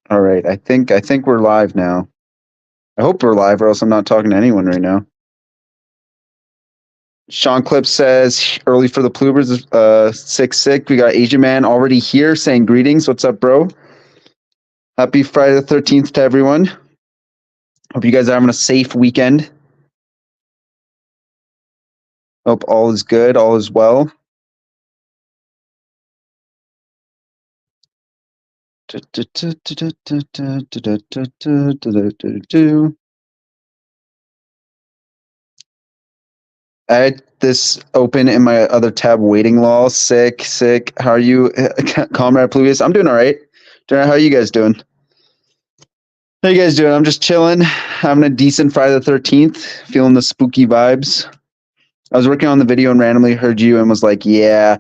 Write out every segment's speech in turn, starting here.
All right, I think we're live now. I hope we're live, or else I'm not talking to anyone right now. Sean Clip says early for the Plubers, sick. We got Asian Man already here saying greetings. What's up, bro? Happy Friday the 13th to everyone. Hope you guys are having a safe weekend. Hope all is good, all is well. I had this open in my other tab, waiting law. Sick. How are you, Comrade Pluvius? I'm doing all right. How are you guys doing? How you guys doing? I'm just chilling, having a decent Friday the 13th, feeling the spooky vibes. I was working on the video and randomly heard you and was like, yeah,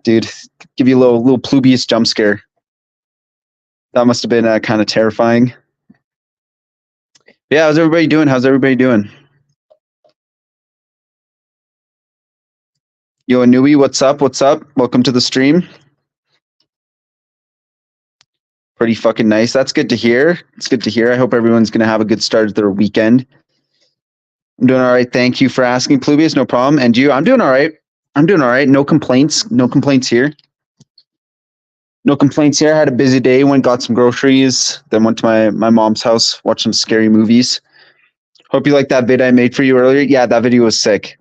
dude, give you a little Pluvius jump scare. That must have been kind of terrifying. Yeah, how's everybody doing? Yo, Anui, what's up? Welcome to the stream. Pretty fucking nice. That's good to hear. It's good to hear. I hope everyone's going to have a good start to their weekend. I'm doing all right. Thank you for asking, Pluvius. No problem. And you? I'm doing all right. No complaints here. I had a busy day. Got some groceries. Then went to my mom's house, watched some scary movies. Hope you like that vid I made for you earlier. Yeah, that video was sick.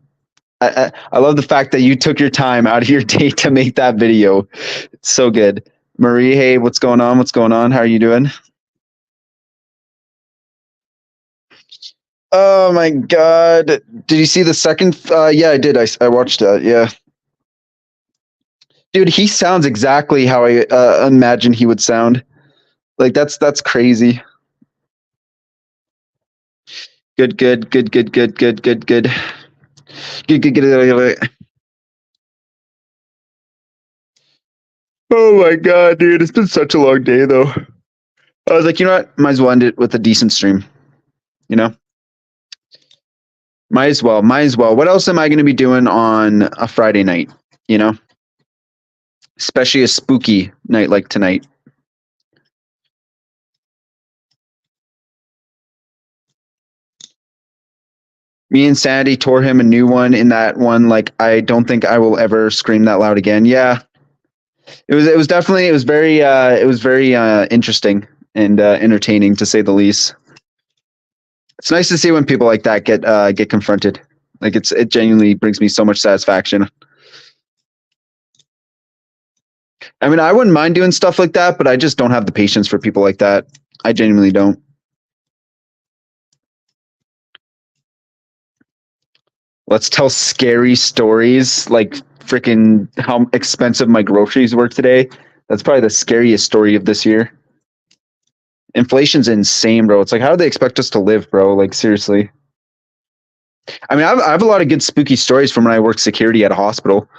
I love the fact that you took your time out of your day to make that video. It's so good. Marie, hey, what's going on? How are you doing? Oh my god. Did you see the second? Yeah, I did. I watched that. Yeah. Dude, he sounds exactly how I imagine he would sound. Like that's crazy. Good. Oh my god, dude, it's been such a long day though. I was like, you know what? Might as well end it with a decent stream. You know? Might as well. What else am I going to be doing on a Friday night? You know? Especially a spooky night like tonight. Me and Sandy tore him a new one in that one. Like, I don't think I will ever scream that loud again. Yeah. It was definitely, it was very interesting and entertaining to say the least. It's nice to see when people like that get confronted. Like it genuinely brings me so much satisfaction. I mean, I wouldn't mind doing stuff like that, but I just don't have the patience for people like that. I genuinely don't. Let's tell scary stories, like freaking how expensive my groceries were today. That's probably the scariest story of this year. Inflation's insane, bro. It's like, how do they expect us to live, bro? Like, seriously. I mean, I have a lot of good spooky stories from when I worked security at a hospital.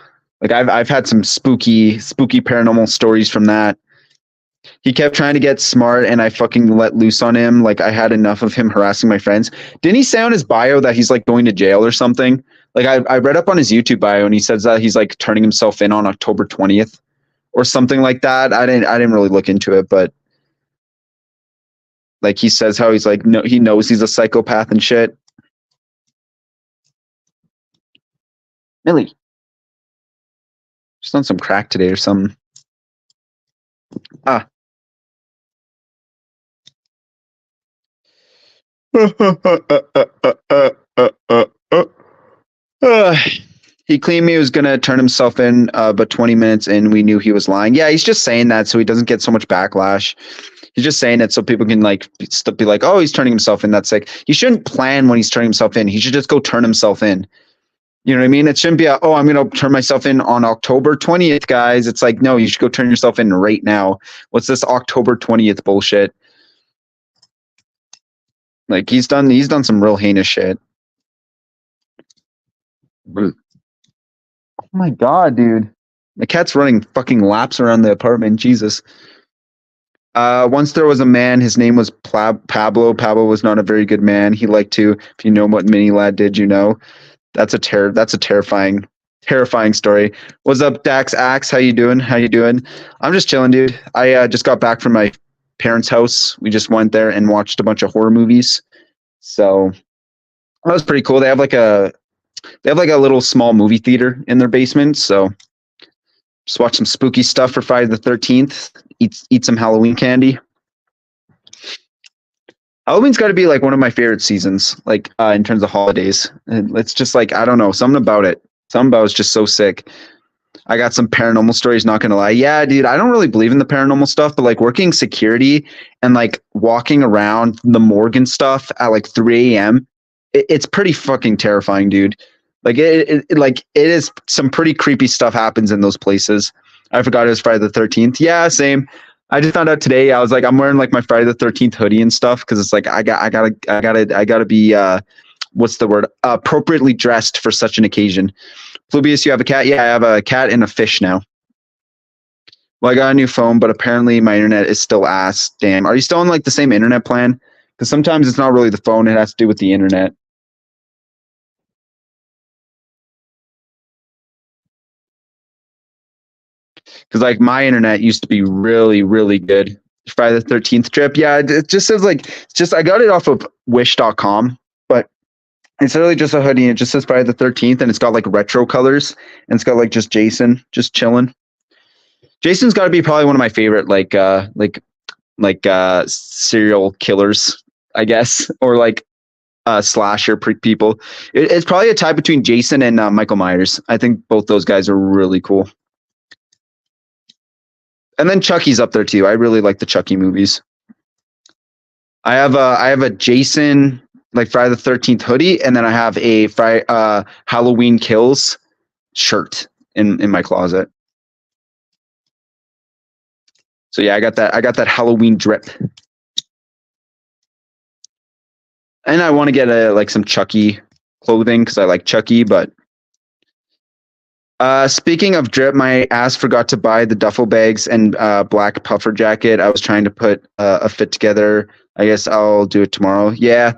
Like, I've had some spooky paranormal stories from that. He kept trying to get smart, and I fucking let loose on him. Like, I had enough of him harassing my friends. Didn't he say on his bio that he's like going to jail or something? Like, I read up on his YouTube bio, and he says that he's like turning himself in on October 20th or something like that. I didn't really look into it, but like he says how he's like, no, he knows he's a psychopath and shit. Millie, just on some crack today or something. Ah. He claimed he was going to turn himself in, but 20 minutes in, we knew he was lying. Yeah, he's just saying that so he doesn't get so much backlash. He's just saying it so people can like be like, oh, he's turning himself in. That's sick. He shouldn't plan when he's turning himself in. He should just go turn himself in. You know what I mean? It shouldn't be, I'm going to turn myself in on October 20th, guys. It's like, no, you should go turn yourself in right now. What's this October 20th bullshit? Like he's done some real heinous shit. Oh my god, dude. The cat's running fucking laps around the apartment. Jesus. Once there was a man, his name was Pablo. Pablo was not a very good man. He liked to, if you know what Mini Lad did, you know. That's a terrifying story. What's up, Dax Axe? How you doing? I'm just chilling, dude. I just got back from my parents' house. We just went there and watched a bunch of horror movies. So that was pretty cool. They have like a little small movie theater in their basement. So just watch some spooky stuff for Friday the 13th. Eat some Halloween candy. Halloween's got to be like one of my favorite seasons, like in terms of holidays. And it's just like, I don't know, something about it. Something about it's just so sick. I got some paranormal stories, not gonna lie. Yeah, dude, I don't really believe in the paranormal stuff, but like working security and like walking around the morgue and stuff at like 3 a.m., it's pretty fucking terrifying, dude. Like it is some pretty creepy stuff happens in those places. I forgot it was Friday the 13th. Yeah, same. I just found out today. I was like, I'm wearing like my Friday the 13th hoodie and stuff because it's like I gotta be what's the word? Appropriately dressed for such an occasion. Flubius, you have a cat? Yeah, I have a cat and a fish now. Well, I got a new phone, but apparently my internet is still ass. Damn. Are you still on like the same internet plan? Because sometimes it's not really the phone; it has to do with the internet. Because like my internet used to be really, really good. Friday the 13th trip. Yeah, it just says like just I got it off of wish.com, but it's really just a hoodie. It just says Friday the 13th and it's got like retro colors and it's got like just Jason just chilling. Jason's got to be probably one of my favorite serial killers, I guess, or like slasher people. It's probably a tie between Jason and Michael Myers. I think both those guys are really cool. And then Chucky's up there too. I really like the Chucky movies. I have a Jason like Friday the 13th hoodie, and then I have a Halloween Kills shirt in my closet. So yeah, I got that Halloween drip. And I want to get like some Chucky clothing because I like Chucky, but speaking of drip, my ass forgot to buy the duffel bags and black puffer jacket. I was trying to put a fit together. I guess I'll do it tomorrow. Yeah,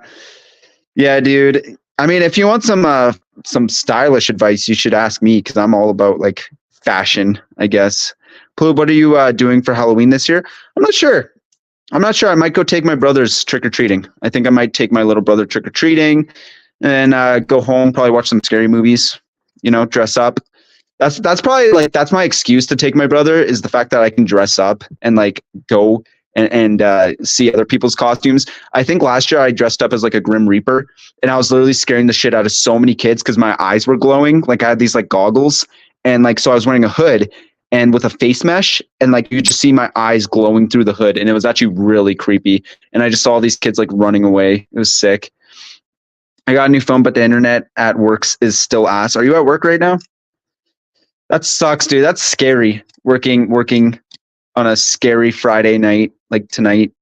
dude. I mean, if you want some stylish advice, you should ask me because I'm all about like fashion, I guess. Plu, what are you doing for Halloween this year? I'm not sure. I might go take my brother's trick or treating. I think I might take my little brother trick or treating, and go home, probably watch some scary movies. You know, dress up. That's probably like that's my excuse to take my brother is the fact that I can dress up and like go and see other people's costumes. I think last year I dressed up as like a Grim Reaper and I was literally scaring the shit out of so many kids because my eyes were glowing. Like I had these like goggles and like so I was wearing a hood and with a face mesh and like you could just see my eyes glowing through the hood and it was actually really creepy. And I just saw these kids like running away. It was sick. I got a new phone, but the internet at works is still ass. Are you at work right now? That sucks, dude. That's scary. Working on a scary Friday night like tonight.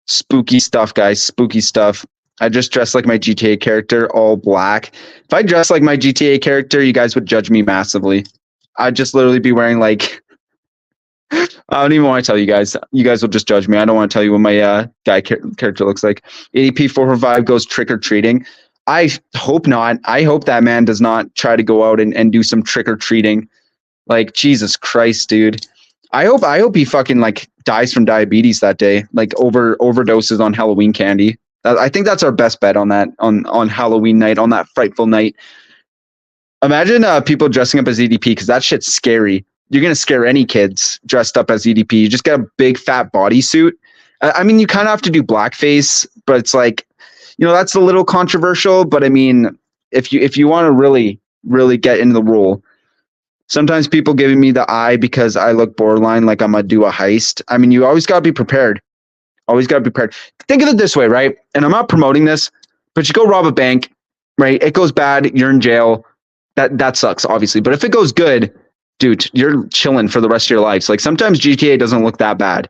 Spooky stuff, guys. Spooky stuff. I just dressed like my GTA character, all black. If I dressed like my GTA character, you guys would judge me massively. I'd just literally be wearing like I don't even want to tell you guys. You guys will just judge me. I don't want to tell you what my guy character looks like. ADP 445 goes trick or treating. I hope not. I hope that man does not try to go out and do some trick or treating. Like Jesus Christ, dude. I hope he fucking like dies from diabetes that day. Like overdoses on Halloween candy. I think that's our best bet on that on Halloween night, on that frightful night. Imagine people dressing up as EDP because that shit's scary. You're gonna scare any kids dressed up as EDP. You just get a big fat bodysuit. I mean, you kind of have to do blackface, but it's like, you know, that's a little controversial. But I mean, if you want to really get into the role, sometimes people giving me the eye because I look borderline like I'm gonna do a heist. I mean, you always gotta be prepared. Always gotta be prepared. Think of it this way, right? And I'm not promoting this, but you go rob a bank, right? It goes bad, you're in jail. That sucks, obviously. But if it goes good, dude, you're chilling for the rest of your life. So like sometimes GTA doesn't look that bad.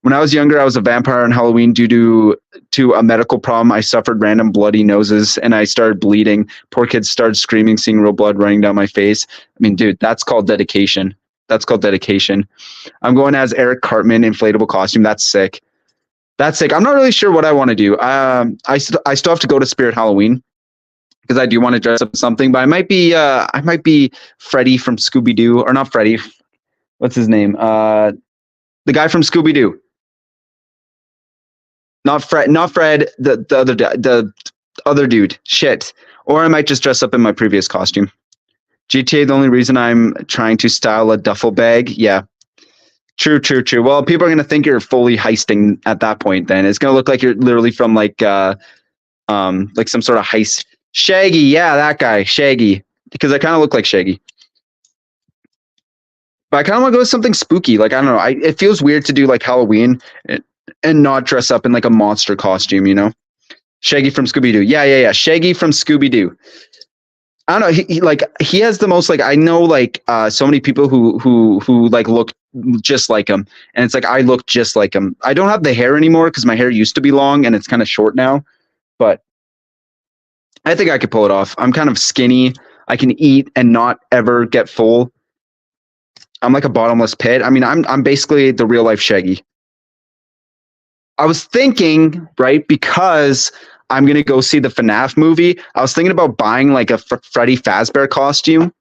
When I was younger, I was a vampire on Halloween due to a medical problem. I suffered random bloody noses and I started bleeding. Poor kids started screaming, seeing real blood running down my face. I mean, dude, that's called dedication. That's called dedication. I'm going as Eric Cartman, inflatable costume. That's sick. That's sick. I'm not really sure what I want to do. I still have to go to Spirit Halloween because I do want to dress up as something, but I might be Freddy from Scooby-Doo, or not Freddy. What's his name? The guy from Scooby Doo. Not Fred. Not Fred. The other dude. Shit. Or I might just dress up in my previous costume. GTA. The only reason I'm trying to style a duffel bag. Yeah. True. Well, people are gonna think you're fully heisting at that point. Then it's gonna look like you're literally from like some sort of heist. Shaggy. Yeah, that guy. Shaggy. Because I kind of look like Shaggy. But I kind of want to go with something spooky. Like, I don't know. It feels weird to do like Halloween and not dress up in like a monster costume, you know? Shaggy from Scooby Doo. Yeah. Shaggy from Scooby Doo. I don't know. He has the most, like, I know like so many people who like look just like him, and it's like I look just like him. I don't have the hair anymore because my hair used to be long and it's kind of short now, but I think I could pull it off. I'm kind of skinny. I can eat and not ever get full. I'm like a bottomless pit. I mean, I'm basically the real life Shaggy. I was thinking, right, because I'm gonna go see the FNAF movie. I was thinking about buying like a Freddy Fazbear costume,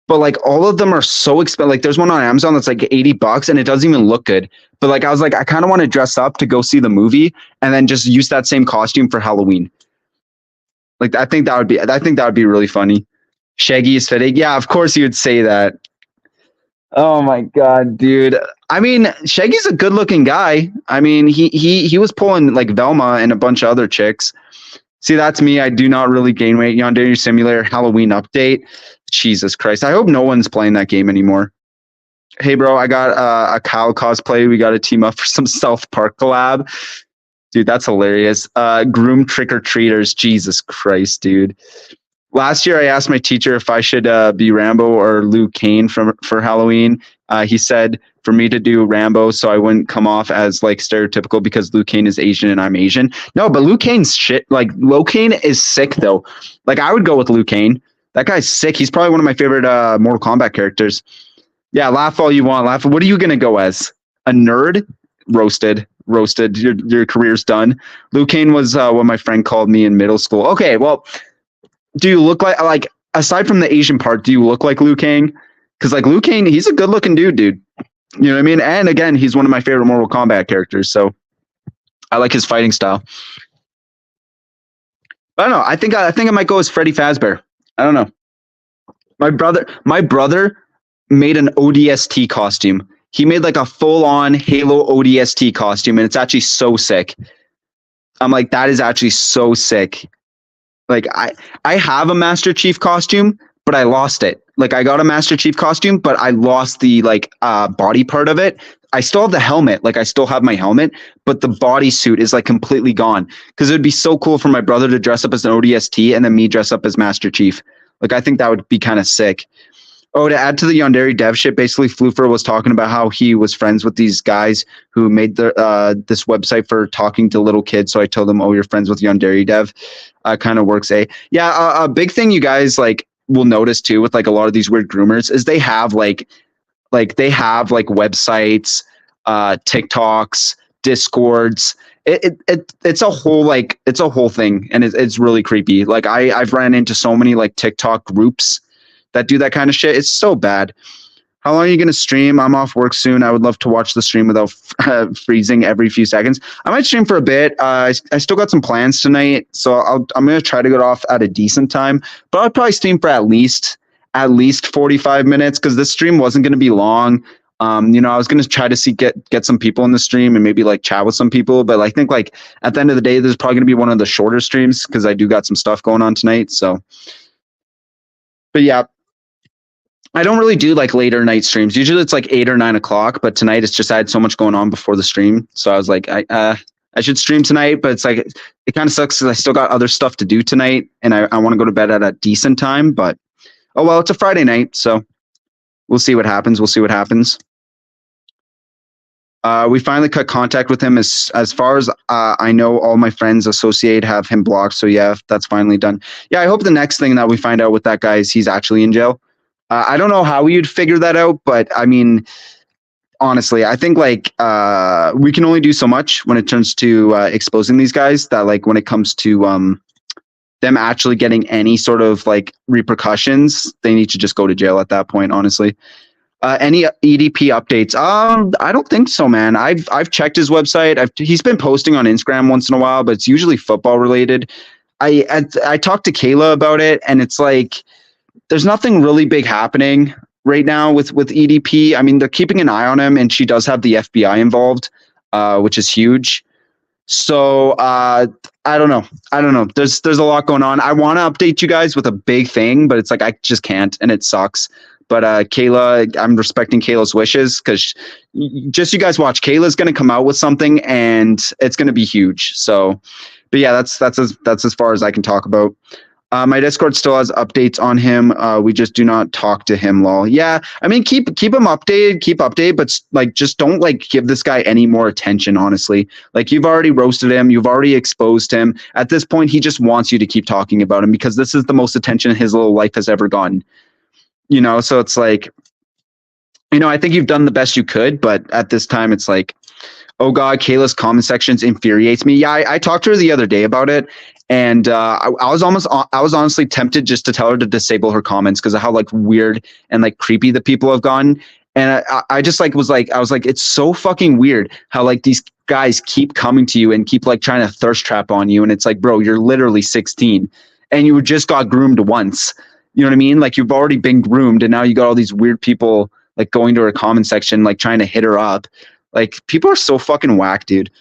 but like all of them are so expensive. Like there's one on Amazon that's like $80 and it doesn't even look good. But like I was like, I kind of want to dress up to go see the movie and then just use that same costume for Halloween. Like I think that would be really funny. Shaggy is fitting. Yeah, of course you would say that. Oh my god, dude. I mean, Shaggy's a good-looking guy. I mean, he was pulling like Velma and a bunch of other chicks. See, that's me. I do not really gain weight. Yandere Simulator Halloween update. Jesus Christ. I hope no one's playing that game anymore. Hey, bro, I got a Kyle cosplay. We got to team up for some South Park collab. Dude, that's hilarious. Groom trick-or-treaters. Jesus Christ, dude. Last year, I asked my teacher if I should be Rambo or Liu Kang for Halloween. He said for me to do Rambo so I wouldn't come off as like stereotypical because Liu Kang is Asian and I'm Asian. No, but Liu Kang's shit. Like Liu Kang is sick though. Like I would go with Liu Kang. That guy's sick. He's probably one of my favorite Mortal Kombat characters. Yeah, laugh all you want. Laugh. What are you gonna go as? A nerd? Roasted. Your career's done. Liu Kang was what my friend called me in middle school. Okay, well. Do you look like aside from the Asian part, do you look like Liu Kang? Because like Liu Kang, he's a good looking dude. You know what I mean? And again, he's one of my favorite Mortal Kombat characters. So I like his fighting style. I don't know. I think I might go as Freddy Fazbear. I don't know. My brother made an ODST costume. He made like a full on Halo ODST costume, and it's actually so sick. I'm like, that is actually so sick. Like I have a Master Chief costume, but I lost it. Like I got a Master Chief costume, but I lost the like body part of it. I still have the helmet. Like I still have my helmet, but the bodysuit is like completely gone. Because it would be so cool for my brother to dress up as an ODST and then me dress up as Master Chief. Like I think that would be kind of sick. Oh, to add to the Yandere dev shit, basically Floofer was talking about how he was friends with these guys who made the this website for talking to little kids. So I told them, oh, you're friends with Yandere dev. Kind of works, eh? Yeah, a big thing you guys like will notice too with like a lot of these weird groomers is they have like websites, TikToks, Discords. It's a whole thing, and it's really creepy. Like I've ran into so many like TikTok groups that do that kind of shit. It's so bad. How long are you going to stream? I'm off work soon. I would love to watch the stream without freezing every few seconds. I might stream for a bit. I still got some plans tonight, so I'm going to try to get off at a decent time. But I'll probably stream for at least 45 minutes because this stream wasn't going to be long. I was going to try to get some people in the stream and maybe like chat with some people. But I think like at the end of the day, this is probably going to be one of the shorter streams because I do got some stuff going on tonight. So, but yeah. I don't really do like later night streams. Usually it's like 8 or 9 o'clock, but tonight it's just I had so much going on before the stream. So I was like, I should stream tonight, but it's like, it kind of sucks because I still got other stuff to do tonight and I want to go to bed at a decent time, but oh, well, it's a Friday night. So we'll see what happens. We finally cut contact with him as far as I know, all my friends associate have him blocked. So yeah, that's finally done. Yeah. I hope the next thing that we find out with that guy is he's actually in jail. I don't know how you'd figure that out, but I mean, honestly, I think like we can only do so much when it turns to exposing these guys that like when it comes to them actually getting any sort of like repercussions, they need to just go to jail at that point, honestly. Any EDP updates? I don't think so, man. I've checked his website. He's been posting on Instagram once in a while, but it's usually football related. I talked to Kayla about it, and it's like there's nothing really big happening right now with EDP. I mean, they're keeping an eye on him, and she does have the FBI involved, which is huge. So I don't know. There's a lot going on. I want to update you guys with a big thing, but it's like I just can't, and it sucks. But Kayla, I'm respecting Kayla's wishes because just you guys watch. Kayla's going to come out with something, and it's going to be huge. So, but yeah, that's as far as I can talk about. My Discord still has updates on him. We just do not talk to him, lol. Yeah, I mean, keep him updated, but like, just don't like give this guy any more attention, honestly. Like, you've already roasted him, you've already exposed him. At this point, he just wants you to keep talking about him because this is the most attention his little life has ever gotten. So it's like, I think you've done the best you could, but at this time, it's like, oh God, Kayla's comment sections infuriates me. Yeah, I talked to her the other day about it. And I was honestly tempted just to tell her to disable her comments because of how like weird and like creepy the people have gotten. And I just like was like, it's so fucking weird how like these guys keep coming to you and keep like trying to thirst trap on you. And it's like, bro, you're literally 16 and you just got groomed once. You know what I mean? Like, you've already been groomed, and now you got all these weird people like going to her comment section, like trying to hit her up. Like, people are so fucking whack, dude.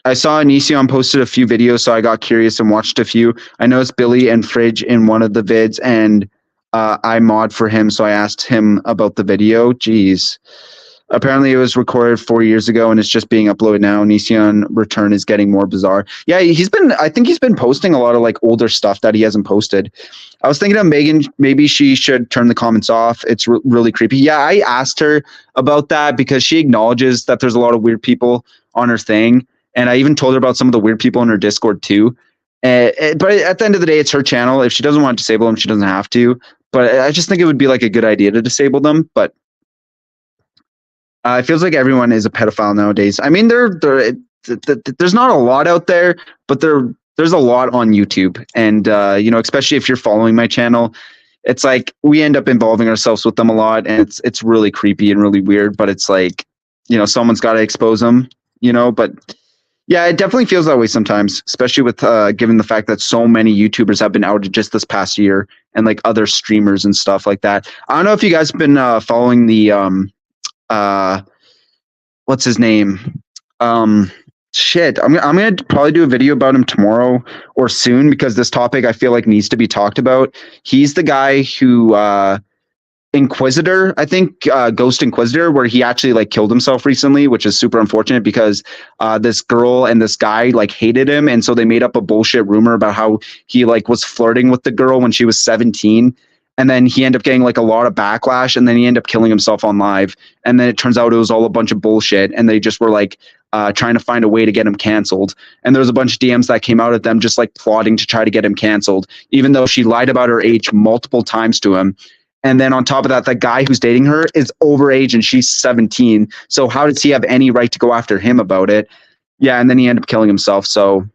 I saw Onision posted a few videos, so I got curious and watched a few. I noticed Billy and Fridge in one of the vids, and I mod for him, so I asked him about the video. Jeez. Apparently, it was recorded 4 years ago, and it's just being uploaded now. Onision return is getting more bizarre. Yeah, I think he's been posting a lot of like older stuff that he hasn't posted. I was thinking of Megan, maybe she should turn the comments off. It's really creepy. Yeah, I asked her about that because she acknowledges that there's a lot of weird people on her thing. And I even told her about some of the weird people in her Discord too. But at the end of the day, it's her channel. If she doesn't want to disable them, she doesn't have to. But I just think it would be like a good idea to disable them. But it feels like everyone is a pedophile nowadays. I mean, there's not a lot out there, but there's a lot on YouTube. And, especially if you're following my channel, it's like we end up involving ourselves with them a lot. And it's really creepy and really weird. But it's like, someone's got to expose them, but yeah, it definitely feels that way sometimes, especially with given the fact that so many YouTubers have been outed just this past year and like other streamers and stuff like that. I don't know if you guys have been following the what's his name? Shit, I'm gonna probably do a video about him tomorrow or soon because this topic I feel like needs to be talked about. He's the guy who Inquisitor, I think, Ghost Inquisitor, where he actually like killed himself recently, which is super unfortunate because this girl and this guy like hated him, and so they made up a bullshit rumor about how he like was flirting with the girl when she was 17, and then he ended up getting like a lot of backlash, and then he ended up killing himself on live, and then it turns out it was all a bunch of bullshit, and they just were like trying to find a way to get him canceled, and there was a bunch of DMs that came out at them just like plotting to try to get him canceled, even though she lied about her age multiple times to him. And then on top of that, the guy who's dating her is overage and she's 17. So how does he have any right to go after him about it? Yeah, and then he ended up killing himself. So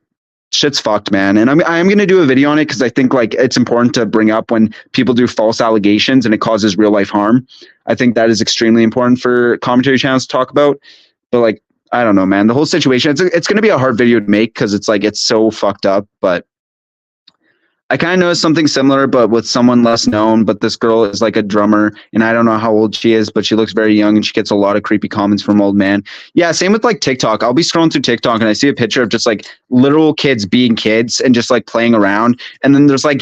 shit's fucked, man. And I'm going to do a video on it because I think like it's important to bring up when people do false allegations and it causes real life harm. I think that is extremely important for commentary channels to talk about. But like, I don't know, man. The whole situation, it's going to be a hard video to make because it's like it's so fucked up. But I kind of noticed something similar, but with someone less known. But this girl is like a drummer, and I don't know how old she is, but she looks very young, and she gets a lot of creepy comments from old man. Yeah, same with like TikTok. I'll be scrolling through TikTok, and I see a picture of just like literal kids being kids and just like playing around. And then there's like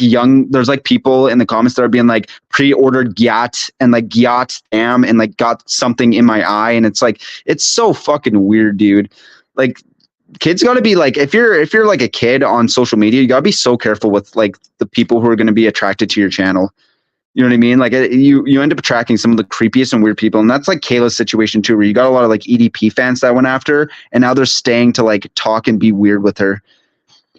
people in the comments that are being like pre-ordered Gyat and like Gyat damn and like got something in my eye, and it's like it's so fucking weird, dude. Like, kids got to be like, if you're like a kid on social media, you got to be so careful with like the people who are going to be attracted to your channel. You know what I mean? Like you end up attracting some of the creepiest and weird people. And that's like Kayla's situation too, where you got a lot of like EDP fans that went after her, and now they're staying to like talk and be weird with her.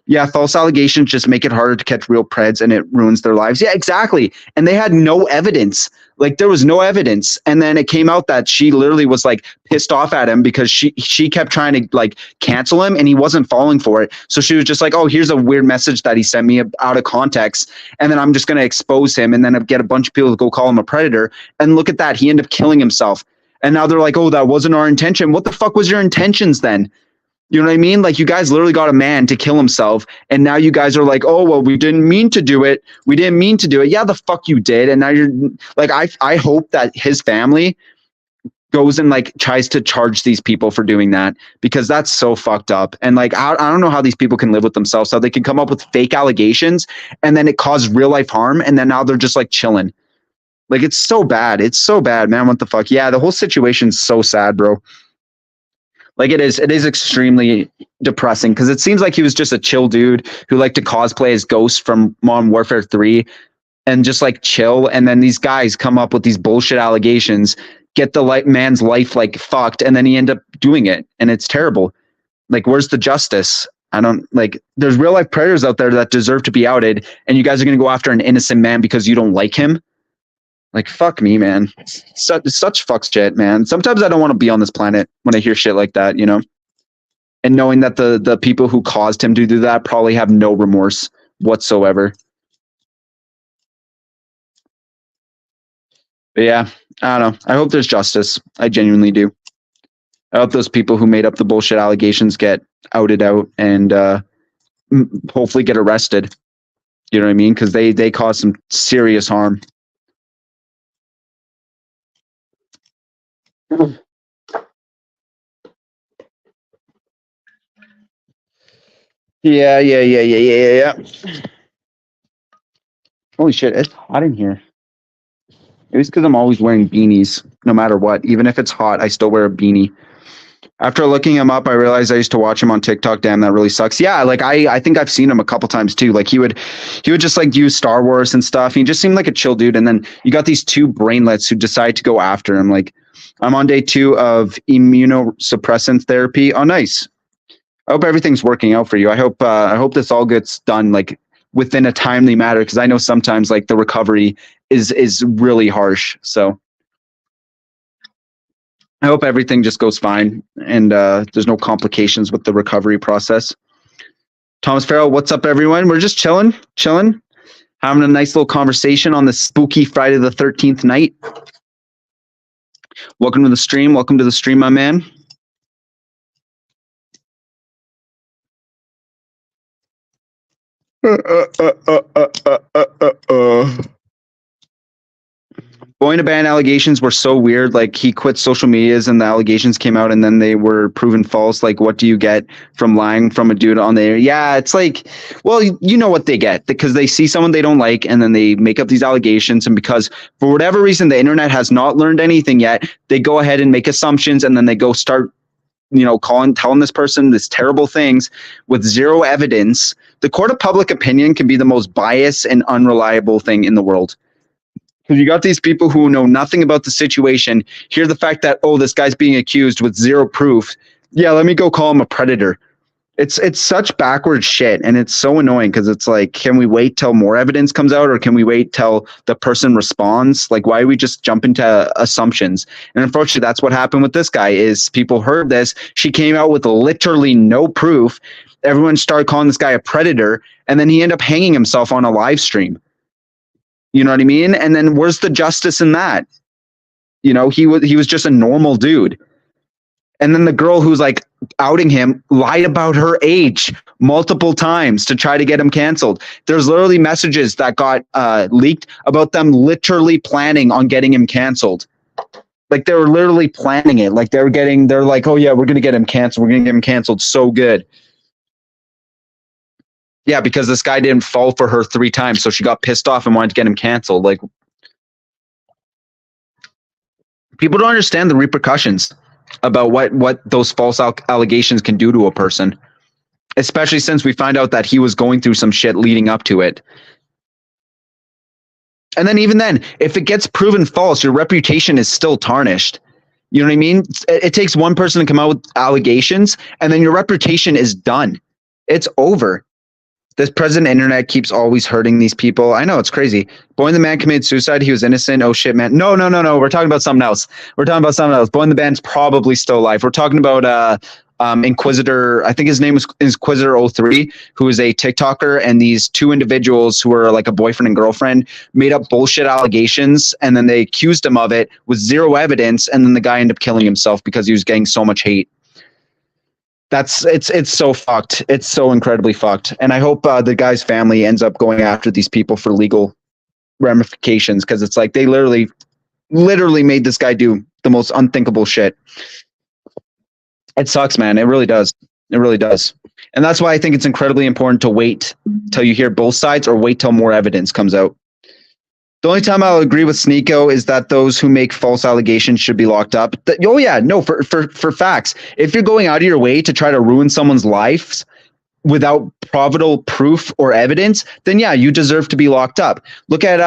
Yeah, false allegations just make it harder to catch real preds and it ruins their lives. Yeah, exactly. And they had no evidence. Like there was no evidence. And then it came out that she literally was like pissed off at him because she kept trying to like cancel him and he wasn't falling for it. So she was just like, "Oh, here's a weird message that he sent me out of context. And then I'm just going to expose him and then get a bunch of people to go call him a predator." And look at that. He ended up killing himself. And now they're like, "Oh, that wasn't our intention." What the fuck was your intentions then? You know what I mean? Like you guys literally got a man to kill himself, and now you guys are like, "Oh well, we didn't mean to do it. We didn't mean to do it." Yeah, the fuck you did. And now you're like, I hope that his family goes and like tries to charge these people for doing that, because that's so fucked up. And like I don't know how these people can live with themselves, how they can come up with fake allegations and then it caused real life harm, and then now they're just like chilling. Like it's so bad. It's so bad, man. What the fuck? Yeah, the whole situation's so sad, bro. Like it is extremely depressing because it seems like he was just a chill dude who liked to cosplay as Ghost from Modern Warfare 3 and just like chill. And then these guys come up with these bullshit allegations, get the man's life like fucked, and then he end up doing it. And it's terrible. Like, where's the justice? I don't like, there's real life predators out there that deserve to be outed. And you guys are going to go after an innocent man because you don't like him. Like, fuck me, man. Such fuck shit, man. Sometimes I don't want to be on this planet when I hear shit like that, you know? And knowing that the people who caused him to do that probably have no remorse whatsoever. But yeah, I don't know. I hope there's justice. I genuinely do. I hope those people who made up the bullshit allegations get outed out and hopefully get arrested. You know what I mean? Because they caused some serious harm. Yeah. Holy shit, it's hot in here. Maybe it's because I'm always wearing beanies, no matter what. Even if it's hot, I still wear a beanie. After looking him up, I realized I used to watch him on TikTok. Damn, that really sucks. Yeah, like I think I've seen him a couple times too. Like he would just like use Star Wars and stuff. He just seemed like a chill dude. And then you got these two brainlets who decide to go after him. Like, I'm on day 2 of immunosuppressant therapy. Oh, nice. I hope everything's working out for you. I hope this all gets done like within a timely manner, because I know sometimes like the recovery is really harsh. So I hope everything just goes fine and there's no complications with the recovery process. Thomas Farrell, what's up, everyone? We're just chilling, having a nice little conversation on this spooky Friday the 13th night. Welcome to the stream. Welcome to the stream, my man. Going to ban allegations were so weird. Like he quit social medias and the allegations came out and then they were proven false. Like, what do you get from lying from a dude on the air? Yeah, it's like, well, you know what they get, because they see someone they don't like and then they make up these allegations. And because for whatever reason, the internet has not learned anything yet, they go ahead and make assumptions and then they go start, telling this person this terrible things with zero evidence. The court of public opinion can be the most biased and unreliable thing in the world. Because you got these people who know nothing about the situation, hear the fact that, oh, this guy's being accused with zero proof. Yeah, let me go call him a predator. It's such backward shit, and it's so annoying because it's like, can we wait till more evidence comes out, or can we wait till the person responds? Like, why we just jump into assumptions? And unfortunately, that's what happened with this guy. Is people heard this, she came out with literally no proof. Everyone started calling this guy a predator, and then he ended up hanging himself on a live stream. You know what I mean? And then where's the justice in that? He was just a normal dude. And then the girl who's like outing him lied about her age multiple times to try to get him canceled. There's literally messages that got leaked about them literally planning on getting him canceled. Like they were literally planning it. Like they're like, oh yeah, we're going to get him canceled. We're going to get him canceled so good. Yeah, because this guy didn't fall for her 3 times, so she got pissed off and wanted to get him canceled. Like, people don't understand the repercussions about what those false allegations can do to a person, especially since we find out that he was going through some shit leading up to it. And then even then, if it gets proven false, your reputation is still tarnished. You know what I mean? It takes one person to come out with allegations, and then your reputation is done. It's over. This present internet keeps always hurting these people. I know, it's crazy. Boy and the Man committed suicide. He was innocent. Oh shit, man. No. We're talking about something else. Boy and the Band's probably still alive. We're talking about Inquisitor. I think his name was Inquisitor03, who is a TikToker, and these two individuals who were like a boyfriend and girlfriend made up bullshit allegations, and then they accused him of it with zero evidence, and then the guy ended up killing himself because he was getting so much hate. It's so fucked. It's so incredibly fucked. And I hope the guy's family ends up going after these people for legal ramifications, because it's like they literally made this guy do the most unthinkable shit. It sucks, man. It really does. It really does. And that's why I think it's incredibly important to wait till you hear both sides, or wait till more evidence comes out. The only time I'll agree with Sneeko is that those who make false allegations should be locked up. For facts. If you're going out of your way to try to ruin someone's life without probable proof or evidence, then yeah, you deserve to be locked up. Look at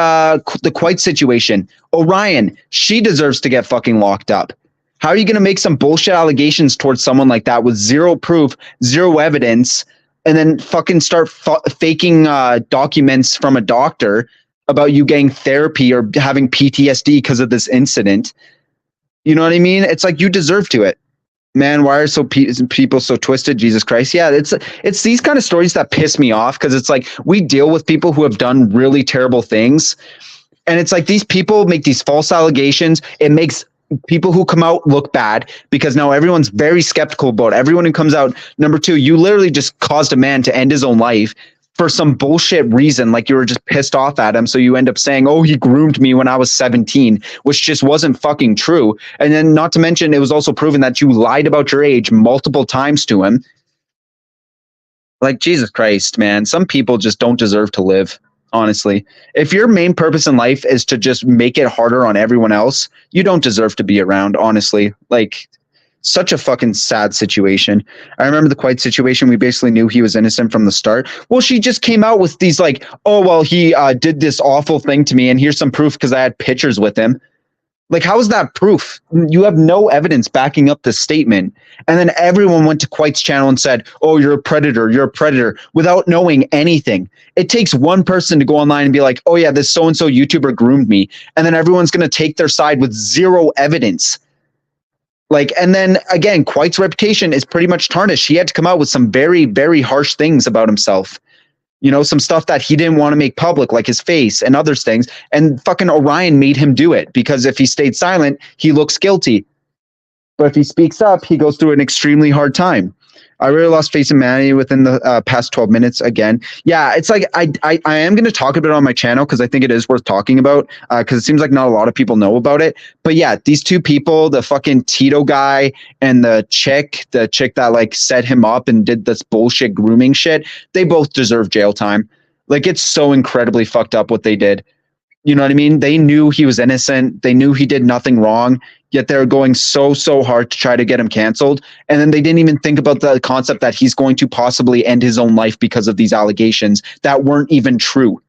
the Quite situation. Orion, she deserves to get fucking locked up. How are you going to make some bullshit allegations towards someone like that with zero proof, zero evidence, and then fucking start faking documents from a doctor about you getting therapy or having PTSD because of this incident? You know what I mean? It's like, you deserve to it. Man, why are people so twisted? Jesus Christ. Yeah, it's these kind of stories that piss me off, because it's like, we deal with people who have done really terrible things, and it's like these people make these false allegations. It makes people who come out look bad, because now everyone's very skeptical about everyone who comes out. Number two, you literally just caused a man to end his own life for some bullshit reason, like you were just pissed off at him. So you end up saying, oh, he groomed me when I was 17, which just wasn't fucking true. And then, not to mention, it was also proven that you lied about your age multiple times to him. Like, Jesus Christ, man. Some people just don't deserve to live, honestly. If your main purpose in life is to just make it harder on everyone else, you don't deserve to be around, honestly. Like, such a fucking sad situation. I remember the Quite situation. We basically knew he was innocent from the start. Well, she just came out with these like, oh, well, he did this awful thing to me, and here's some proof because I had pictures with him. Like, how is that proof? You have no evidence backing up the statement. And then everyone went to Quite's channel and said, oh, you're a predator, without knowing anything. It takes one person to go online and be like, oh yeah, this so-and-so YouTuber groomed me. And then everyone's going to take their side with zero evidence. Like, and then again, Quite's reputation is pretty much tarnished. He had to come out with some very, very harsh things about himself. You know, some stuff that he didn't want to make public, like his face and other things. And fucking Orion made him do it, because if he stayed silent, he looks guilty. But if he speaks up, he goes through an extremely hard time. I really lost faith in humanity within the past 12 minutes again. Yeah, it's like I am going to talk a bit on my channel, because I think it is worth talking about, because it seems like not a lot of people know about it. But yeah, these two people, the fucking Tito guy and the chick that like set him up and did this bullshit grooming shit, they both deserve jail time. Like, it's so incredibly fucked up what they did. You know what I mean? They knew he was innocent. They knew he did nothing wrong, yet they're going so hard to try to get him canceled. And then they didn't even think about the concept that he's going to possibly end his own life because of these allegations that weren't even true.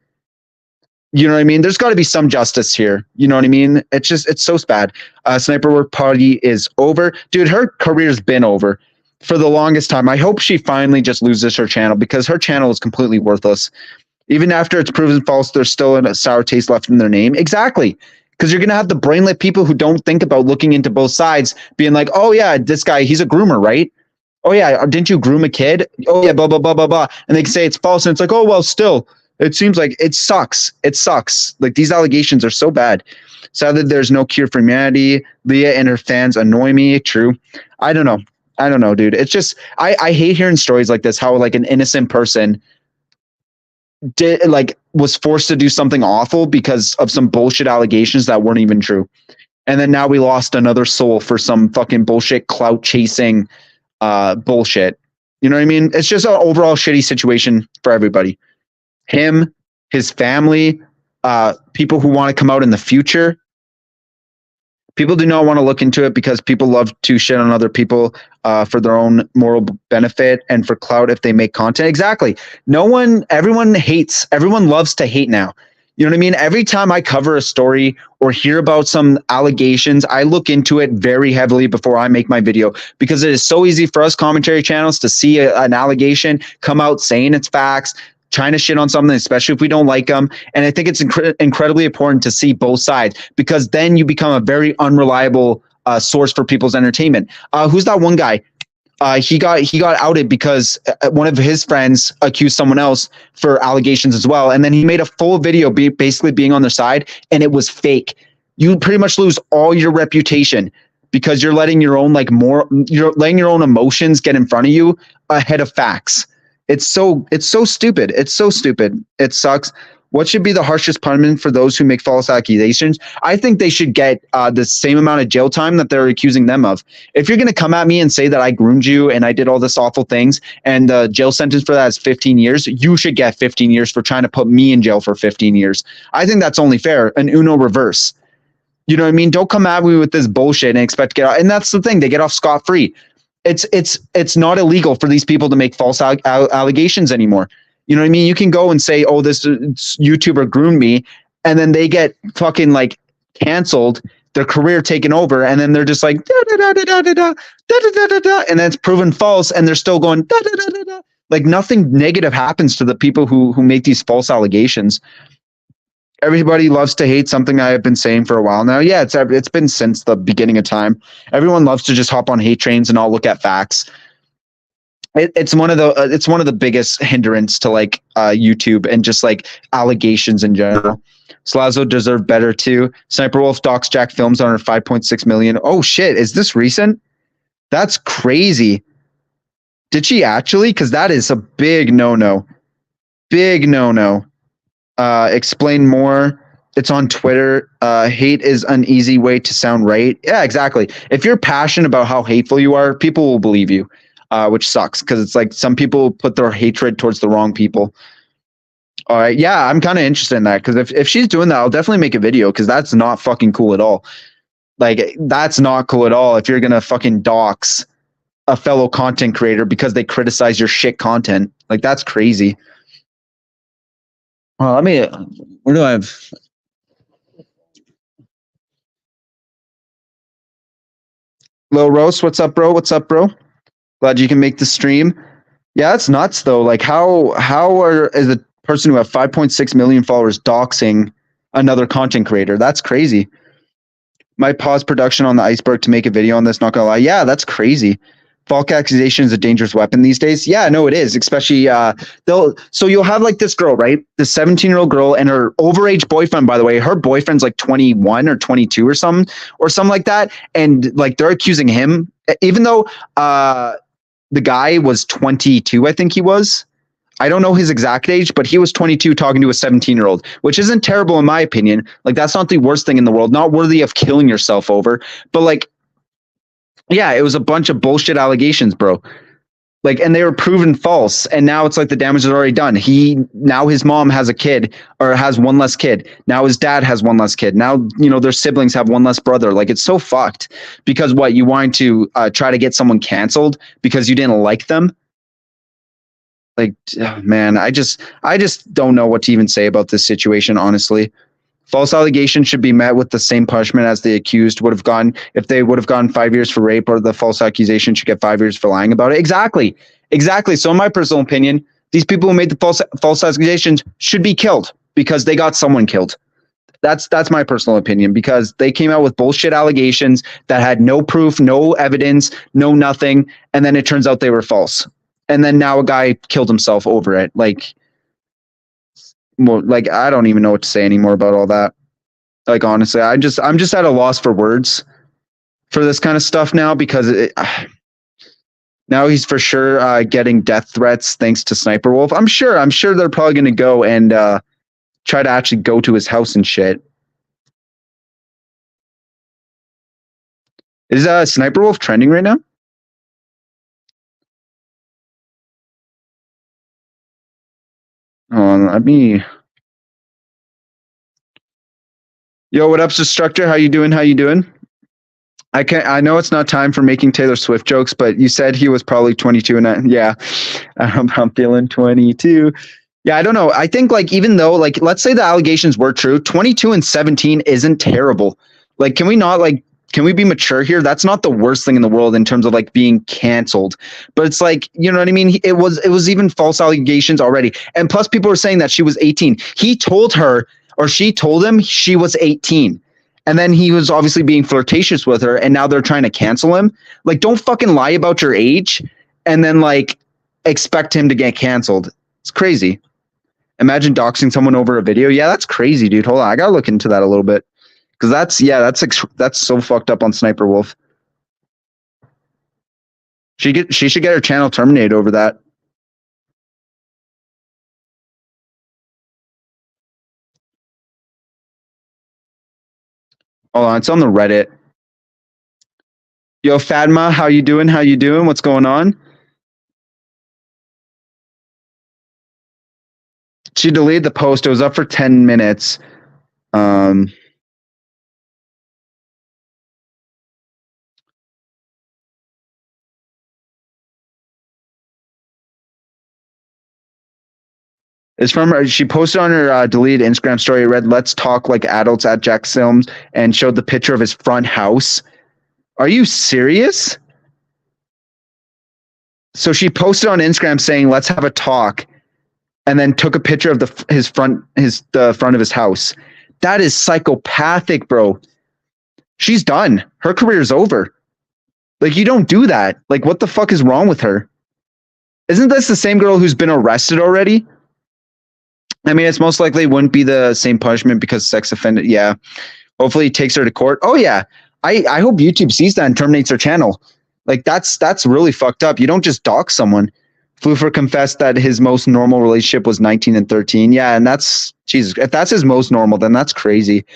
You know what I mean? There's got to be some justice here. You know what I mean? It's so bad. Sniper Work Party is over. Dude, her career's been over for the longest time. I hope she finally just loses her channel, because her channel is completely worthless. Even after it's proven false, there's still a sour taste left in their name. Exactly. Because you're going to have the brainlet people who don't think about looking into both sides being like, oh, yeah, this guy, he's a groomer, right? Oh, yeah, didn't you groom a kid? Oh, yeah, blah, blah, blah, blah, blah. And they can say it's false. And it's like, oh, well, still, it seems like it sucks. It sucks. Like, these allegations are so bad. Sadly, there's no cure for humanity. Leah and her fans annoy me. True. I don't know, dude. It's just, I hate hearing stories like this, how like an innocent person was forced to do something awful because of some bullshit allegations that weren't even true. And then now we lost another soul for some fucking bullshit clout chasing bullshit. You know what I mean? It's just an overall shitty situation for everybody. Him, his family, people who want to come out in the future. People do not want to look into it because people love to shit on other people for their own moral benefit and for clout if they make content. Exactly. Everyone loves to hate now. You know what I mean? Every time I cover a story or hear about some allegations, I look into it very heavily before I make my video, because it is so easy for us commentary channels to see an allegation, come out saying it's facts, trying to shit on something, especially if we don't like them. And I think it's incredibly important to see both sides, because then you become a very unreliable source for people's entertainment. Who's that one guy? He got outed because one of his friends accused someone else for allegations as well, and then he made a full video basically being on their side, and it was fake. You pretty much lose all your reputation because you're letting your own you're letting your own emotions get in front of you ahead of facts. It's so stupid. It's so stupid. It sucks. What should be the harshest punishment for those who make false accusations? I think they should get the same amount of jail time that they're accusing them of. If you're going to come at me and say that I groomed you and I did all this awful things, and the jail sentence for that is 15 years, you should get 15 years for trying to put me in jail for 15 years. I think that's only fair. An Uno reverse. You know what I mean? Don't come at me with this bullshit and expect to get out. And that's the thing. They get off scot-free. It's not illegal for these people to make false allegations anymore. You know what I mean? You can go and say, "Oh, this YouTuber groomed me," and then they get fucking like canceled, their career taken over, and then they're just like da da da da da da da da da da, and then it's proven false, and they're still going da da da da da. Like nothing negative happens to the people who make these false allegations. Everybody loves to hate, something I have been saying for a while now. Yeah, it's been since the beginning of time. Everyone loves to just hop on hate trains and not look at facts. It's one of the biggest hindrance to like YouTube and just like allegations in general. Slazo deserved better too. Sniper Wolf docs Jack Films on her 5.6 million. Oh shit, is this recent? That's crazy. Did she actually? Because that is a big no-no. Big no-no. Explain more. It's on Twitter. Hate is an easy way to sound right. Yeah, exactly. If you're passionate about how hateful you are, people will believe you. Which sucks because it's like some people put their hatred towards the wrong people. All right. Yeah, I'm kind of interested in that because if she's doing that, I'll definitely make a video because that's not fucking cool at all. Like, that's not cool at all if you're going to fucking dox a fellow content creator because they criticize your shit content. Like, that's crazy. Well, where do I have? Lil Rose, what's up, bro? What's up, bro? Glad you can make the stream. Yeah, that's nuts though. Like how is a person who have 5.6 million followers doxing another content creator? That's crazy. Might pause production on the iceberg to make a video on this, not gonna lie. Yeah, that's crazy. False accusation is a dangerous weapon these days. Yeah, no, it is. Especially so you'll have like this girl, right? This 17-year-old girl and her overage boyfriend, by the way. Her boyfriend's like 21 or 22 or something like that. And like they're accusing him, even though the guy was 22, I think he was. I don't know his exact age, but he was 22 talking to a 17-year-old, which isn't terrible in my opinion. Like, that's not the worst thing in the world, not worthy of killing yourself over. But like, yeah, it was a bunch of bullshit allegations, bro. Like, and they were proven false. And now it's like the damage is already done. Now his mom has a kid or has one less kid. Now his dad has one less kid. Now, their siblings have one less brother. Like, it's so fucked because what, you wanted to try to get someone canceled because you didn't like them. Like, oh, man, I just don't know what to even say about this situation, honestly. False allegations should be met with the same punishment as the accused would have gotten if they would have gotten 5 years for rape, or the false accusation should get 5 years for lying about it. Exactly. So in my personal opinion, these people who made the false accusations should be killed because they got someone killed. That's my personal opinion, because they came out with bullshit allegations that had no proof, no evidence, no nothing. And then it turns out they were false. And then now a guy killed himself over it. Like, I don't even know what to say anymore about all that. Like, honestly, I'm just at a loss for words for this kind of stuff now, because now he's for sure getting death threats thanks to Sniper Wolf. I'm sure they're probably going to go and try to actually go to his house and shit. Is Sniper Wolf trending right now? Let me. Yo, what up, Destructor? How you doing? I know it's not time for making Taylor Swift jokes, but you said he was probably 22, and yeah, I'm feeling 22. Yeah, I don't know. I think, like, even though, like, let's say the allegations were true, 22 and 17 isn't terrible. Like, can we not, like, can we be mature here? That's not the worst thing in the world in terms of like being canceled, but it's like, you know what I mean? It was even false allegations already. And plus people were saying that she was 18. He told her, or she told him she was 18. And then he was obviously being flirtatious with her, and now they're trying to cancel him. Like, don't fucking lie about your age and then like expect him to get canceled. It's crazy. Imagine doxing someone over a video. Yeah, that's crazy, dude. Hold on, I gotta look into that a little bit. Because that's so fucked up on Sniper Wolf. She should get her channel terminated over that. Hold on, it's on the Reddit. Yo, Fadma, how you doing? How you doing? What's going on? She deleted the post. It was up for 10 minutes. It's from her. She posted on her deleted Instagram story. It read, "Let's talk like adults at Jack's Films," and showed the picture of his front house. Are you serious? So she posted on Instagram saying, "Let's have a talk," and then took a picture of the front of his house. That is psychopathic, bro. She's done. Her career's over. Like, you don't do that. Like, what the fuck is wrong with her? Isn't this the same girl who's been arrested already? I mean, it's most likely wouldn't be the same punishment because sex offended. Yeah. Hopefully he takes her to court. Oh yeah. I hope YouTube sees that and terminates her channel. Like, that's really fucked up. You don't just dox someone. Floofer confessed that his most normal relationship was 19 and 13. Yeah, and that's, Jesus, if that's his most normal, then that's crazy.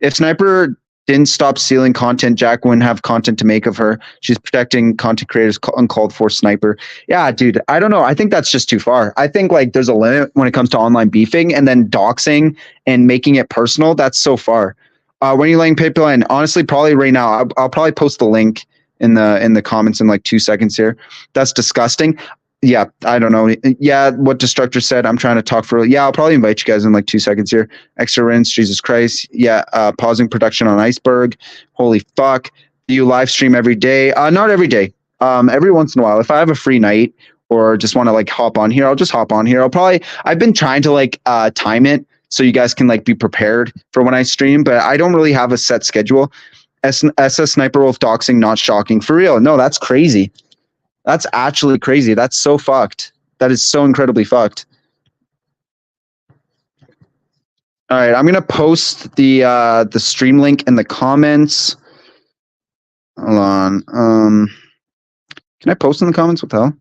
If Sniper didn't stop stealing content, Jack wouldn't have content to make of her. She's protecting content creators, uncalled for. Sniper. Yeah, dude, I don't know. I think that's just too far. I think like there's a limit when it comes to online beefing, and then doxing and making it personal. That's so far. When are you laying paper? And honestly, probably right now. I'll probably post the link in the comments in like 2 seconds here. That's disgusting. Yeah, I don't know. Yeah, what Destructor said. I'm trying to talk for. Yeah, I'll probably invite you guys in like 2 seconds here. Extra rinse. Jesus Christ. Yeah, pausing production on Iceberg. Holy fuck. Do you live stream every day? Not every day. Every once in a while. If I have a free night or just want to like hop on here, I'll just hop on here. I've been trying to like time it so you guys can like be prepared for when I stream, but I don't really have a set schedule. SS Sniper Wolf doxing, not shocking. For real. No, that's crazy. That's actually crazy. That's so fucked. That is so incredibly fucked. All right, I'm gonna post the stream link in the comments. Hold on. Can I post in the comments? What the hell?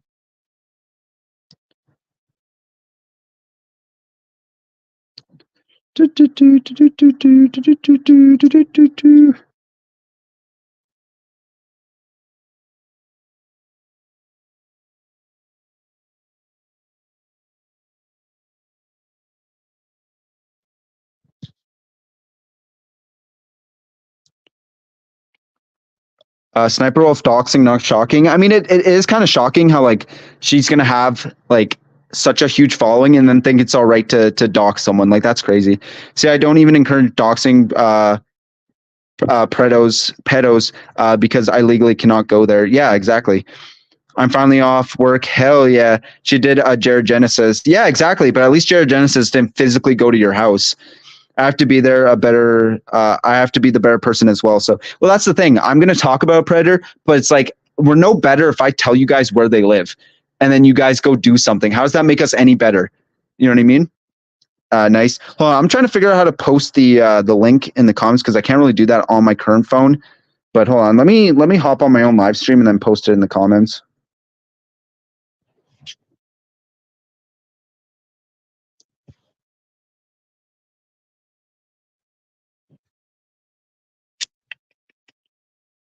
Sniper Wolf doxing, not shocking. I mean, it is kind of shocking how like she's gonna have like such a huge following and then think it's all right to dox someone. Like, that's crazy. See, I don't even encourage doxing pedos because I legally cannot go there. Yeah, exactly. I'm finally off work. Hell yeah. She did Jared Genesis. Yeah, exactly. But at least Jared Genesis didn't physically go to your house. I have to be there I have to be the better person as well. So, well, that's the thing. I'm going to talk about Predator, but it's like, we're no better if I tell you guys where they live and then you guys go do something. How does that make us any better? You know what I mean? Nice. Hold on. I'm trying to figure out how to post the link in the comments because I can't really do that on my current phone. But hold on. Let me hop on my own live stream and then post it in the comments.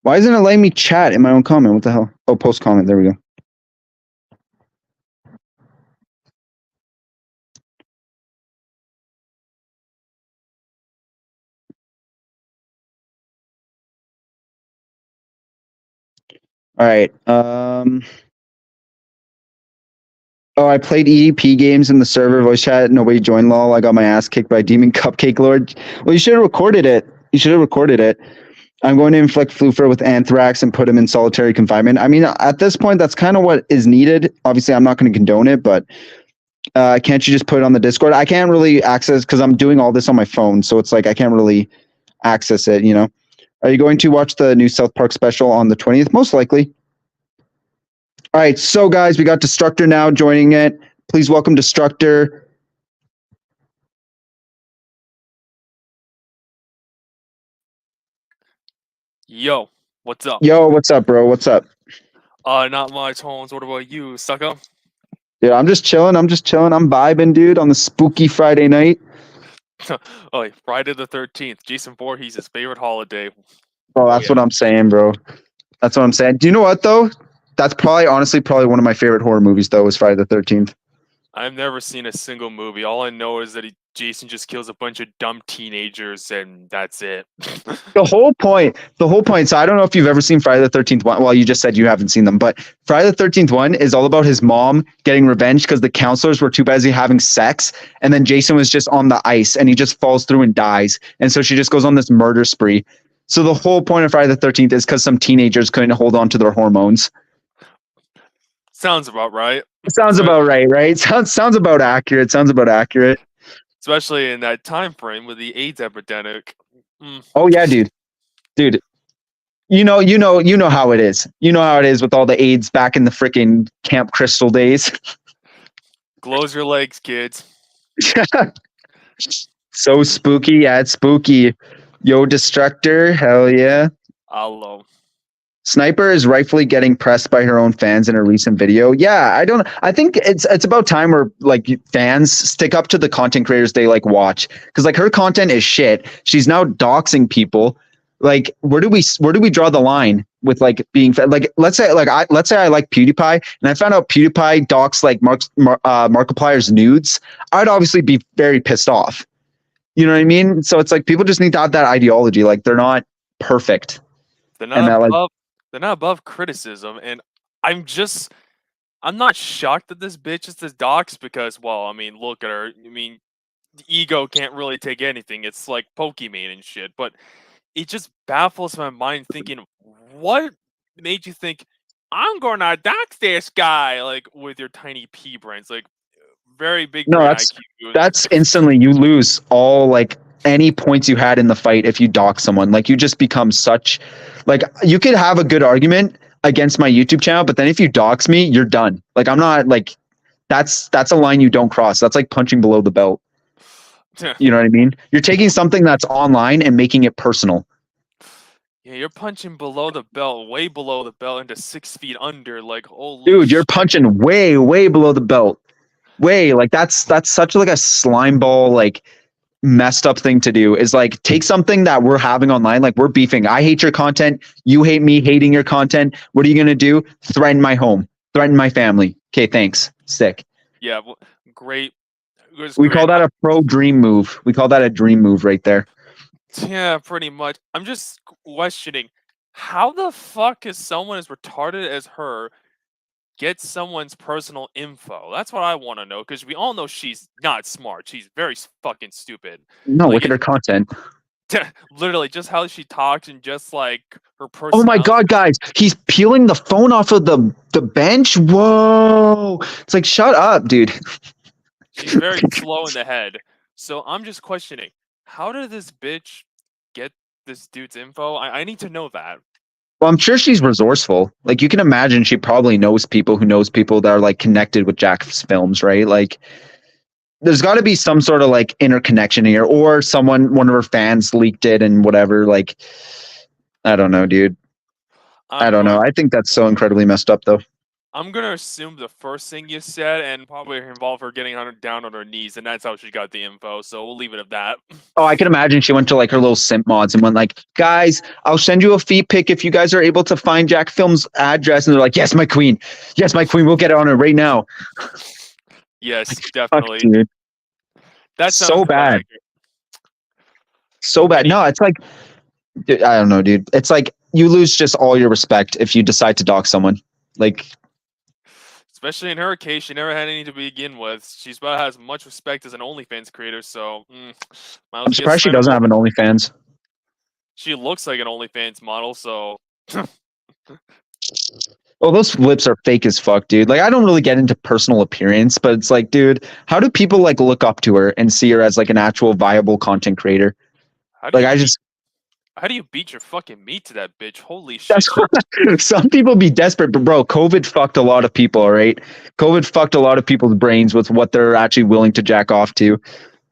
Why isn't it letting me chat in my own comment? What the hell? Oh, post comment. There we go. All right. Oh, I played EDP games in the server voice chat. Nobody joined. Lol. I got my ass kicked by Demon Cupcake Lord. Well, you should have recorded it. You should have recorded it. I'm going to inflict Floofer with anthrax and put him in solitary confinement. I mean, at this point, that's kind of what is needed. Obviously, I'm not going to condone it, but can't you just put it on the Discord? I can't really access because I'm doing all this on my phone, so it's like I can't really access it. You know, are you going to watch the new South Park special on the 20th? Most likely. All right, so guys, we got Destructor now joining it. Please welcome Destructor. Yo, what's up? Yo, what's up, bro? What's up? Not much, Holmes. What about you, sucker? Yeah, I'm just chilling. I'm vibing, dude, on the spooky Friday night. Oh, Friday the 13th. Jason Voorhees' favorite holiday. Bro, that's what I'm saying, bro. That's what I'm saying. Do you know what though? That's honestly probably one of my favorite horror movies though, is Friday the 13th. I've never seen a single movie. All I know is that Jason just kills a bunch of dumb teenagers, and that's it. The whole point. So I don't know if you've ever seen Friday the 13th one. Well, you just said you haven't seen them, but Friday the 13th one is all about his mom getting revenge because the counselors were too busy having sex, and then Jason was just on the ice and he just falls through and dies, and so she just goes on this murder spree. So the whole point of Friday the 13th is because some teenagers couldn't hold on to their hormones. Sounds about right. Sounds about right, right? Sounds about accurate. Sounds about accurate. Especially in that time frame with the AIDS epidemic. Oh yeah, dude. You know how it is. You know how it is with all the AIDS back in the freaking Camp Crystal days. Close your legs, kids. So spooky. Yeah, it's spooky. Yo, Destructor. Hell yeah. Hello. Sniper is rightfully getting pressed by her own fans in a recent video. Yeah, I think it's about time where like fans stick up to the content creators they like watch, because like her content is shit. She's now doxing people. Like where do we draw the line with like being like let's say I like PewDiePie and I found out PewDiePie docs like Markiplier's nudes. I'd obviously be very pissed off. You know what I mean? So it's like people just need to have that ideology. Like they're not perfect. They're not above criticism, and I'm not shocked that this bitch is this dox because, well, I mean, look at her. I mean, the ego can't really take anything. It's like Pokemon and shit, but it just baffles my mind thinking, what made you think I'm gonna dox this guy like with your tiny pea brains, like very big No, brain IQ. that's instantly you lose all like any points you had in the fight if you dox someone. Like you just become such like you could have a good argument against my YouTube channel, but then if you dox me, you're done. Like I'm not like that's a line you don't cross. That's like punching below the belt. You know what I mean? You're taking something that's online and making it personal. Yeah, you're punching below the belt, way below the belt, into 6 feet under. Like, holy dude, you're shit. punching way, way below the belt. Way like that's such like a slime ball like messed up thing to do is like take something that we're having online, like we're beefing. I hate your content. You hate me hating your content. What are you going to do? Threaten my home, threaten my family. Okay. Thanks. Sick. Yeah. Great. We call that a pro dream move. We call that a dream move right there. Yeah, pretty much. I'm just questioning how the fuck is someone as retarded as her get someone's personal info? That's what I want to know, because we all know she's not smart. She's very fucking stupid. No, look at her content. Literally, just how she talks and just like her personality. Oh my god, guys, he's peeling the phone off of the bench. Whoa, it's like shut up, dude. She's very slow in the head. So I'm just questioning, how did this bitch get this dude's info? I need to know that. Well, I'm sure she's resourceful. Like you can imagine she probably knows people who knows people that are like connected with Jack's films, right? Like there's got to be some sort of like interconnection here, or one of her fans leaked it and whatever. Like, I don't know, dude. I don't know. I think that's so incredibly messed up though. I'm going to assume the first thing you said and probably involve her getting down on her knees, and that's how she got the info, so we'll leave it at that. Oh, I can imagine she went to like her little simp mods and went like, guys, I'll send you a feet pic if you guys are able to find Jack Film's address. And they're like, yes, my queen. Yes, my queen. We'll get it on her right now. Yes, like, definitely. Fuck, dude. That's so bad. So bad. No, it's like, dude, I don't know, dude. It's like you lose just all your respect if you decide to dox someone. Like, especially in her case, she never had any to begin with. She's about as much respect as an OnlyFans creator, so I'm surprised she doesn't have an OnlyFans. she looks like an OnlyFans model, so Oh, those lips are fake as fuck, dude. Like, I don't really get into personal appearance, but it's like, dude, how do people like look up to her and see her as like an actual viable content creator? how do Like, you I beat just how do you beat your fucking meat to that bitch? Holy shit. that's some people be desperate, but bro, COVID fucked a lot of people, all right? COVID fucked a lot of people's brains with what they're actually willing to jack off to.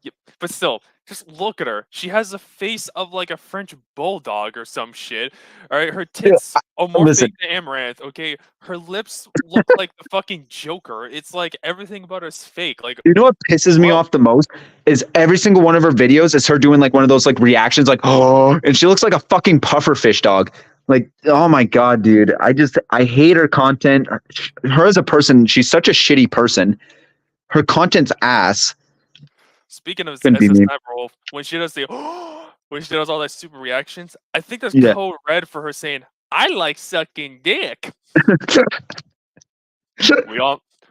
Yep. But still, just look at her. She has the face of like a French bulldog or some shit. All right, her tits are more Listen, fake than Amaranth. Okay, her lips look like the fucking Joker. It's like everything about her is fake. Like, you know what pisses me bro, off the most is every single one of her videos is her doing like one of those like reactions, like oh, and she looks like a fucking pufferfish dog. Like, oh my god, dude, I hate her content. Her as a person, she's such a shitty person. Her content's ass. speaking of Couldn't be SS me. Sniper, when she does the when she does all that super reactions, I think that's Yeah. code red for her saying, "I like sucking dick."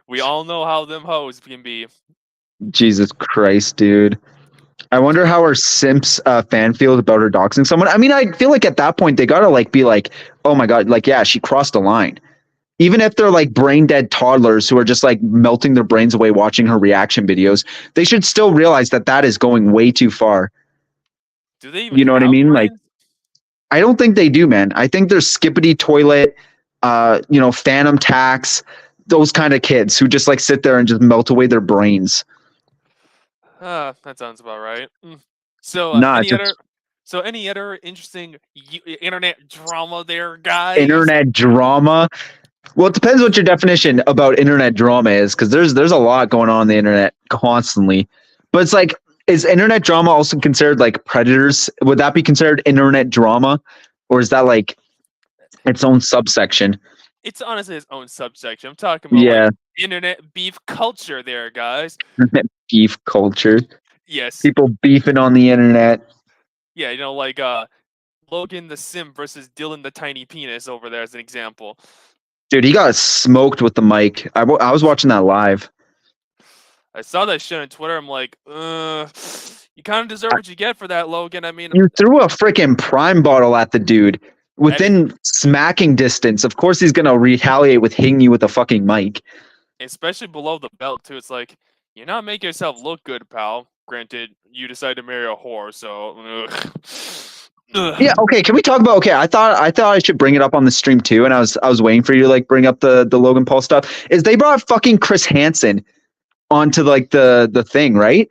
We all know how them hoes can be. Jesus Christ, dude. I wonder how her Simps fan feels about her doxing someone. I mean, I feel like at that point they gotta like be like, oh my god, like yeah, she crossed the line. Even if they're like brain dead toddlers who are just like melting their brains away watching her reaction videos, they should still realize that that is going way too far. Do they even You know what I have mean? Like, brains? I don't think they do, man. I think there's Skippity Toilet, Phantom Tax, those kind of kids who just like sit there and just melt away their brains. That sounds about right. So, Nah, just any other interesting internet drama there, guys? internet drama. Well, it depends what your definition about internet drama is, because there's a lot going on the internet constantly. But it's like, is internet drama also considered like predators? Would that be considered internet drama, or is that like its own subsection? It's honestly its own subsection. I'm talking about like Yeah, internet beef culture there, guys. internet beef culture. Yes. People beefing on the internet. Yeah, like Logan the Sim versus Dylan the Tiny Penis over there as an example. Dude, he got smoked with the mic. I was watching that live. I saw that shit on Twitter. I'm like, you kind of deserve what you get for that, Logan. I mean, You threw a freaking prime bottle at the dude within smacking distance. Of course, he's gonna retaliate with hitting you with a fucking mic. especially below the belt too. It's like you're not making yourself look good, pal. Granted, you decided to marry a whore, so. Yeah. Okay. Can we talk about? Okay. I thought I should bring it up on the stream too, and I was waiting for you to like bring up the Logan Paul stuff. Is they brought fucking Chris Hansen onto like the thing, right?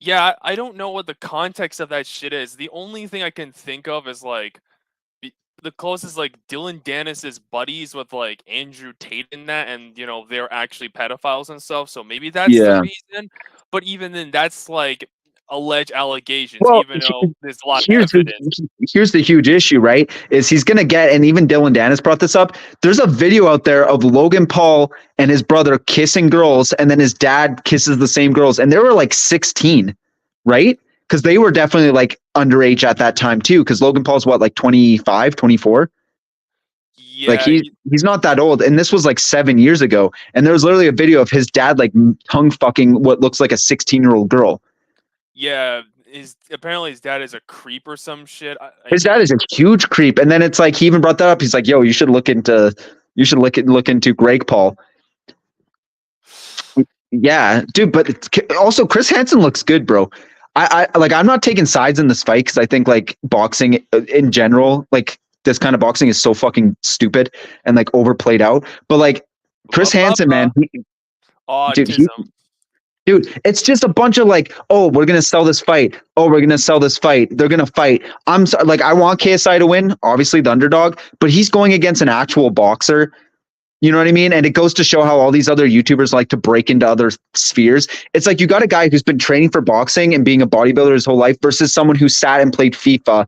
Yeah, I don't know what the context of that shit is. The only thing I can think of is like the closest like Dylan Dennis's buddies with like Andrew Tate in that, and they're actually pedophiles and stuff. So maybe that's the Yeah. reason. But even then, that's like alleged allegations, Well, even though there's a lot of here's evidence. here's the huge issue, right? Is he's gonna get, and even Dylan Dennis brought this up. There's a video out there of Logan Paul and his brother kissing girls, and then his dad kisses the same girls, and they were like 16, right? Because they were definitely like underage at that time too. Because Logan Paul's what, like 25, 24? Like Yeah, he's not that old, and this was like 7 years ago. And there was literally a video of his dad like tongue fucking what looks like a 16-year-old girl. yeah. Apparently his dad is a creep or some shit. His dad is a huge creep, and then it's like he even brought that up. He's like, "Yo, you should look into Greg Paul." Yeah, dude. But also, Chris Hansen looks good, bro. I'm not taking sides in this fight because I think like boxing in general, like this kind of boxing is so fucking stupid and like overplayed out. But like Chris Hansen, man, autism. Dude, it's just a bunch of like, oh, we're gonna sell this fight. Oh, we're gonna sell this fight. They're gonna fight. I'm so, like, I want KSI to win, obviously the underdog, but he's going against an actual boxer. You know what I mean? And it goes to show how all these other YouTubers like to break into other spheres. It's like you got a guy who's been training for boxing and being a bodybuilder his whole life versus someone who sat and played FIFA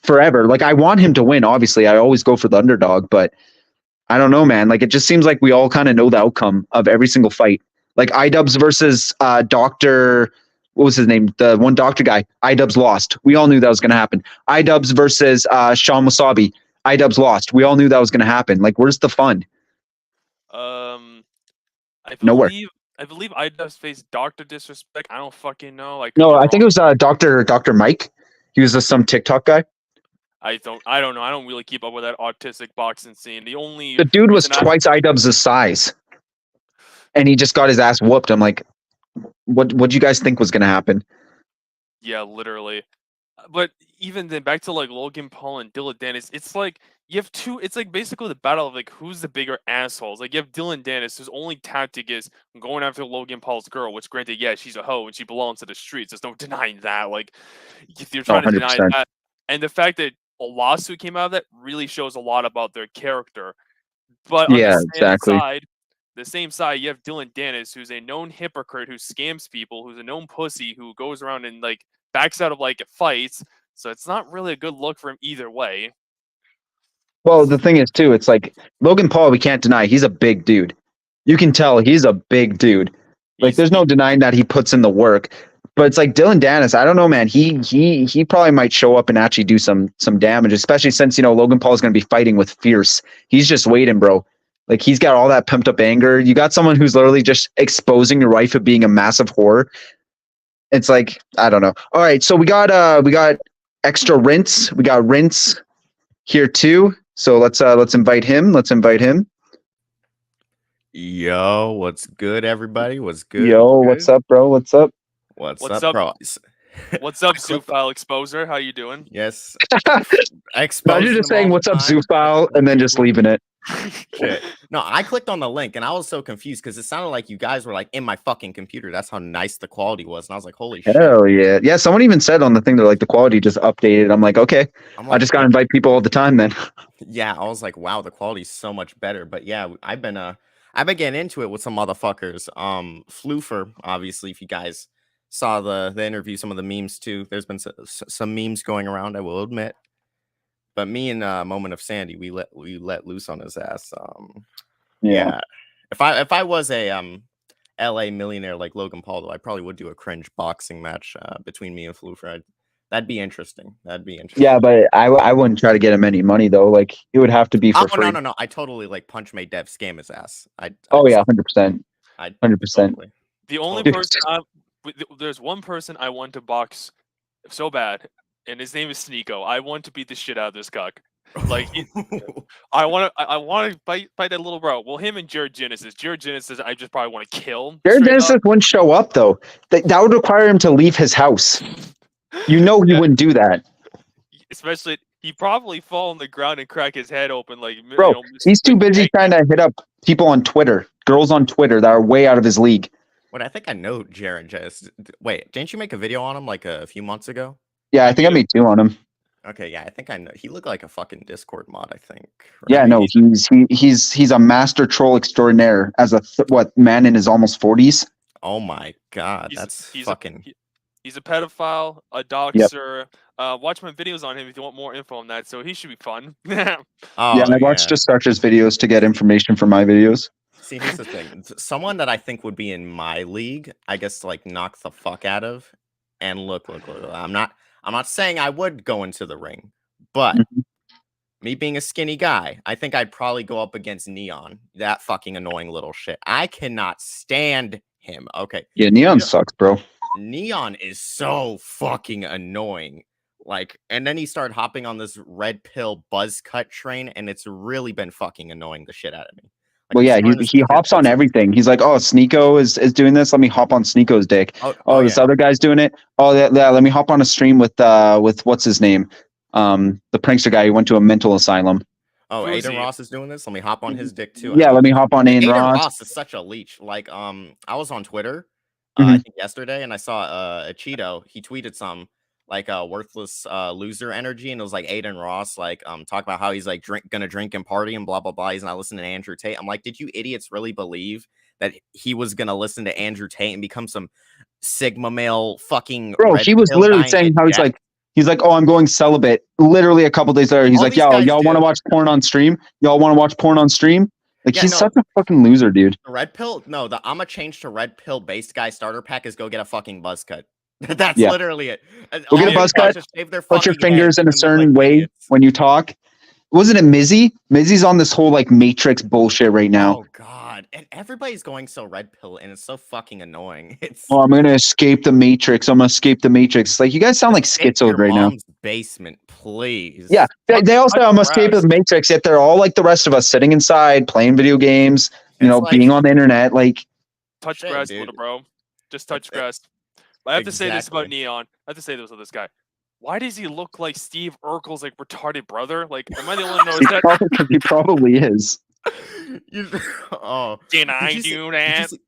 forever. Like, I want him to win. Obviously, I always go for the underdog, but I don't know, man. Like, it just seems like we all kind of know the outcome of every single fight. Like iDubbbz versus Dr. What was his name? The one doctor guy. iDubbbz lost. We all knew that was going to happen. iDubbbz versus Sean Wasabi. iDubbbz lost. We all knew that was going to happen. Like, where's the fun? Nowhere. I believe iDubbbz faced Dr. Disrespect. I don't fucking know. No, I think it was Dr. Mike. He was some TikTok guy. I don't know. I don't really keep up with that autistic boxing scene. The only The dude was reason twice IDubbbz's size, and he just got his ass whooped. I'm like, what do you guys think was gonna happen? Yeah, literally. But even then, back to like Logan Paul and Dylan Dennis, it's like you have two. It's like basically the battle of like who's the bigger assholes. Like you have Dylan Dennis, whose only tactic is going after Logan Paul's girl. Which, granted, yeah, she's a hoe and she belongs to the streets. There's no denying that. Like if you're Oh, trying to deny 100%. that, and the fact that a lawsuit came out of that really shows a lot about their character. But on Yeah, the exactly. same side, you have Dylan Dennis, who's a known hypocrite who scams people, who's a known pussy who goes around and like backs out of like fights. So it's not really a good look for him either way. Well, the thing is too, it's like Logan Paul. We can't deny he's a big dude. You can tell he's a big dude. Like, He's- there's no denying that he puts in the work. But it's like Dylan Dennis. I don't know, man. He probably might show up and actually do some damage, especially since Logan Paul is going to be fighting with Fierce. He's just waiting, bro. Like, he's got all that pumped up anger. You got someone who's literally just exposing your wife of being a massive whore. It's like, I don't know. All right, so we got extra Rinse. We got Rinse here too. So let's invite him. Let's invite him. Yo, what's good, everybody? What's good? Yo, what's up, bro? What's up? What's What's up, up? bro? What's up, Zoofile Exposer? How you doing? Yes. Imagine just saying "What's up, Zoofile" and then just leaving it. Shit. No, I clicked on the link and I was so confused because it sounded like you guys were like in my fucking computer. That's how nice the quality was, and I was like, "Holy shit!" Hell yeah, yeah. Someone even said on the thing they're like the quality just updated. I'm like, okay, I'm I like, just gotta invite people all the time then. yeah, I was like, "Wow, the quality's so much better." But yeah, I've been getting into it with some motherfuckers. Floofer, obviously, if you guys saw the interview, some of the memes too. There's been some memes going around, I will admit. But me and Moment of Sandy, we let loose on his ass. Yeah. If I was a LA millionaire like Logan Paul, though, I probably would do a cringe boxing match between me and Floofer. That'd be interesting. Yeah, but I wouldn't try to get him any money though. Like, it would have to be for free. No. I totally like punch May Dev scam his ass. Oh yeah, 100%. 100%. The only Dude. person there's one person I want to box so bad, and his name is Sneeko. I want to beat the shit out of this cuck. Like, I want to fight that little bro. Well, him and Jared Genesis. Jared Genesis, I just probably want to kill. Jared Genesis wouldn't show up though. That would require him to leave his house. He Yeah. wouldn't do that. Especially, he'd probably fall on the ground and crack his head open. Like, Bro, he's too busy trying to hit up people on Twitter, girls on Twitter that are way out of his league. Wait, I think I know Jared Jess. Wait, didn't you make a video on him like a few months ago? Yeah, I think I made 2 on him. Okay, yeah, I think I know. He looked like a fucking Discord mod, I think. Right? Yeah, no, he's a master troll extraordinaire as a man in his almost 40s. Oh my god, He's fucking. He's a pedophile, a doxer. Watch my videos on him if you want more info on that. So he should be fun. Oh, yeah, I watched just Starcher's videos to get information for my videos. See, here's the thing. Someone that I think would be in my league, I guess, to, like, knock the fuck out of. And look. I'm not saying I would go into the ring, but me being a skinny guy, I think I'd probably go up against Neon. That fucking annoying little shit. I cannot stand him. Okay. Yeah, Neon sucks, bro. Neon is so fucking annoying. Like, and then he started hopping on this red pill buzz cut train, and it's really been fucking annoying the shit out of me. Like, well, yeah, he hops on everything. He's like, oh, Sneeko is doing this. Let me hop on Sneeko's dick. This other guy's doing it. Oh, yeah, let me hop on a stream with what's his name? The prankster guy who went to a mental asylum. Oh, Aiden Ross is doing this. Let me hop on his dick too. Yeah, let me hop on Aiden Ross. Ross is such a leech. Like, I was on Twitter, I think yesterday, and I saw a Cheeto. He tweeted some like worthless loser energy, and it was like Aiden Ross, like talk about how he's like gonna drink and party and blah blah blah. He's not listening to Andrew Tate. I'm like, did you idiots really believe that he was gonna listen to Andrew Tate and become some Sigma male fucking bro? He was literally saying how he's like, oh, I'm going celibate. Literally a couple days later, he's like, y'all want to watch porn on stream? Y'all want to watch porn on stream? Like, he's such a fucking loser, dude. Red pill? No, the I'm a change to red pill based guy starter pack is go get a fucking buzz cut. That's literally it. Go get a buzz cut. Put your fingers in a certain way when you talk. Wasn't it Mizzy? Mizzy's on this whole like Matrix bullshit right now. Oh god, and everybody's going so red pill, and it's so fucking annoying. It's Oh, I'm gonna escape the Matrix. I'm gonna escape the Matrix. Like you guys sound like escape schizos your right now. mom's basement, please. Yeah, they all say I'm gonna escape the grass. Matrix, yet they're all like the rest of us, sitting inside, playing video games, It's like, being on the internet. Like, Touch shit, grass, dude. little bro. Just touch It- grass. I have to say this about Exactly. Neon. I have to say this with this guy. Why does he look like Steve Urkel's like retarded brother? Like, am I the only one who knows that? he probably is. You- oh, Can Did I you see- do did you that? see-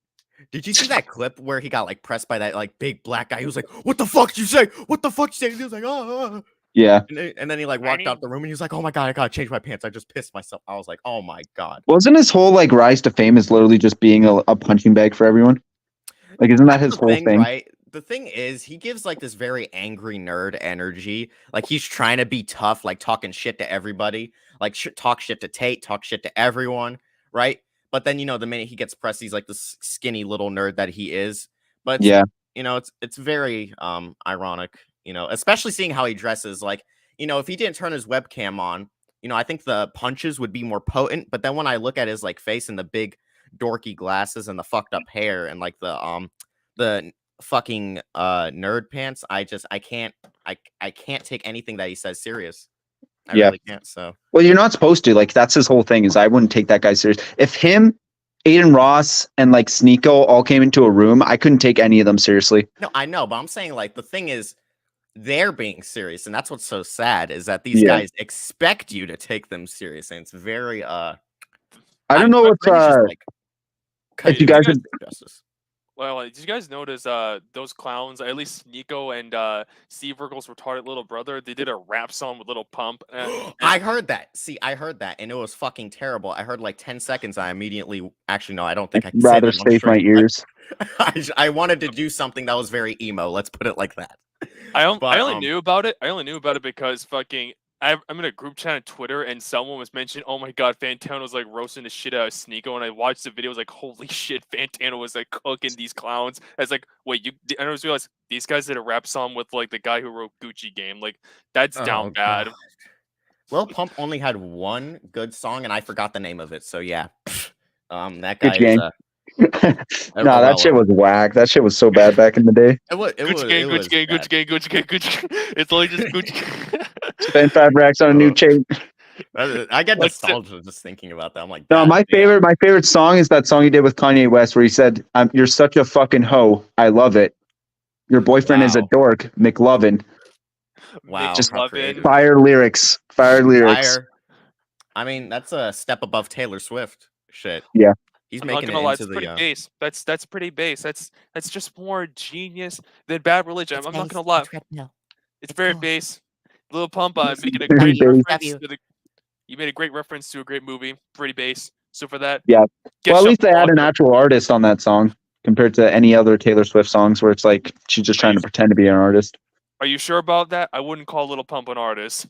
Did you see that clip where he got like pressed by that like big black guy? He was like, "What the fuck did you say? What the fuck did you say?" And he was like, "Oh." Yeah. And then he like walked out the room and he was like, "Oh my god, I gotta change my pants. I just pissed myself." I was like, "Oh my god." Wasn't his whole like rise to fame is literally just being a punching bag for everyone? Like, isn't that his The whole thing? right? The thing is, he gives like this very angry nerd energy. Like he's trying to be tough, like talking shit to everybody, like talk shit to Tate, talk shit to everyone, right? But then the minute he gets pressed, he's like this skinny little nerd that he is. But Yeah. it's very ironic, especially seeing how he dresses. Like, if he didn't turn his webcam on, I think the punches would be more potent. But then when I look at his like face and the big dorky glasses and the fucked up hair and like the fucking nerd pants, I can't take anything that he says serious. I Yeah. really can't. So Well, you're not supposed to. Like, that's his whole thing. Is I wouldn't take that guy serious. If him, Aiden Ross, and like Sneeko all came into a room, I couldn't take any of them seriously. no, I know, but I'm saying like the thing is they're being serious, and that's what's so sad is that these Yeah. guys expect you to take them serious, and it's very I don't know what's if you guys guys- have, Justice. Well, did you guys notice those clowns? At least Nico and Steve Urkel's retarded little brother. They did a rap song with Little Pump. I heard that. See, I heard that, and it was fucking terrible. I heard like 10 seconds. I immediately, actually, no, I don't think I can say rather that on save my stream, but ears. I wanted to do something that was very emo. Let's put it like that. I But, only knew about it. I only knew about it because fucking I'm in a group chat on Twitter and someone was mentioning, oh my god, Fantano was like roasting the shit out of Sneeko, and I watched the video. I was like, holy shit, Fantano was like cooking these clowns. I was like, wait, I just realized these guys did a rap song with like the guy who wrote Gucci Game. Like that's down bad. God. Lil Pump only had one good song, and I forgot the name of it. So yeah, that guy Gucci Gang. is. No, that shit was whack. That shit was so bad back in the day. Gucci Gang, Gucci Gang, Gucci Gang, Gucci Gang, Gucci Gang. It's only just Gucci. Spend 5 racks on a new chain. I get Like, nostalgia just thinking about that. I'm like, No, God my damn. favorite song is that song he did with Kanye West, where he said, "You're such a fucking hoe. I love it. Your boyfriend is a Wow. dork, McLovin." Wow, Just how love creative. it. Fire lyrics. Fire lyrics. Fire. I mean, that's a step above Taylor Swift. Shit. Yeah. He's I'm not making gonna it lie, into it's pretty the. base. That's pretty base. That's just more genius than Bad Religion. I'm not gonna lie. It's very cool. base. Little Pump It's making a very great base. reference to the. You made a great reference to a great movie. Pretty base. So for that, Yeah. get Well, at shut least the they had fuck an up. actual artist on that song compared to any other Taylor Swift songs where it's like she's just trying to pretend to be an artist. Are you sure about that? I wouldn't call Little Pump an artist.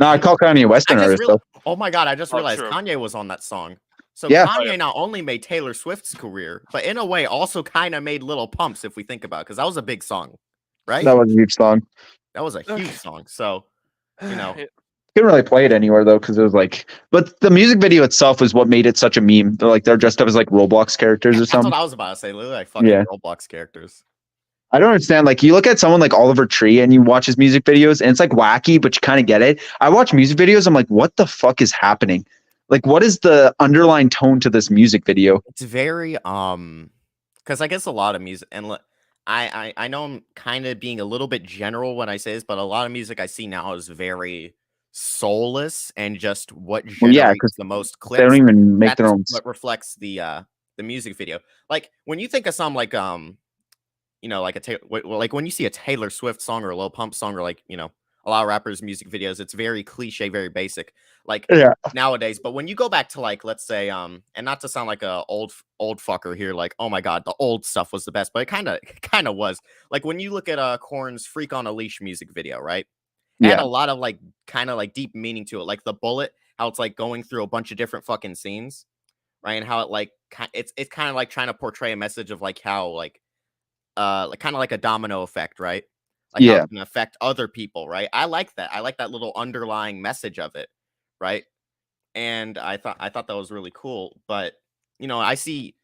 No, I call Kanye West an artist though. Oh my god! I just Oh, realized true. Kanye was on that song. So Yeah. Kanye not only made Taylor Swift's career, but in a way also kind of made Little Pumps, if we think about it, because that was a big song, right? That was a huge song. That was a huge song. So It- Couldn't really play it anywhere though because it was like, but the music video itself is what made it such a meme. They're dressed up as like Roblox characters or that's something. what I was about to say. Literally, like fucking Yeah. Roblox characters. I don't understand. Like, you look at someone like Oliver Tree and you watch his music videos, and it's like wacky, but you kind of get it. I watch music videos. I'm like, what the fuck is happening? Like, what is the underlying tone to this music video? It's very because I guess a lot of music and I know I'm kind of being a little bit general when I say this, but a lot of music I see now is very soulless and just what Well, yeah, generates 'cause the most They don't clips. even make their That's own. what reflects the music video. Like when you think of some like like like when you see a Taylor Swift song or a Lil Pump song or like a lot of rappers' music videos, it's very cliche, very basic. Like Yeah. nowadays. But when you go back to like, let's say, and not to sound like a old fucker here, like, oh my god, the old stuff was the best, but it kind of was. Like when you look at Korn's Freak on a Leash music video, right? It had Yeah. a lot of like kind of like deep meaning to it. Like the bullet, how it's like going through a bunch of different fucking scenes, right? And how it like it's kind of like trying to portray a message of like how like kind of like a domino effect, right? Like how Yeah. it can affect other people, right? I like that. I like that little underlying message of it, right? And I thought that was really cool. But I see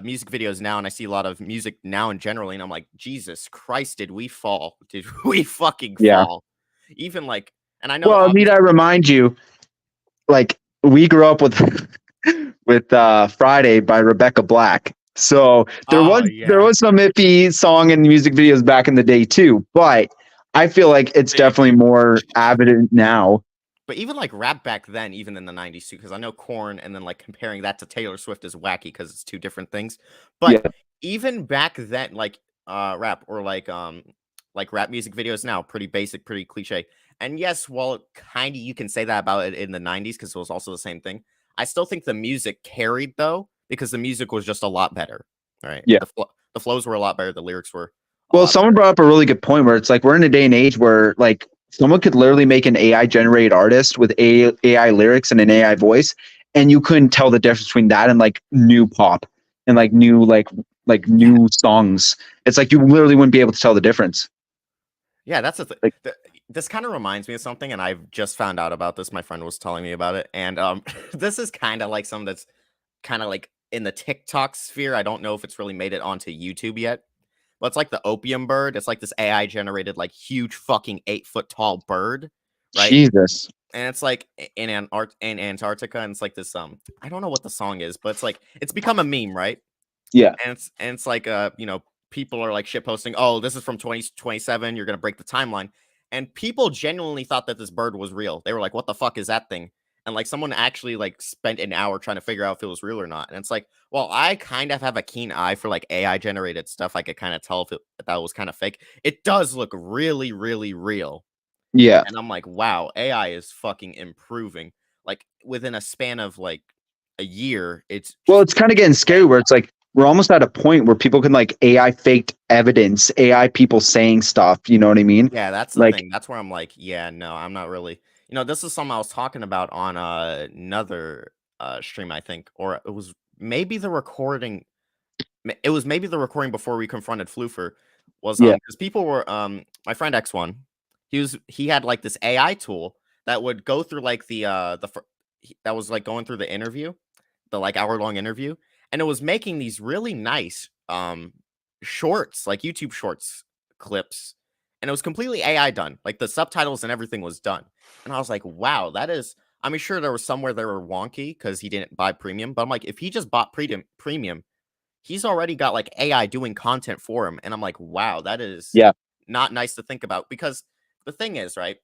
music videos now, and I see a lot of music now in generally, and I'm like, Jesus Christ, did we fall? Did we fucking Yeah. fall? Even like, and I know Well, need I remind you, like we grew up with with Friday by Rebecca Black. So there was some iffy song and music videos back in the day too, but I feel like it's definitely more evident now. But even like rap back then, even in the 90s too, because I know Korn, and then like comparing that to Taylor Swift is wacky because it's two different things. But even back then, like rap or like rap music videos now, pretty basic, pretty cliche. And yes, while kind of you can say that about it in the 90s because it was also the same thing, I still think the music carried though, because the music was just a lot better. Right. Yeah. The flows were a lot better, the lyrics were well, someone brought up a really good point where it's like we're in a day and age where like someone could literally make an AI generated artist with AI lyrics and an AI voice, and you couldn't tell the difference between that and like new pop and like new new songs. It's like you literally wouldn't be able to tell the difference. Yeah, that's the thing. Like, this kind of reminds me of something, and I've just found out about this. My friend was telling me about it, and this is kind of like something that's kind of like in the TikTok sphere. I don't know if it's really made it onto YouTube yet. But it's like the opium bird. It's like this AI generated, like huge fucking 8-foot tall bird, right? Jesus. And it's like in Antarctica, and it's like this I don't know what the song is, but it's like it's become a meme, right? Yeah. And it's like people are like shit posting, oh, this is from 2027, you're gonna break the timeline. And people genuinely thought that this bird was real. They were like, what the fuck is that thing? And like someone actually like spent an hour trying to figure out if it was real or not. And it's like, well, I kind of have a keen eye for like AI generated stuff. I could kind of tell if that was kind of fake. It does look really, really real. Yeah. And I'm like, wow, AI is fucking improving. Like within a span of like a year, it's kind of getting scary where it's like we're almost at a point where people can like AI faked evidence, AI people saying stuff. You know what I mean? Yeah, that's the thing. That's where I'm like, yeah, no, I'm not really. This is something I was talking about on another stream, I think, or it was maybe the recording. It was maybe the recording before we confronted Floofer. Was because people were my friend X1. He had like this AI tool that would go through like that was like going through the interview, the like hour-long interview, and it was making these really nice shorts, like YouTube shorts clips, and it was completely AI done. Like the subtitles and everything was done. And I was like, wow, that is. I mean, sure, there was somewhere they were wonky because he didn't buy premium, but I'm like, if he just bought premium, he's already got like AI doing content for him. And I'm like, wow, that is not nice to think about, because the thing is, right?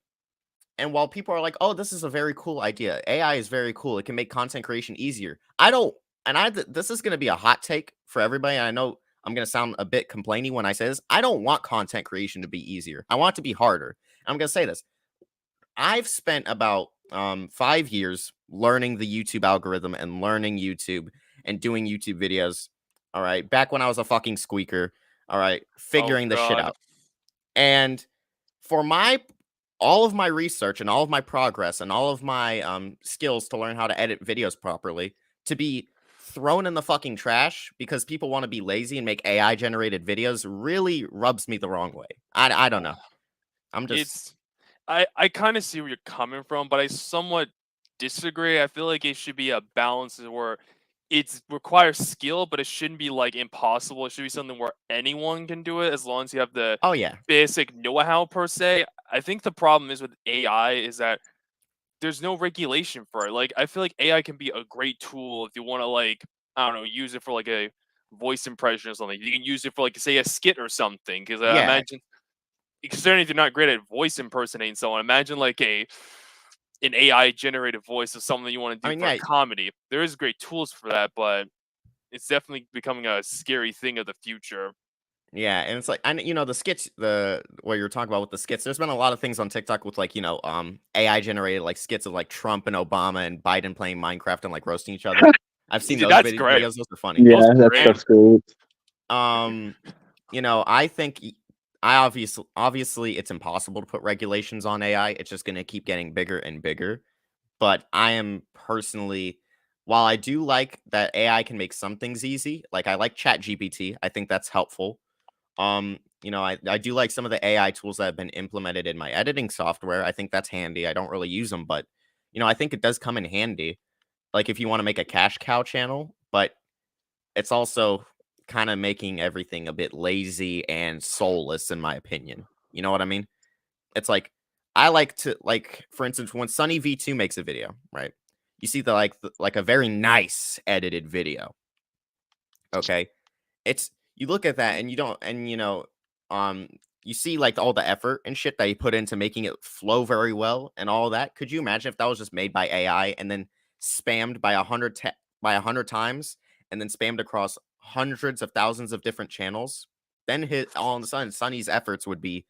And while people are like, oh, this is a very cool idea, AI is very cool, it can make content creation easier. This is going to be a hot take for everybody. And I know I'm going to sound a bit complaining when I say this. I don't want content creation to be easier. I want it to be harder. I'm going to say this. I've spent about 5 years learning the YouTube algorithm and learning YouTube and doing YouTube videos. All right. Back when I was a fucking squeaker. All right. Figuring this shit out. And for all of my research and all of my progress and all of my skills to learn how to edit videos properly to be thrown in the fucking trash because people want to be lazy and make AI generated videos really rubs me the wrong way. I don't know. I'm just. I kind of see where you're coming from, but I somewhat disagree. I feel like it should be a balance where it requires skill, but it shouldn't be like impossible. It should be something where anyone can do it as long as you have the basic know-how per se. I think the problem is with AI is that there's no regulation for it. Like I feel like AI can be a great tool if you want to like, I don't know, use it for like a voice impression or something. You can use it for like say a skit or something. Because I imagine, considering if you're not great at voice impersonating someone, imagine like an AI generated voice of something you want to do for a comedy. There is great tools for that, but it's definitely becoming a scary thing of the future. Yeah, and it's like, and the skits, what you're talking about with the skits, there's been a lot of things on TikTok with like, AI generated like skits of like Trump and Obama and Biden playing Minecraft and like roasting each other. I've seen those videos. Those are funny. Yeah, that's great. I think obviously it's impossible to put regulations on AI. It's just going to keep getting bigger and bigger. But I am personally, while I do like that AI can make some things easy, like I like ChatGPT, I think that's helpful. I do like some of the AI tools that have been implemented in my editing software. I think that's handy. I don't really use them, but I think it does come in handy. Like if you want to make a cash cow channel, but it's also kind of making everything a bit lazy and soulless, in my opinion. You know what I mean? It's like I like to for instance, when Sunny V2 makes a video, right? You see like a very nice edited video. Okay, it's you look at that and you don't and you see like all the effort and shit that he put into making it flow very well and all that. Could you imagine if that was just made by AI and then spammed by 100 times and then spammed across hundreds of thousands of different channels? Then all of a sudden Sunny's efforts would be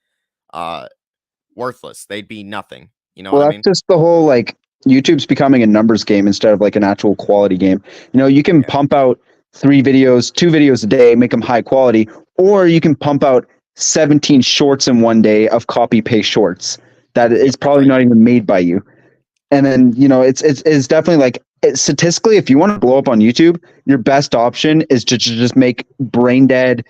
worthless. They'd be nothing. You know Well, what I that's mean? just the whole like YouTube's becoming a numbers game instead of like an actual quality game. You know, you can pump out 2 videos a day, make them high quality, or you can pump out 17 shorts in one day of copy paste shorts that is probably not even made by you. And then, you know, it's definitely like statistically, if you want to blow up on YouTube, your best option is to just make brain dead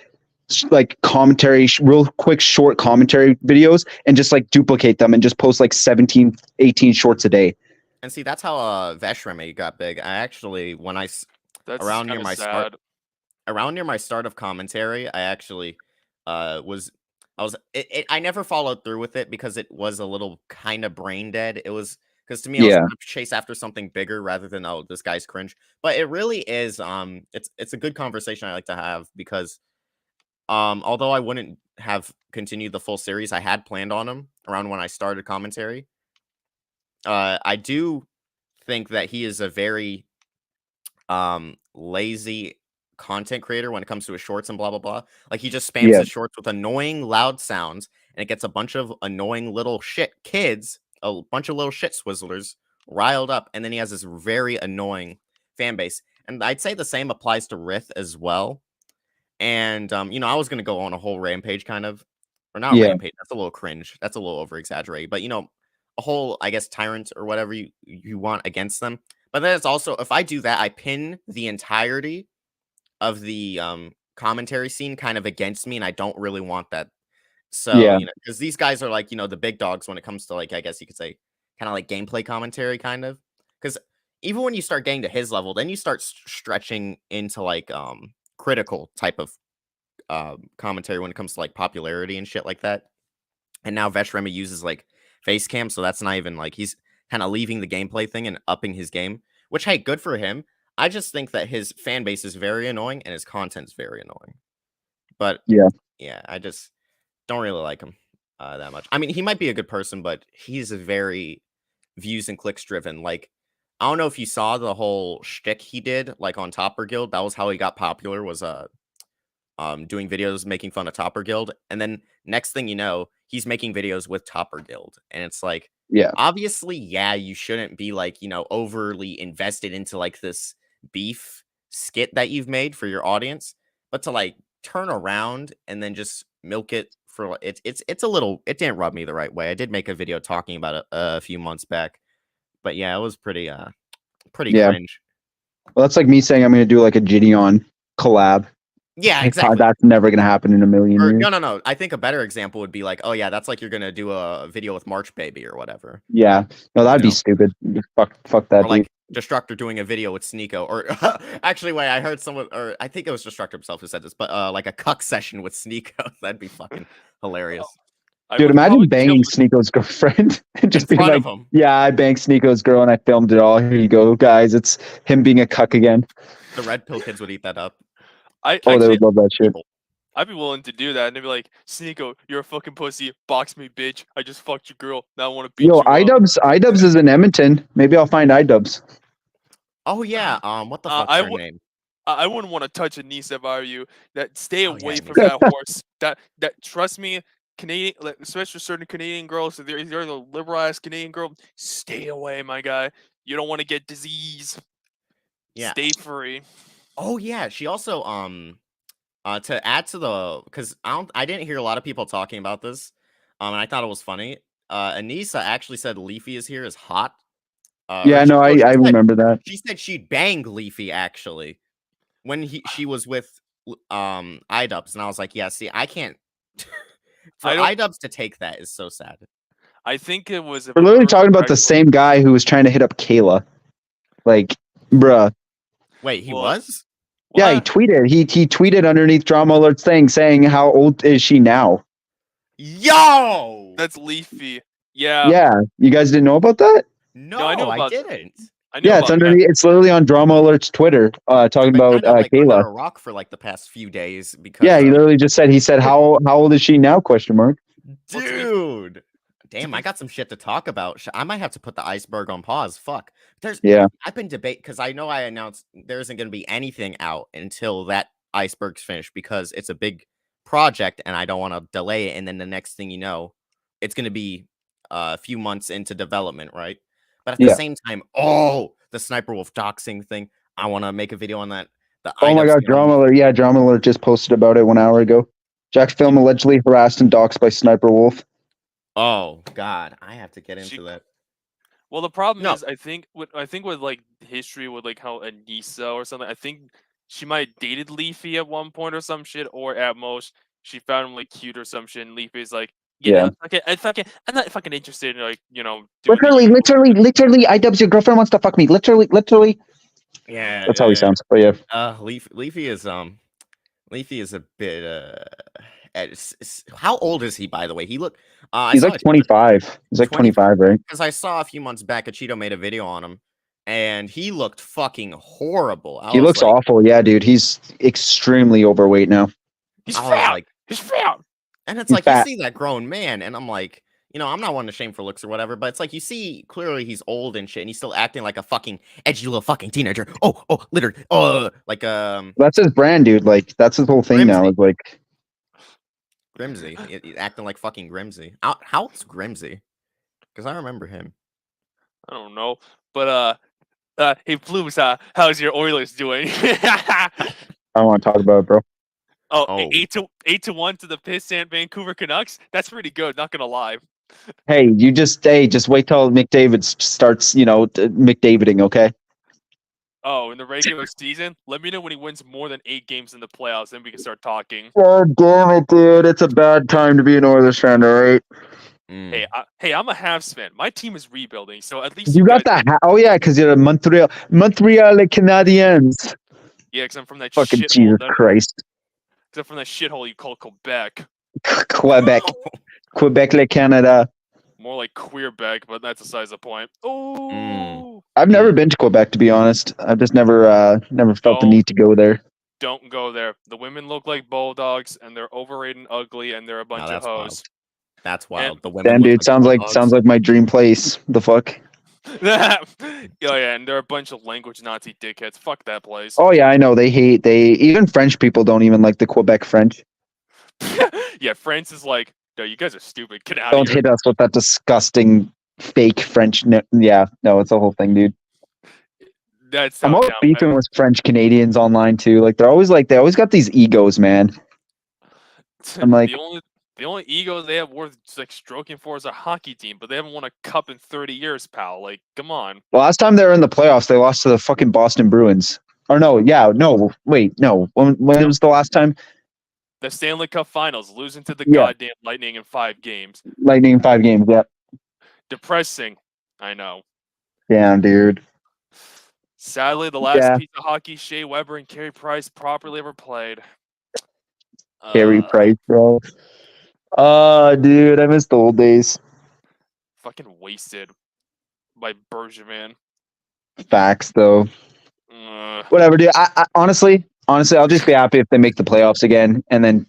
like commentary, real quick short commentary videos and just like duplicate them and just post like 17, 18 shorts a day. And see, that's how Veshremy got big. I actually, when That's around near kinda my sad. around near my start of commentary, I actually I never followed through with it because it was a little kind of brain dead. It was because to me, I was trying to chase after something bigger rather than, oh, this guy's cringe. But it really is it's a good conversation I like to have because although I wouldn't have continued the full series, I had planned on him around when I started commentary. I do think that he is a very lazy content creator when it comes to his shorts and blah blah blah. Like he just spams his shorts with annoying loud sounds and it gets a bunch of annoying little shit kids, a bunch of little shit swizzlers riled up, and then he has this very annoying fan base. And I'd say the same applies to Rith as well. And I was gonna go on a whole rampage kind of, or not rampage, that's a little cringe. That's a little over exaggerated, but a whole, I guess, tyrant or whatever you want against them. But then it's also, if I do that, I pin the entirety of the commentary scene kind of against me, and I don't really want that. So, because these guys are like, the big dogs when it comes to like, I guess you could say, kind of like gameplay commentary, kind of. Because even when you start getting to his level, then you start stretching into like critical type of commentary when it comes to like popularity and shit like that. And now Veshremy uses like face cam, so that's not even like he's kind of leaving the gameplay thing and upping his game, which, hey, good for him. I just think that his fan base is very annoying and his content's very annoying. But yeah, I just don't really like him that much. I mean, he might be a good person, but he's a very views and clicks driven. Like, I don't know if you saw the whole shtick he did, like on Topper Guild. That was how he got popular, was doing videos making fun of Topper Guild. And then next thing you know, he's making videos with Topper Guild. And it's like, obviously, you shouldn't be like, overly invested into like this beef skit that you've made for your audience, but to like turn around and then just milk it for it's a little, it didn't rub me the right way. I did make a video talking about it a few months back, but yeah, it was pretty cringe. Well, that's like me saying I'm going to do like a Gideon collab. Yeah, exactly. That's never going to happen in a million years. No. I think a better example would be like, oh yeah, that's like you're going to do a video with March Baby or whatever. Yeah. No, that'd be stupid. Fuck that. Or like Destructor doing a video with Sneeko, or actually, wait, I heard someone, or I think it was Destructor himself who said this, but like a cuck session with Sneeko. That'd be fucking hilarious. Dude, imagine banging Sneeko's girlfriend and just being like, yeah, I banged Sneeko's girl and I filmed it all. Here you go, guys. It's him being a cuck again. The Red Pill kids would eat that up. They would love that shit. I'd be willing to do that. And they'd be like, Sneeko, you're a fucking pussy. Box me, bitch. I just fucked your girl. Now I want to beat you. iDubbbz is in Edmonton. Maybe I'll find iDubbbz. Oh, yeah. What the fuck's her name? I wouldn't want to touch Anissa if I were you. Stay away from that horse. That trust me, Canadian, especially certain Canadian girls, so they're the liberal ass Canadian girl. Stay away, my guy. You don't want to get disease. Yeah. Stay free. Oh yeah. She also to add to the, because I didn't hear a lot of people talking about this, and I thought it was funny. Anissa actually said Leafy is here is hot. I remember that. She said she'd bang Leafy actually when she was with iDubbbz, and I was like, yeah, see, I can't. For iDubbbz to take that is so sad. I think it was. We're literally talking about the same guy who was trying to hit up Kayla. Like, bruh. Wait, he What? was? Yeah, he What? tweeted. He tweeted underneath Drama Alert's thing saying, "How old is she now?" Yo! That's Leafy. Yeah. Yeah, you guys didn't know about that? No, I knew I about that. didn't. I knew Yeah, it's about that. underneath. It's literally on Drama Alert's Twitter, talking Been about kind of like under Kayla. a rock for like the past few days because Yeah, he literally just said. He said, "How old is she now?" Question mark. Well, to be- dude. Damn, be I got some shit to talk about. I might have to put the iceberg on pause. Fuck. Yeah. I've been debate because I know I announced there isn't going to be anything out until that iceberg's finished because it's a big project and I don't want to delay it. And then the next thing you know, it's going to be a few months into development, right? But at the Yeah. same time, the Sniper Wolf doxing thing. I want to make a video on that. The Oh my God, Drama Alert! Yeah, Drama Alert just posted about it 1 hour ago. Jack Film allegedly harassed and doxed by Sniper Wolf. Oh God, I have to get into She- that. Well, the problem No. is, I think with like history with like how Anissa or something, I think she might have dated Leafy at one point or some shit, or at most she found him like cute or some shit. And Leafy's like, Yeah. I'm not fucking interested in like doing the Literally, iDubbbz, your girlfriend wants to fuck me. Literally. Yeah, That's how he sounds. But yeah, Leafy is a bit how old is he, by the way? He look he's like 25. He's like 25, right? because I saw a few months back Cheeto made a video on him and he looked fucking horrible. He looks awful. Yeah, dude. He's extremely overweight now. He's I was fat. like, He's fat. and it's He's like fat. you see that grown man, and I'm like, I'm not one to shame for looks or whatever, but it's like you see clearly he's old and shit, and he's still acting like a fucking edgy little fucking teenager. Literally, like That's his brand, dude. Like that's his whole thing now. Grimsy. Is like Grimsy, he's acting like fucking Grimsy. How old's Grimsy? Because I remember him. I don't know, but hey Floops, how's your Oilers doing? I don't want to talk about it, bro. Oh, Oh. 8-1 to the Piss and Vancouver Canucks. That's pretty good. Not gonna lie. Hey, just wait till McDavid starts, McDaviding, okay? Oh, in the regular season, let me know when he wins more than 8 games in the playoffs, then we can start talking. God damn it, dude. It's a bad time to be an Oilers fan, all right? Mm. Hey, I'm a Habs fan. My team is rebuilding, so at least You got guys- that. Oh, yeah, because you're a Montreal Canadiens. Yeah, because I'm from that Fucking shithole. Jesus Christ. Because I'm from that shithole you call Quebec. Quebec. Quebec, Le Canada. More like Queerbec, but that's besides the point. Oh, I've never been to Quebec, to be honest. I've just never felt the Oh. need to go there. Don't go there. The women look like bulldogs, and they're overrated and ugly, and they're a bunch of that's wild. hoes. That's wild. The women Damn, look dude, sounds bulldogs. like my dream place. The fuck? Oh yeah, and they're a bunch of language Nazi dickheads. Fuck that place. Oh yeah, I know. They even French people don't even like the Quebec French. Yeah, France is like, no, you guys are stupid. Get out Don't of here. hit us with that disgusting fake French. Yeah, no, it's a whole thing, dude. That's I'm always beefing with French Canadians online too. Like they always got these egos, man. I'm like- the only ego they have worth like stroking for is a hockey team, but they haven't won a cup in 30 years, pal. Like, come on. The last time they were in the playoffs, they lost to the fucking Boston Bruins. Or no, yeah, no, wait, no. When was the last time? The Stanley Cup Finals, losing to the Yeah. goddamn Lightning in 5 games. Lightning in 5 games. Yep. Depressing. I know. Damn, dude. Sadly, the last Yeah. piece of hockey Shea Weber and Carey Price properly ever played. Carey Price, bro. Dude, I miss the old days. Fucking wasted by Bergevin. Facts, though. Whatever, dude. I honestly, I'll just be happy if they make the playoffs again, and then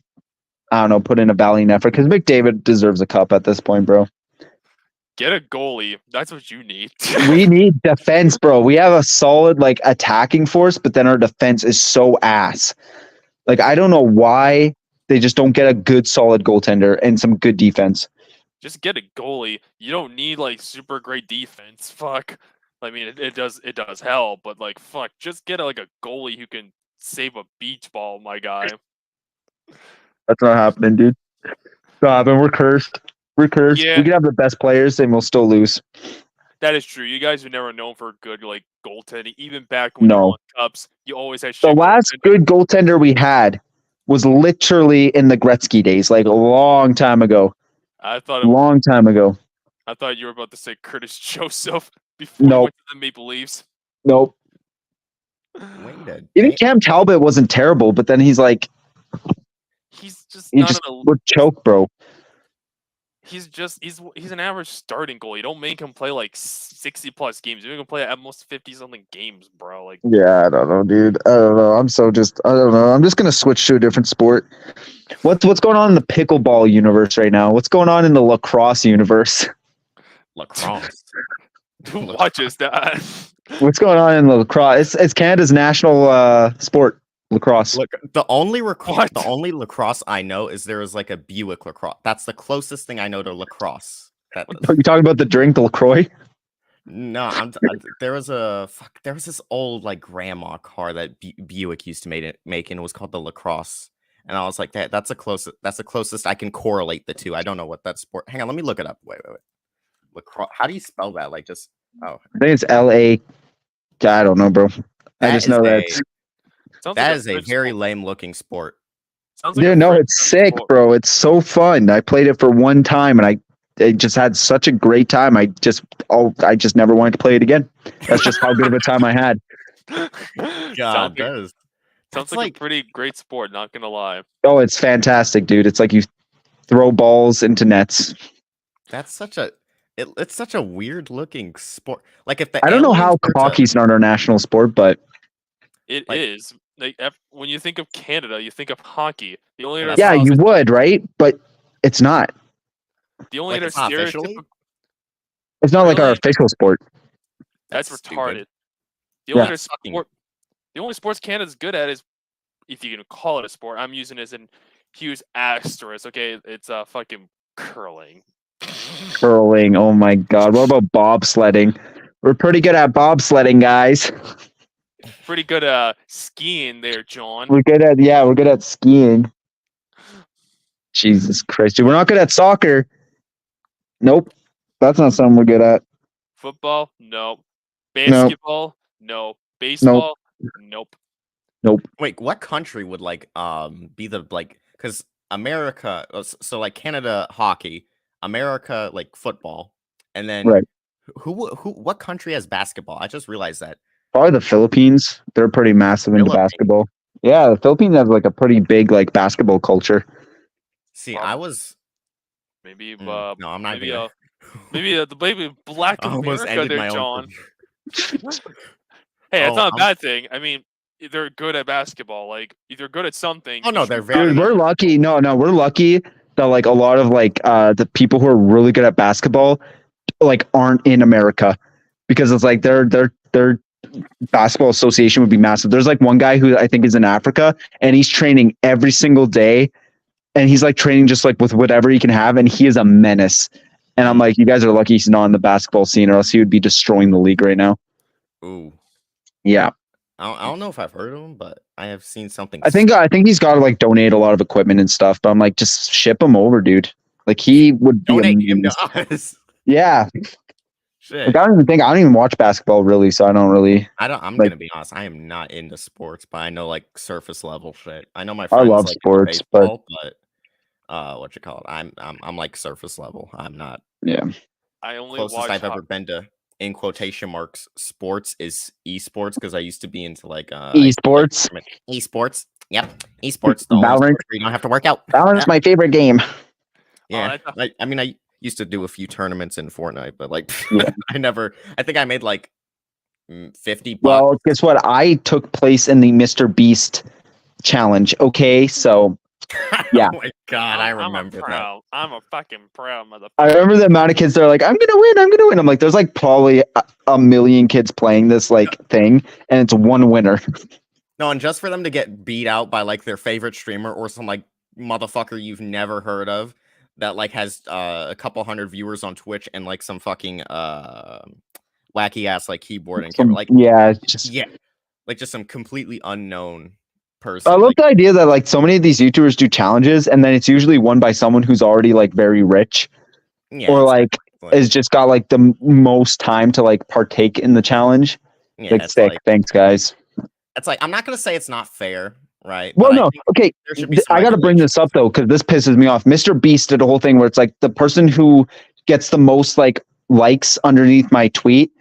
I don't know, put in a valiant effort because McDavid deserves a cup at this point, bro. Get a goalie. That's what you need. We need defense, bro. We have a solid attacking force, but then our defense is so ass. Like I don't know why they just don't get a good solid goaltender and some good defense. Just get a goalie. You don't need super great defense. Fuck. I mean, it does help, but fuck, just get a goalie who can save a beach ball, my guy. That's not happening, dude. Not happening. We're cursed. We're cursed. Yeah. We can have the best players and we'll still lose. That is true. You guys were never known for good goaltending. Even back when you No. won cups, you always had The shit last goaltending. good goaltender we had was literally in the Gretzky days, like a long time ago. I thought Long time ago. I thought you were about to say Curtis Joseph before he Nope. went to the Maple Leafs. Nope. Even Cam Talbot wasn't terrible, but then he's like, He's just he not just an would choke, bro. he's an average starting goalie. Don't make him play like 60 plus games. You make him play at most 50 something games, bro. Like, Yeah, I don't know, dude. I don't know. I don't know. I'm just gonna switch to a different sport. What's going on in the pickleball universe right now? What's going on in the lacrosse universe? Lacrosse. who watches that? What's going on in the lacrosse? It's Canada's national sport, lacrosse. Look, the only What? lacrosse I know is there is like a Buick lacrosse. That's the closest thing I know to lacrosse. Are you talking about the drink, the LaCroix? No, there was this old like grandma car that Buick used to make, and it was called the lacrosse. And I was like, that's the closest I can correlate the two. I don't know what that sport. Hang on, let me look it up. Wait. Lacrosse. How do you spell that? Like just I think it's LA. I don't know, bro. I just know that. That is a very lame looking sport. Dude, no, it's sick, bro. It's so fun. I played it for one time, and I just had such a great time. I just never wanted to play it again. That's just how good of a time I had. God, sounds like a pretty great sport. Not gonna lie. Oh, it's fantastic, dude. It's like you throw balls into nets. That's such a it's such a weird looking sport. Like if I don't know how hockey's not our national sport, but it is. Like, when you think of Canada, you think of hockey. The only yeah, you would, right? But it's not. The only other it's not stereotypical. It's not like our official sport. That's retarded. The only sports Canada's good at is, if you can call it a sport, I'm using it as an huge asterisk. Okay, it's fucking curling. Curling. Oh my god. What about bobsledding? We're pretty good at bobsledding, guys. Pretty good at skiing there, John. We're good at skiing. Jesus Christ, dude. We're not good at soccer. Nope. That's not something we're good at. Football? Nope. Basketball? No. Baseball? Nope. Wait, what country would be the because America, so like Canada hockey, America like football, and then right. What country has basketball? I just realized that. Probably the Philippines. They're pretty massive into basketball. Yeah, the Philippines have like a pretty big like basketball culture. See, I was maybe no, I'm not maybe Black America there, John. Hey, that's not a bad thing. I mean, they're good at basketball. Like, if they're good at something. Oh no, they're very. Dude, we're lucky. No, we're lucky that like a lot of like the people who are really good at basketball like aren't in America, because it's like their basketball association would be massive. There's like one guy who I think is in Africa, and he's training every single day, and he's like training just like with whatever he can have, and he is a menace. And I'm like, you guys are lucky he's not in the basketball scene, or else he would be destroying the league right now. Ooh. Yeah. I don't know if I've heard of him, but I have seen something. I think he's got to like donate a lot of equipment and stuff. But I'm like, just ship him over, dude. Like he would donate him to us. Yeah. Shit. Like, I don't even watch basketball really, so I don't really. I'm gonna be honest. I am not into sports, but I know like surface level shit. I know my friends. I love like sports, baseball, but what you call it? I'm like surface level. I'm not. Yeah. I only closest I've ever been to, in quotation marks, sports is esports, because I used to be into like esports. Esports. Yep. Esports. Valorant. You don't have to work out. Valorant's my favorite game. Yeah. I used to do a few tournaments in Fortnite, but like I think I made like $50. Well, guess what? I took place in the Mr. Beast challenge. Okay, so yeah. Oh my god, I remember that. I'm a fucking proud motherfucker. I remember the amount of kids that are like, I'm gonna win. I'm like, there's like probably a million kids playing this like thing, and it's one winner. No, and just for them to get beat out by like their favorite streamer or some like motherfucker you've never heard of that like has a couple hundred viewers on Twitch and like some fucking wacky ass like keyboard and camera, like like just some completely unknown person. I love the idea that like so many of these YouTubers do challenges, and then it's usually won by someone who's already like very rich, or like has just got like the most time to like partake in the challenge. Yeah, like, sick. Like, thanks, guys. It's like, I'm not gonna say it's not fair, right? Well, no, okay. I got to bring this up though, because this pisses me off. Mr. Beast did a whole thing where it's like the person who gets the most like likes underneath my tweet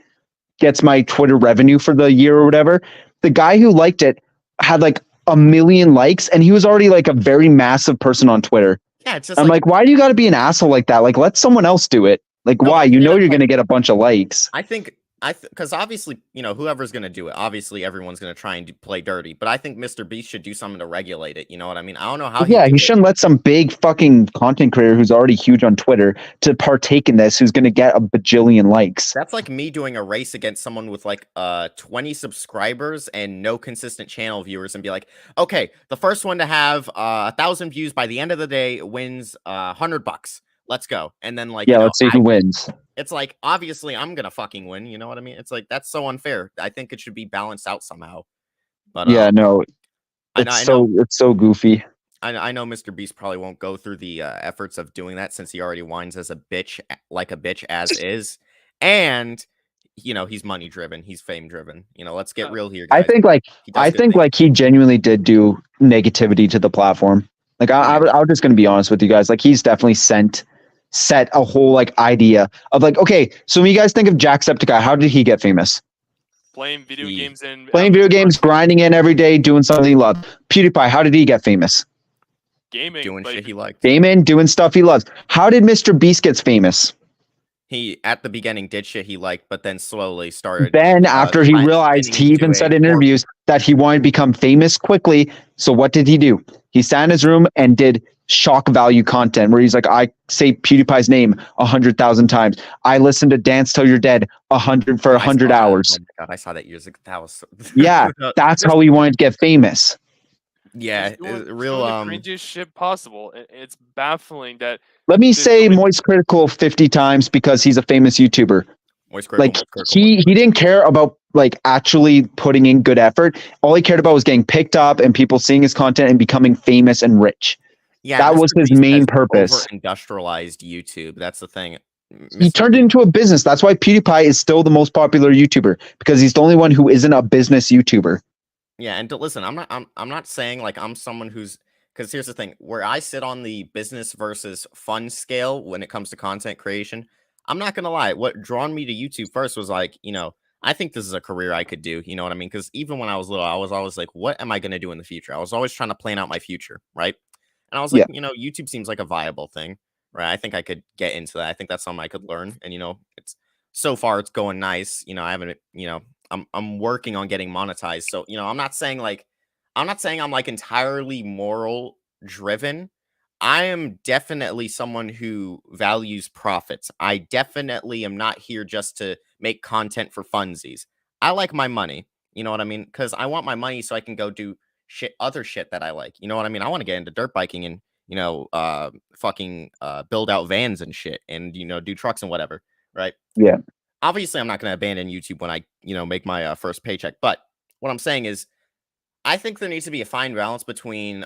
gets my Twitter revenue for the year or whatever. the guy who liked it had like 1 million likes, and he was already like a very massive person on Twitter. Yeah, it's just I'm like, why do you got to be an asshole like that? Like, let someone else do it. Like, No, why? I You get know it, you're but- gonna get a bunch of likes. I think because obviously, you know, whoever's gonna do it, obviously everyone's gonna try and play dirty. But I think Mr. Beast should do something to regulate it. You know what I mean? I don't know how. Yeah, do he it. shouldn't let some big fucking content creator who's already huge on Twitter to partake in this, who's gonna get a bajillion likes. That's like me doing a race against someone with like 20 subscribers and no consistent channel viewers and be like, okay, the first one to have 1,000 views by the end of the day wins $100. Let's go. And then like, Yeah, you know, let's see who wins. it's like obviously I'm gonna fucking win. You know what I mean? It's like that's so unfair. I think it should be balanced out somehow. But Yeah, no, I know, it's so goofy. I know Mr. Beast probably won't go through the efforts of doing that since he already whines as a bitch, like a bitch as is, and you know he's money driven, he's fame driven. You know, let's get real here, guys. I think like He does good things. he genuinely did do negativity to the platform. Like I'm just gonna be honest with you guys. Like he's definitely set a whole like idea of like, okay, so when you guys think of Jacksepticeye, how did he get famous? Playing video games and Playing video games, grinding in every day, doing something he loved. PewDiePie, how did he get famous? gaming, doing like, shit he liked. Gaming, doing stuff he loves. How did Mr. Beast get famous? He at the beginning did shit he liked, but then slowly started. Then after he realized, he even said in interviews that he wanted to become famous quickly. So what did he do? He sat in his room and did shock value content where he's like, I say PewDiePie's name 100,000 times. I listened to Dance Till You're Dead 100 hours. Oh my god, I saw that years ago. That was Yeah, that's how he wanted to get famous. yeah, he's doing, real doing the cringiest shit possible. It's baffling that Let me There's say so many- Moist Critical 50 times because he's a famous YouTuber. Moist Critical, Like Moist Critical. he didn't care about like actually putting in good effort. All he cared about was getting picked up and people seeing his content and becoming famous and rich. Yeah, that Mr. was his Beast main has purpose. Over-industrialized YouTube. That's the thing. He turned it into a business. That's why PewDiePie is still the most popular YouTuber, because he's the only one who isn't a business YouTuber. Yeah, and listen, I'm not saying like I'm someone who's, because here's the thing, where I sit on the business versus fun scale when it comes to content creation. I'm not gonna lie, what drawn me to YouTube first was like, you know, I think this is a career I could do. You know what I mean? Because even when I was little, I was always like, what am I gonna do in the future? I was always trying to plan out my future, right? And I was like, you know, YouTube seems like a viable thing, right? I think I could get into that. I think that's something I could learn. And you know, it's so far it's going nice. You know, I haven't, you know, I'm working on getting monetized. So, you know, I'm not saying I'm like entirely moral driven. I am definitely someone who values profits. I definitely am not here just to make content for funsies. I like my money. You know what I mean? Because I want my money so I can go do other shit that I like. You know what I mean? I want to get into dirt biking and, you know, build out vans and shit and, you know, do trucks and whatever. Right. Yeah. Obviously, I'm not going to abandon YouTube when I, you know, make my first paycheck. But what I'm saying is, I think there needs to be a fine balance between,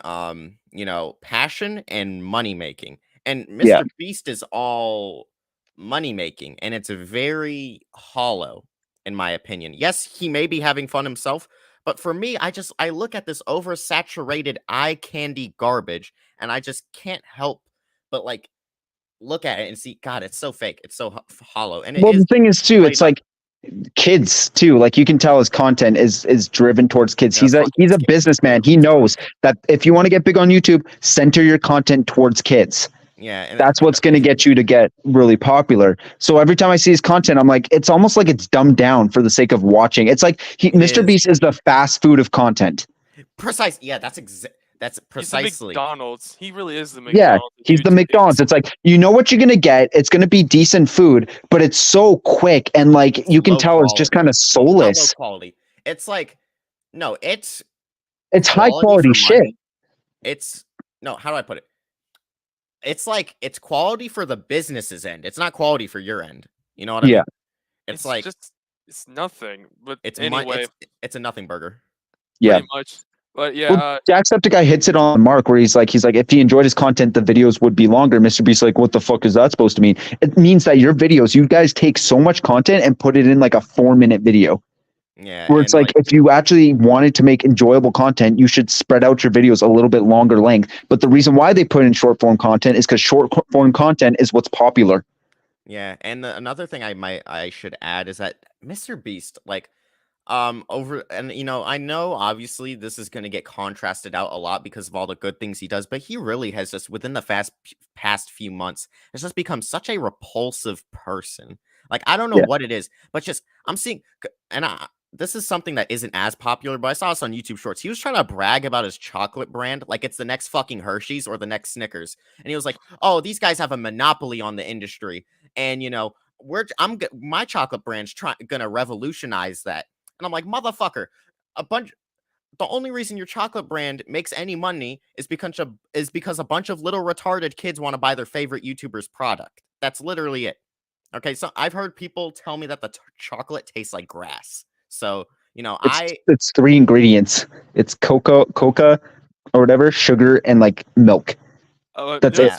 you know, passion and money making. And Mr. Beast is all money making, and it's very hollow, in my opinion. Yes, he may be having fun himself, but for me, I look at this oversaturated eye candy garbage, and I just can't help but like look at it and see, God, it's so fake, it's so hollow. And the thing is too, it's like kids too. Like you can tell his content is driven towards kids. He's a businessman. He knows that if you want to get big on YouTube, center your content towards kids. Yeah, and that's what's going to get you to get really popular. So every time I see his content, I'm like, it's almost like it's dumbed down for the sake of watching. It's like Mr. Beast is the fast food of content. Precise. Yeah, that's precisely. He's the McDonald's. He really is the McDonald's. Yeah, he's the McDonald's. It's like, you know what you're going to get. It's going to be decent food, but it's so quick. And like, you can tell it's just kind of soulless. Low quality. It's like, no, it's high quality shit. It's, no, how do I put it? It's like, it's quality for the business's end. It's not quality for your end. You know what I mean? It's like, it's nothing. But it's anyway, it's a nothing burger. Yeah. Pretty much. But yeah, well, Jacksepticeye hits it on the mark where he's like, if he enjoyed his content, the videos would be longer. Mr. Beast's like, what the fuck is that supposed to mean? It means that your videos, you guys take so much content and put it in like a 4-minute video. Yeah. Where it's like, if you actually wanted to make enjoyable content, you should spread out your videos a little bit longer length. But the reason why they put in short form content is because short form content is what's popular. Yeah. And another thing I should add is that Mr. Beast, like, Over and I know obviously this is going to get contrasted out a lot because of all the good things he does, but he really has just within the past few months has just become such a repulsive person. Like I don't know Yeah. what it is, but just I'm seeing and this is something that isn't as popular, but I saw this on YouTube Shorts. He was trying to brag about his chocolate brand like it's the next fucking Hershey's or the next Snickers. And he was like, "Oh, these guys have a monopoly on the industry." And my chocolate brand's gonna revolutionize that. And I'm like, motherfucker, the only reason your chocolate brand makes any money is because a bunch of little retarded kids want to buy their favorite YouTuber's product. That's literally it. Okay, so I've heard people tell me that the chocolate tastes like grass. So, It's 3 ingredients. It's coca or whatever, sugar, and like milk. That's it.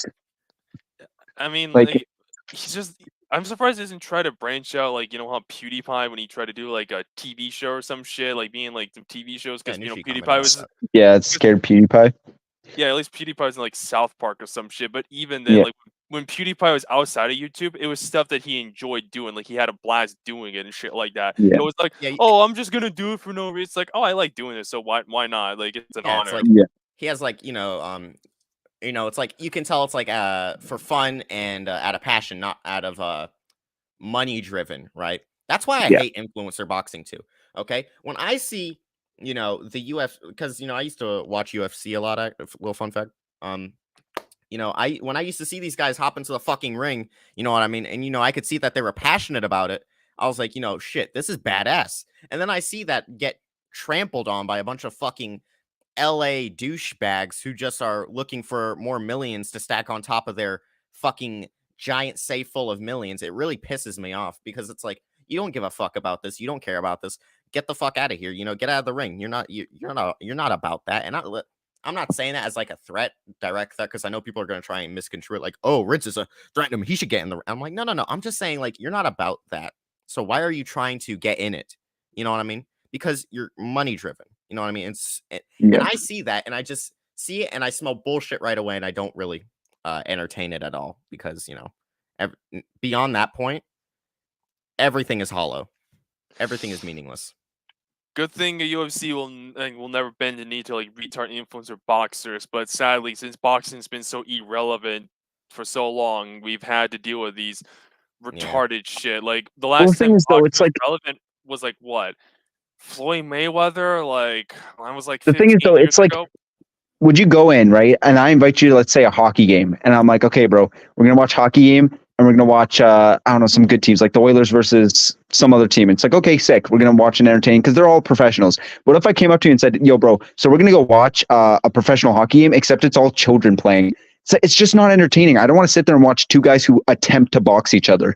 I mean, Like- he's just. I'm surprised he doesn't try to branch out, like, how PewDiePie, when he tried to do like a TV show or some shit, like being like some TV shows, because PewDiePie was. Yeah, it's scared PewDiePie. Yeah, at least PewDiePie was in like South Park or some shit. But even then, Yeah. like when PewDiePie was outside of YouTube, it was stuff that he enjoyed doing. Like he had a blast doing it and shit like that. Yeah. It was like, oh, I'm just gonna do it for no reason. It's like, oh, I like doing this, so why not? Like it's an honor. It's like, Yeah. he has like it's like you can tell it's like for fun and out of passion, not out of money driven, right? That's why I Yeah. hate influencer boxing too. Okay, when I see the UFC, because I used to watch UFC a lot. Little fun fact, when I used to see these guys hop into the fucking ring, you know what I mean, and I could see that they were passionate about it. I was like, shit, this is badass. And then I see that get trampled on by a bunch of fucking LA douchebags who just are looking for more millions to stack on top of their fucking giant safe full of millions. It really pisses me off because it's like, you don't give a fuck about this. You don't care about this. Get the fuck out of here. Get out of the ring. You're not about that. And I'm not saying that as like a direct threat, because I know people are going to try and misconstrue it. Like, oh, Ritz is a threat to him. He should get in the ring. I'm like, no. I'm just saying, like, you're not about that. So why are you trying to get in it? You know what I mean? Because you're money driven. You know what I mean? And I see that, and I just see it, and I smell bullshit right away, and I don't really entertain it at all because beyond that point, everything is hollow. Everything is meaningless. Good thing the UFC will never bend the knee to like retard influencer boxers, but sadly, since boxing's been so irrelevant for so long, we've had to deal with these retarded shit. Like the last thing time is, though, boxing it's was like relevant was like what? Floyd Mayweather, like I was like the thing is, 15 though, years it's like, ago. would you go in, right? And I invite you to, let's say, a hockey game, and I'm like, okay, bro, we're gonna watch hockey game, and we're gonna watch I don't know, some good teams like the Oilers versus some other team. It's like, okay, sick, we're gonna watch and entertain because they're all professionals. What if I came up to you and said, yo, bro, so we're gonna go watch a professional hockey game, except it's all children playing. So it's just not entertaining. I don't want to sit there and watch 2 guys who attempt to box each other.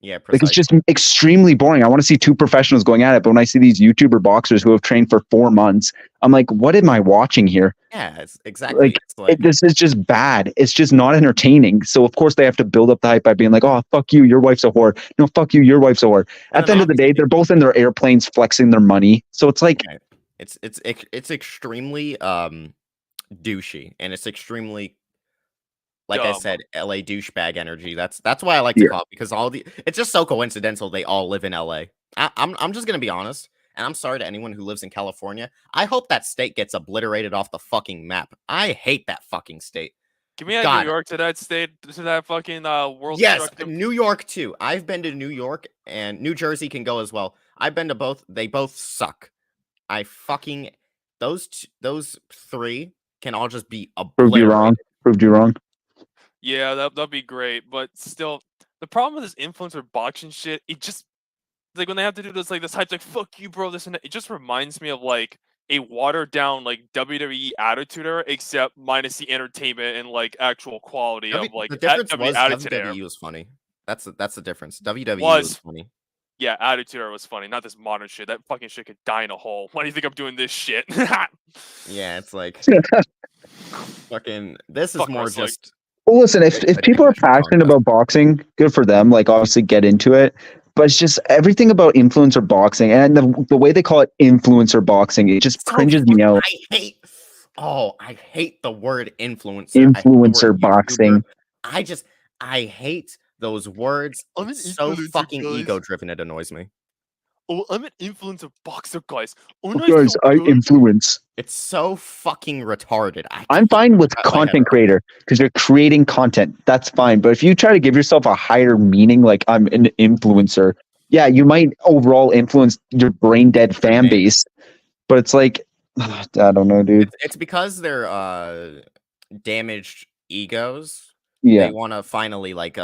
Yeah, precisely. Like, it's just extremely boring. I want to see 2 professionals going at it, but when I see these YouTuber boxers who have trained for 4 months, I'm like, what am I watching here? Yeah, it's exactly. This is just bad. It's just not entertaining. So of course they have to build up the hype by being like, "Oh, fuck you, your wife's a whore." No, fuck you, your wife's a whore. At the end of the day, they're both in their airplanes flexing their money. So it's like, it's extremely douchey, and it's extremely, like I said, LA douchebag energy. That's why I like to call it, because it's just so coincidental they all live in LA. I'm just gonna be honest, and I'm sorry to anyone who lives in California. I hope that state gets obliterated off the fucking map. I hate that fucking state. Can we add New York to that state, to that fucking world? Yes, New York too. I've been to New York, and New Jersey can go as well. I've been to both. They both suck. I fucking those 3 can all just be obliterated. Proved you wrong. Yeah, that'd be great. But still, the problem with this influencer boxing shit, it just like when they have to do this hype, like fuck you, bro, this and that, it just reminds me of like a watered down like WWE Attitude Era, except minus the entertainment and like actual quality of like the difference was Attitude WWE Era was funny. That's the difference. WWE was funny. Yeah, Attitude Era was funny, not this modern shit. That fucking shit could die in a hole. Why do you think I'm doing this shit? Yeah, it's like fucking. This is more just. Well, listen, if people are passionate about boxing, good for them. Like, obviously, get into it. But it's just everything about influencer boxing, and the way they call it influencer boxing, it just cringes me out. I hate the word influencer. Influencer boxing. I hate those words. It's so fucking ego driven. It annoys me. oh, I'm an influencer boxer, guys. Oh, Oh, I guys, feel I good. influence. It's so fucking retarded. I'm can't fine with wrap my head content around it. creator because you're creating content. That's fine. But if you try to give yourself a higher meaning, like I'm an influencer, yeah, you might overall influence your brain dead fan name. base. But it's like, I don't know, dude. It's because they're damaged egos. Yeah. They want to finally like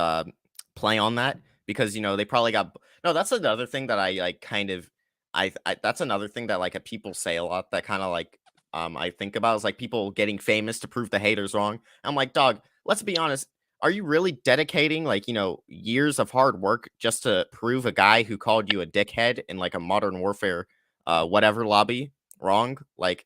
play on that because they probably got no. That's another thing that I like kind of I that's another thing that like people say a lot that kind of like I think about is like people getting famous to prove the haters wrong. I'm like, dog, let's be honest. Are you really dedicating like years of hard work just to prove a guy who called you a dickhead in like a modern warfare whatever lobby wrong? Like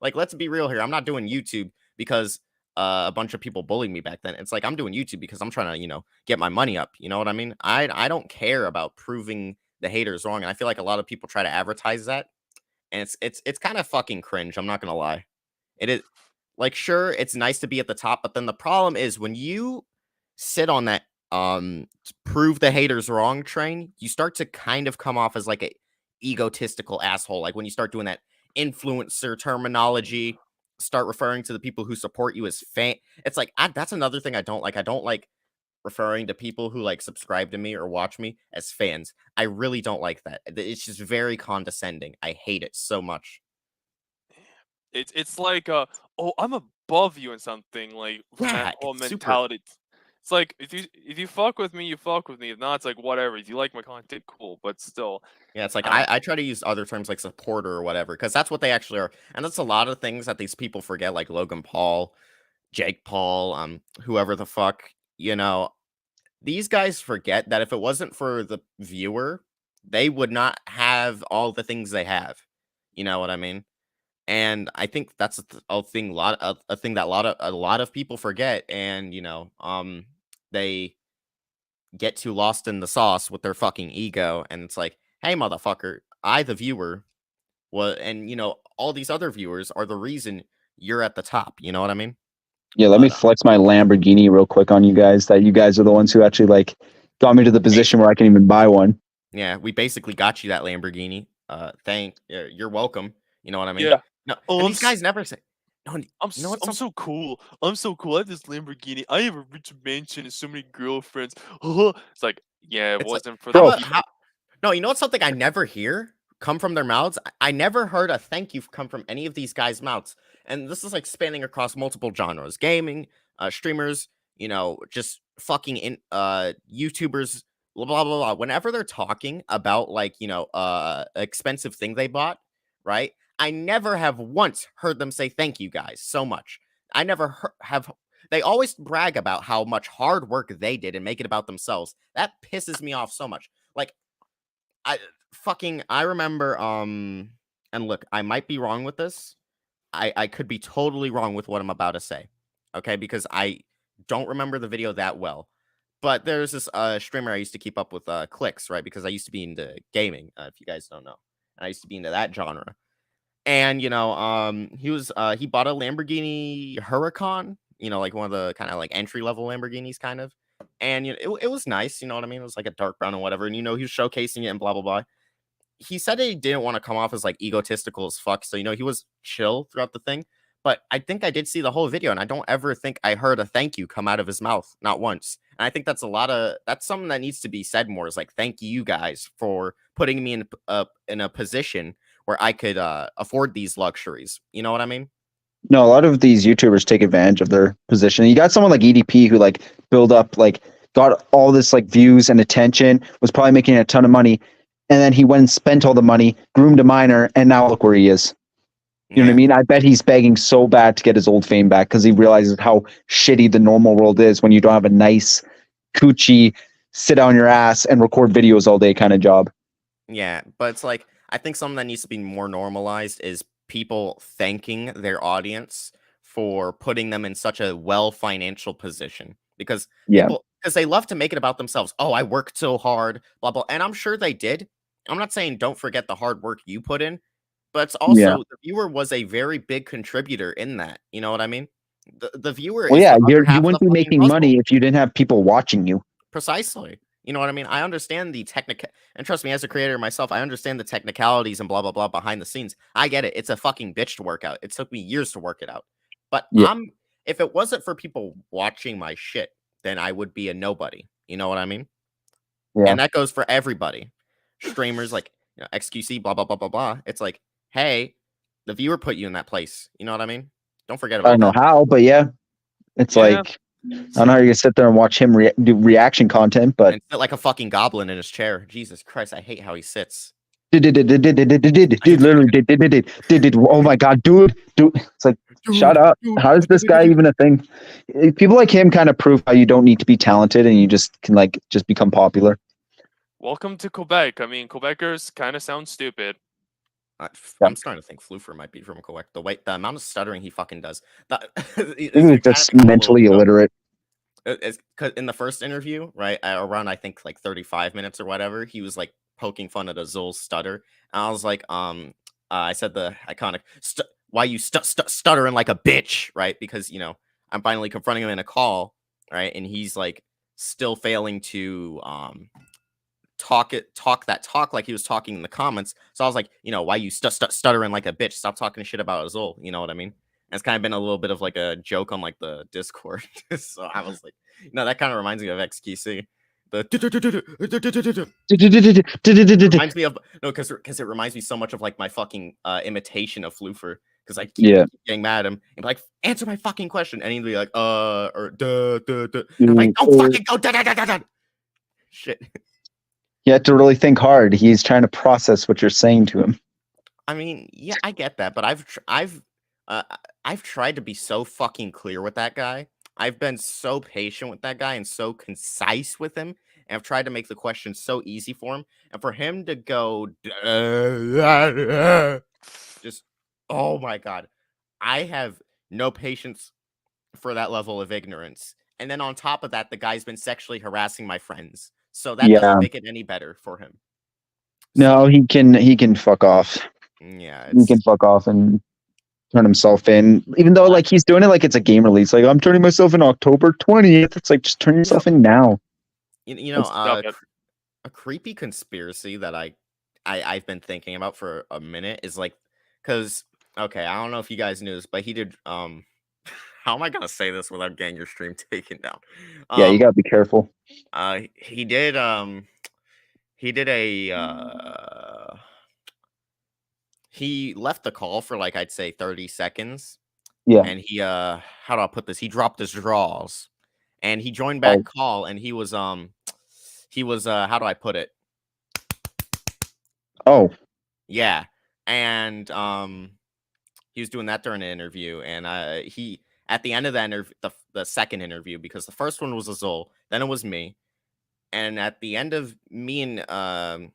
like let's be real here. I'm not doing YouTube because a bunch of people bullied me back then. It's like I'm doing YouTube because I'm trying to, get my money up. You know what I mean? I don't care about proving the haters wrong. And I feel like a lot of people try to advertise that. And it's kind of fucking cringe. I'm not gonna lie. It is like sure, it's nice to be at the top, but then the problem is when you sit on that prove the haters wrong train, you start to kind of come off as like a egotistical asshole. Like when you start doing that influencer terminology, start referring to the people who support you as fan. It's like that's another thing I don't like. I don't like referring to people who like subscribe to me or watch me as fans. I really don't like that. It's just very condescending. I hate it so much. It's like oh, I'm above you in something, like from that Yeah, whole it's super. mentality. It's like if you fuck with me, you fuck with me. If not, it's like whatever. If you like my content, cool. But still, Yeah, it's like um, I try to use other terms like supporter or whatever because that's what they actually are, and that's a lot of things that these people forget, like Logan Paul, Jake Paul, whoever the fuck, these guys forget that if it wasn't for the viewer, they would not have all the things they have. You know what I mean? And I think that's a thing, a thing that a lot of people forget, and they get too lost in the sauce with their fucking ego, and it's like, hey, motherfucker, I, the viewer, and all these other viewers are the reason you're at the top. You know what I mean? Yeah, let me flex my Lamborghini real quick on you guys. That you guys are the ones who actually like got me to the position where I can even buy one. Yeah, we basically got you that Lamborghini. You're welcome. You know what I mean? yeah. No, Oh, and these guys never say. No, I'm you know what's I'm so cool. I'm so cool. I have this Lamborghini. I have a rich mansion and so many girlfriends. It's like, yeah, it It's like, wasn't for how the about people. how? No, you know what's something I never hear come from their mouths? I never heard a thank you come from any of these guys' mouths, and this is like spanning across multiple genres: gaming, streamers, just fucking YouTubers, blah blah blah blah. Whenever they're talking about like expensive thing they bought, right? I never have once heard them say thank you guys so much. I never have. They always brag about how much hard work they did and make it about themselves. That pisses me off so much. Like I remember and look, I might be wrong with this. I could be totally wrong with what I'm about to say. Okay, because I don't remember the video that well. But there's this streamer I used to keep up with Clicks, right? Because I used to be into gaming, if you guys don't know. And I used to be into that genre. And he bought a Lamborghini Huracan, like one of the kind of like entry level Lamborghinis kind of. And it was nice, you know what I mean? It was like a dark brown and whatever. And he was showcasing it and blah blah blah. He said he didn't want to come off as like egotistical as fuck. So he was chill throughout the thing. But I think I did see the whole video, and I don't ever think I heard a thank you come out of his mouth, not once. And I think that's something that needs to be said more. Is like, thank you guys for putting me in a position where I could afford these luxuries. You know what I mean? No, a lot of these YouTubers take advantage of their position. You got someone like EDP who like build up, like got all this like views and attention, was probably making a ton of money, and then he went and spent all the money, groomed a minor, and now look where he is. You know what I mean? I bet he's begging so bad to get his old fame back because he realizes how shitty the normal world is when you don't have a nice, coochie, sit on your ass and record videos all day kind of job. Yeah, but it's like, I think something that needs to be more normalized is people thanking their audience for putting them in such a well financial position because they love to make it about themselves. Oh, I worked so hard, blah blah, and I'm sure they did. I'm not saying don't forget the hard work you put in, but it's also the viewer was a very big contributor in that. You know what I mean? The viewer. Well, is yeah, the other half you of wouldn't the be fucking making puzzle. money if you didn't have people watching you. Precisely. You know what I mean? I understand the and trust me, as a creator myself, I understand the technicalities and blah blah blah behind the scenes. I get it. It's a fucking bitch to work out. It took me years to work it out. But Yeah. if it wasn't for people watching my shit, then I would be a nobody. You know what I mean? Yeah. And that goes for everybody. Streamers like XQC, blah blah blah blah blah. It's like, hey, the viewer put you in that place. You know what I mean? Don't forget I about don't know that. how, but yeah, it's Yeah. like I don't know how you're gonna sit there and watch him do reaction content, but And sit like a fucking goblin in his chair. Jesus Christ, I hate how he sits. dude, literally did. Oh my god, dude. It's like, shut up. How is this guy even a thing? People like him kind of prove how you don't need to be talented and you just can like just become popular. Welcome to Quebec. I mean, Quebecers kind of sound stupid. I'm starting to think Floofer might be from Quebec. The amount of stuttering he fucking does. He's just mentally illiterate. It's cause in the first interview, right, around I think like 35 minutes or whatever, he was like poking fun at Azul's stutter. And I was like, I said the iconic, why you stuttering like a bitch, right? Because I'm finally confronting him in a call, right, and he's like still failing to talk that talk like he was talking in the comments. So I was like, why you stuttering like a bitch? Stop talking shit about Azul. You know what I mean? And it's kind of been a little bit of like a joke on like the Discord. So I was like, that kind of reminds me of XQC. Reminds me of because it reminds me so much of like my fucking imitation of Floofer. Because I keep getting mad at him and be like, answer my fucking question, and he'd be like, or duh. And I'm like, don't fucking go da. Shit. You have to really think hard. He's trying to process what you're saying to him. I mean, yeah, I get that, but I've tried to be so fucking clear with that guy. I've been so patient with that guy and so concise with him, and I've tried to make the question so easy for him. And for him to go, just, oh my god, I have no patience for that level of ignorance. And then on top of that, the guy's been sexually harassing my friends, so that doesn't make it any better for him. No, he can fuck off. Yeah, he can fuck off and turn himself in, even though like he's doing it like it's a game release. Like, I'm turning myself in October 20th. It's like, just turn yourself in now. A creepy conspiracy that I've been thinking about for a minute is like, because okay, I don't know if you guys knew this, but he did how am I gonna say this without getting your stream taken down? Yeah, you gotta be careful. He did a he left the call for like I'd say 30 seconds. Yeah. And he how do I put this? He dropped his draws and he joined back call and he was how do I put it? Oh. Yeah. And he was doing that during an interview and he at the end of that the second interview, because the first one was Azul, then it was me. And at the end of me and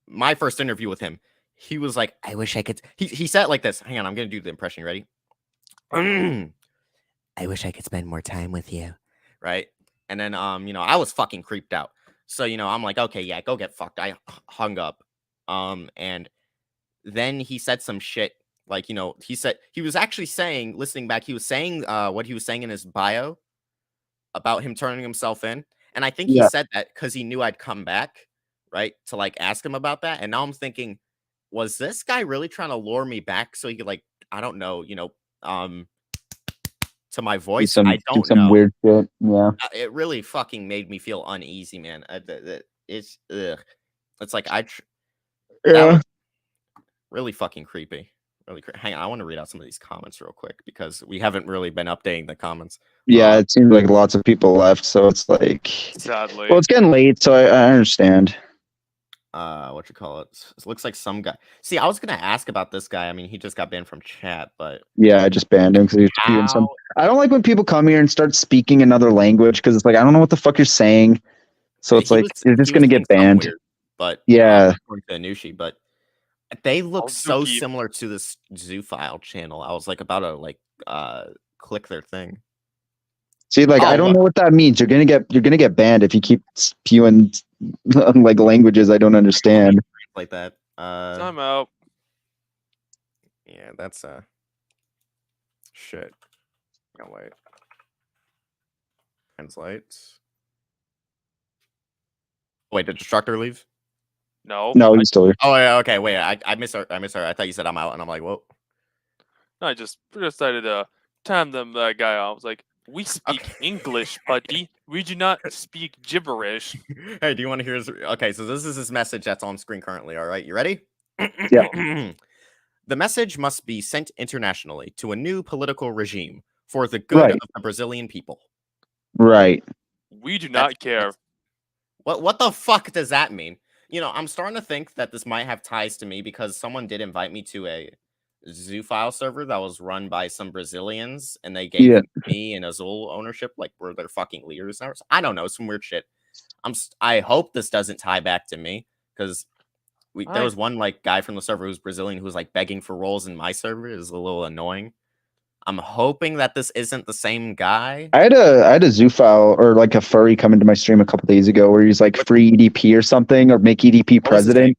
my first interview with him, he was like, I wish I could. He said it like this. Hang on, I'm going to do the impression. Ready? I wish I could spend more time with you. Right? And then, I was fucking creeped out. So, I'm like, okay, yeah, go get fucked. I hung up. And then he said some shit. Like, he said, he was actually saying, listening back, he was saying what he was saying in his bio about him turning himself in. And I think he said that because he knew I'd come back, right? To like ask him about that. And now I'm thinking, was this guy really trying to lure me back so he could like, I don't know, to my voice? I don't know. Some weird shit. Yeah. It really fucking made me feel uneasy, man. It's like that was really fucking creepy. Really hang on, I want to read out some of these comments real quick because we haven't really been updating the comments. Yeah, it seems like lots of people left, so it's like, sadly, well, it's getting late, so I understand. What you call it? It looks like some guy. See, I was gonna ask about this guy. I mean, he just got banned from chat, but yeah, I just banned him because he's spewing some. I don't like when people come here and start speaking another language because it's like, I don't know what the fuck you're saying. So it's like you're just gonna get banned. Weird, but yeah, according to Anushi, but they look so similar to this Zoophile channel. I was like about to click their thing. See, like, I don't know what that means. You're gonna get banned if you keep spewing like languages I don't understand. Like that. Time out. Yeah, that's shit. Oh wait. Translate. Wait, did Destructor leave? No, No, he's still here. Oh, yeah, okay. Wait, I misheard. I thought you said I'm out, and I'm like, whoa. I just decided to time them that guy out. I was like, we speak Okay. English, buddy. We do not speak gibberish. Hey, do you want to hear his? Okay, so this is his message that's on screen currently. All right, you ready? Yeah. The message must be sent internationally to a new political regime for the good Right. of the Brazilian people. Right. We do not care. What the fuck does that mean? You know, I'm starting to think that this might have ties to me because someone did invite me to a Zoofile server that was run by some Brazilians, and they gave me and Azul ownership, like we're their fucking leaders now. I don't know, some weird shit. I hope this doesn't tie back to me because there was one like guy from the server who's Brazilian who was like begging for roles in my server. It was a little annoying. I'm hoping that this isn't the same guy. I had a Zoofile or like a furry come into my stream a couple days ago where he's like free EDP or something or make EDP president.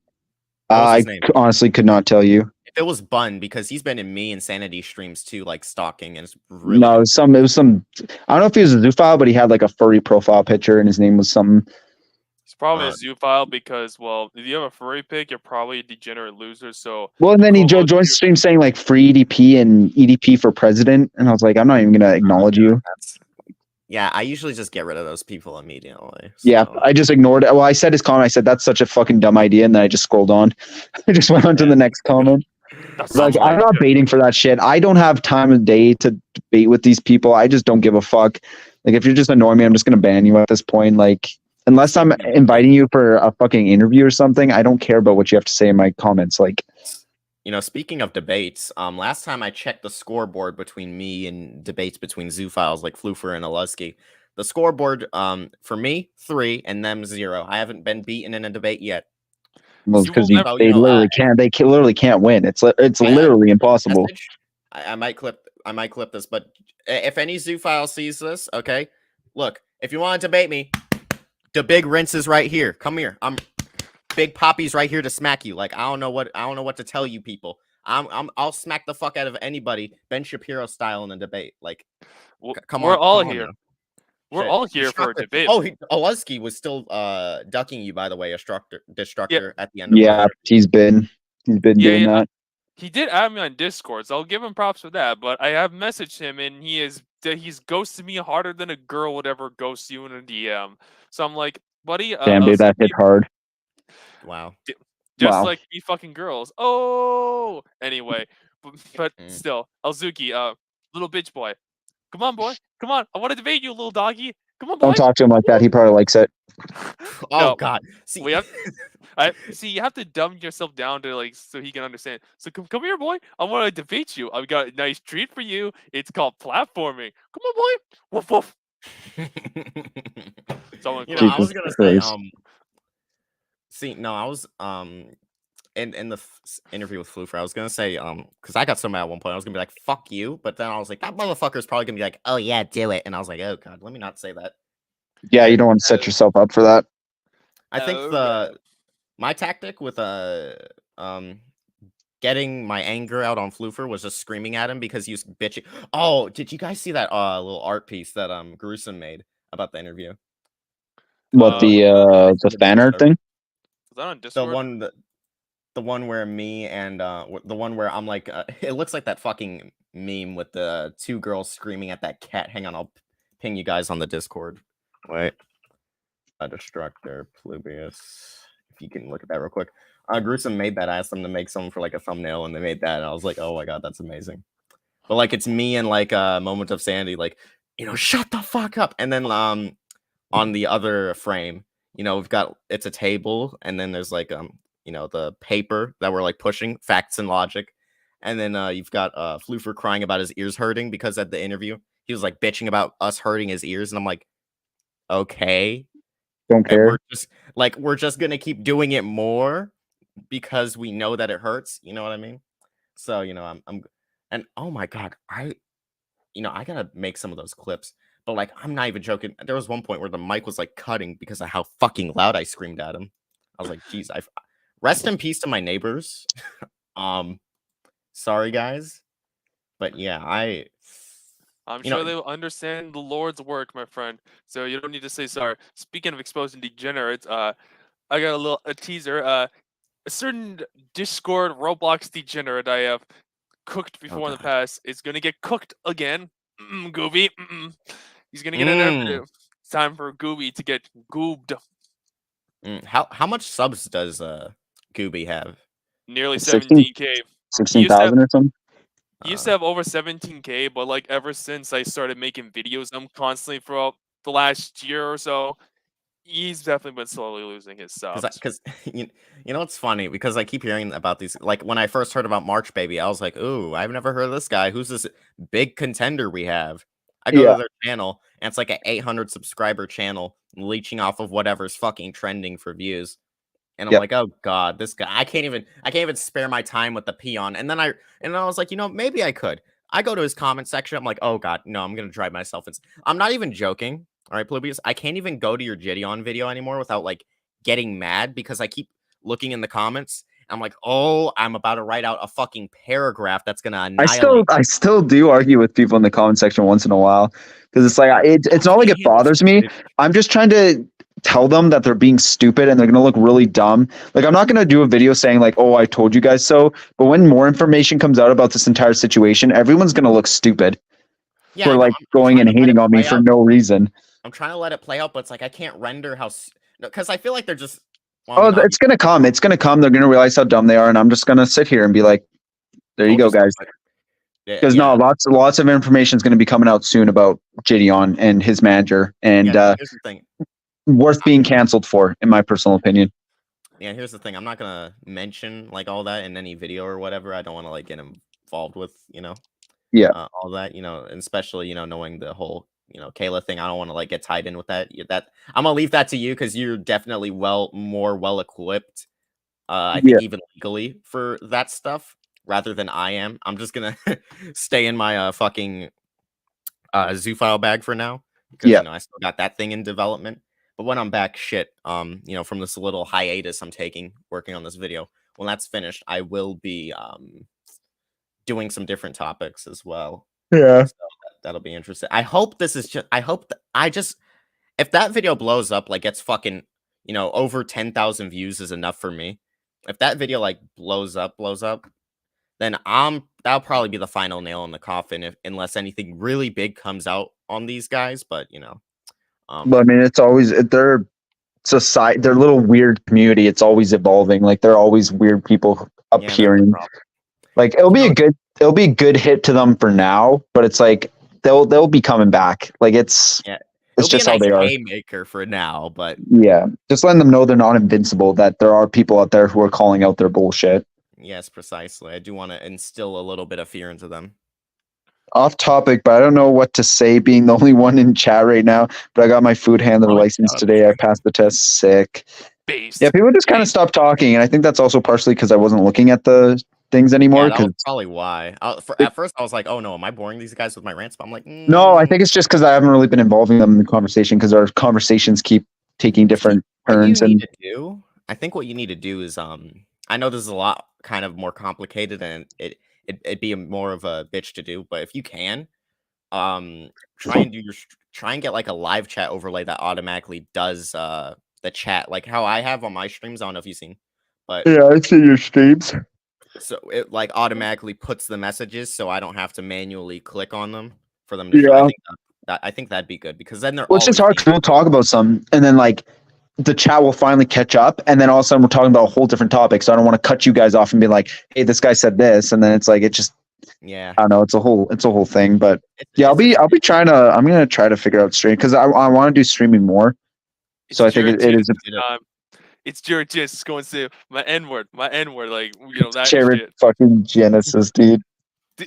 I honestly could not tell you. It was Bun because he's been in me and Sanity streams too, like stalking, and it's really no. It was some. I don't know if he was a Zoofile, but he had like a furry profile picture, and his name was something. It's probably a Zoophile because, well, if you have a furry pick, you're probably a degenerate loser. So well, and then he joined the stream saying like free EDP and EDP for president, and I was like, I'm not even gonna acknowledge you. Yeah, I usually just get rid of those people immediately. So. Yeah, I just ignored it. Well, I said his comment. I said that's such a fucking dumb idea, and then I just scrolled on. I just went on to the next comment. Like I'm not baiting for that shit. I don't have time of day to debate with these people. I just don't give a fuck. Like if you're just annoying me, I'm just gonna ban you at this point. Like unless I'm inviting you for a fucking interview or something, I don't care about what you have to say in my comments. Like, you know, speaking of debates, last time I checked the scoreboard between me and debates between Zoophiles like Floofer and Alusky, the scoreboard for me 3 and them 0. I haven't been beaten in a debate yet. Well, because they literally can't. They literally can't win. It's literally impossible. I might clip this, but if any Zoophile sees this, okay, look, if you want to debate me, the big rinse is right here. Come here. I'm Big Poppy's right here to smack you. Like I don't know what to tell you people. I'll smack the fuck out of anybody, Ben Shapiro style in a debate. Like, come on, we're all here. We're all here for a debate. Oh, Olusky was still ducking you, by the way, Destructor at the end. Yeah, he's been doing that. He did add me on Discord, so I'll give him props for that. But I have messaged him, and he's ghosted me harder than a girl would ever ghost you in a DM. So I'm like, buddy, damn, dude, that hit hard. Wow. Just like you fucking girls. Oh, anyway, but still, Alzuki, little bitch boy. Come on, boy. Come on. I want to debate you, little doggy. Come on, boy. Don't talk to him like that. He probably likes it. Oh, God. See, you have to dumb yourself down to like so he can understand. So come here, boy. I want to debate you. I've got a nice treat for you. It's called platforming. Come on, boy. Woof woof. I was gonna say, I was in the interview with Floofer, I was gonna say, because I got so mad at one point, I was gonna be like, "Fuck you," but then I was like, that motherfucker's probably gonna be like, "Oh yeah, do it," and I was like, "Oh God, let me not say that." Yeah, you don't want to set yourself up for that. I think my tactic with getting my anger out on Floofer was just screaming at him because he was bitching. Oh, did you guys see that little art piece that Gruesome made about the interview? What the fan art thing? Was that on Discord? The one where me and the one where I'm like, it looks like that fucking meme with the 2 girls screaming at that cat. Hang on, I'll ping you guys on the Discord. Wait, Destructor Plubius. If you can look at that real quick. Gruesome made that. I asked them to make something for like a thumbnail, and they made that. And I was like, oh my God, that's amazing. But like, it's me and like a moment of sanity, like, shut the fuck up. And then on the other frame, it's a table, and then there's like the paper that we're like pushing, facts and logic. And then you've got Floofer crying about his ears hurting because at the interview he was like bitching about us hurting his ears, and I'm like, okay, don't care. We're just gonna keep doing it more because we know that it hurts. You know what I mean? So I'm and oh my God, I gotta make some of those clips. But like, I'm not even joking. There was one point where the mic was like cutting because of how fucking loud I screamed at him. I was like, geez, rest in peace to my neighbors. Sorry guys, but yeah, I'm sure they will understand the Lord's work, my friend. So you don't need to say sorry. Speaking of exposing degenerates, I got a teaser. A certain Discord Roblox degenerate I have cooked before in the God. past is gonna get cooked again. Gooby. He's gonna get an interview. It's time for Gooby to get goobed. How much subs does Gooby have? Nearly 16 17K. 16,000 or something. He used to have over 17K, but like ever since I started making videos, I'm constantly throughout the last year or so, he's definitely been slowly losing his subs. Because you know what's funny, because I keep hearing about these. Like when I first heard about March Baby, I was like, "Ooh, I've never heard of this guy. Who's this big contender we have?" I go Yeah. to their channel, and it's like an 800 subscriber channel, leeching off of whatever's fucking trending for views. And I'm Yep. like, "Oh God, this guy! I can't even spare my time with the peon." And then I was like, maybe I could. I go to his comment section. I'm like, "Oh God, no, I'm gonna drive myself insane." I'm not even joking. All right, Polybius, I can't even go to your Gideon video anymore without like getting mad because I keep looking in the comments. I'm like, oh, I'm about to write out a fucking paragraph that's gonna annihilate. I still do argue with people in the comment section once in a while because it's like it's not like it bothers me. I'm just trying to tell them that they're being stupid and they're gonna look really dumb. Like I'm not gonna do a video saying like, "Oh, I told you guys so." But when more information comes out about this entire situation, everyone's gonna look stupid for like going and hating on me for no reason. I'm trying to let it play out, but it's like I can't render how because I feel like they're just. Well, I mean, it's gonna come. It's gonna come. They're gonna realize how dumb they are, and I'm just gonna sit here and be like, "There you go, guys." Because no, lots of information is going to be coming out soon about Gideon and his manager, and here's the thing. Worth being canceled for, in my personal opinion. Yeah, here's the thing. I'm not gonna mention like all that in any video or whatever. I don't want to like get involved with all that and especially knowing the whole Kayla thing. I don't want to like get tied in with that. That I'm gonna leave that to you because you're definitely more well equipped. I think even legally for that stuff rather than I am. I'm just gonna stay in my fucking Zoophile bag for now because I still got that thing in development. But when I'm back, from this little hiatus I'm taking working on this video, when that's finished, I will be doing some different topics as well. Yeah, so that'll be interesting. I hope this is just. I hope if that video blows up, like gets fucking over 10,000 views is enough for me. If that video like blows up, then that'll probably be the final nail in the coffin. Unless anything really big comes out on these guys, but but I mean, it's always their society, their little weird community. It's always evolving. Like they're always weird people appearing. Like it'll be a good hit to them for now, but it's like they'll be coming back. Like it's just how they are. Haymaker for now, but just letting them know they're not invincible. That there are people out there who are calling out their bullshit. Yes, precisely. I do want to instill a little bit of fear into them. Off topic, but I don't know what to say being the only one in chat right now. But I got my food handler license today. I passed the test. Sick. Yeah, people just kind of stopped talking, and I think that's also partially because I wasn't looking at the things anymore. Yeah, that was probably why. At first, I was like, "Oh no, am I boring these guys with my rants?" But I'm like, no, I think it's just because I haven't really been involving them in the conversation because our conversations keep taking different turns. I think what you need to do is, I know this is a lot kind of more complicated, and it'd be more of a bitch to do. But if you can, try and get like a live chat overlay that automatically does the chat, like how I have on my streams. I don't know if you've seen, but yeah, I see your streams. So it like automatically puts the messages, so I don't have to manually click on them for them to show. I think that'd be good because then they're. Well, it's just hard because we'll talk about some, and then like the chat will finally catch up, and then all of a sudden we're talking about a whole different topic. So I don't want to cut you guys off and be like, "Hey, this guy said this," and then it's like it just. Yeah. I don't know. It's a whole thing, but I'm gonna try to figure out stream because I want to do streaming more. So I think it is. It's just going to say my N-word, like that Jared shit. Fucking Genesis, dude.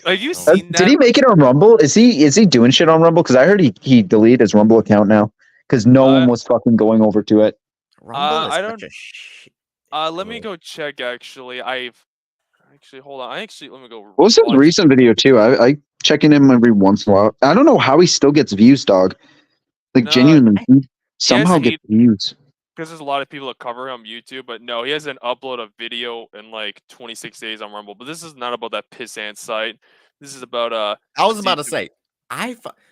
Have you seen that? Did he make it on Rumble? Is he doing shit on Rumble? Because I heard he deleted his Rumble account now because no one was fucking going over to it. Rumble is I don't. Let me go check. Actually, hold on. Let me go. What was his recent video too? I check in him every once in a while. I don't know how he still gets views, dog. Like genuinely, he somehow gets views. Because there's a lot of people that cover him on YouTube, but no, he hasn't uploaded a video in like 26 days on Rumble. But this is not about that pissant site. This is about I was about to say,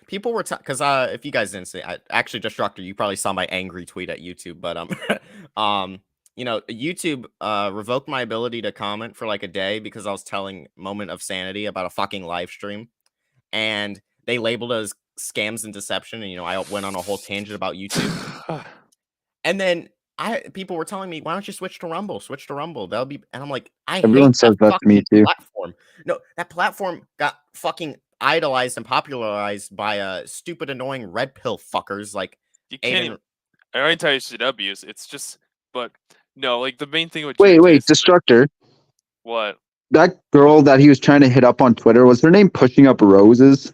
people were because if you guys didn't see, actually, Destructor, you probably saw my angry tweet at YouTube, but you know, YouTube revoked my ability to comment for like a day because I was telling Moment of Sanity about a fucking live stream, and they labeled it as scams and deception. And you know, I went on a whole tangent about YouTube, and then people were telling me, why don't you switch to Rumble? Switch to Rumble. That'll be, and I'm like, I Everyone hate says that that to me fucking too. platform. No, that platform got fucking idolized and popularized by stupid, annoying red pill fuckers like You can't Aiden. even. I already tell you CWs. It's just, but no, like the main thing with Wait, Jared is, Destructor. what? That girl that he was trying to hit up on Twitter, was her name Pushing Up Roses?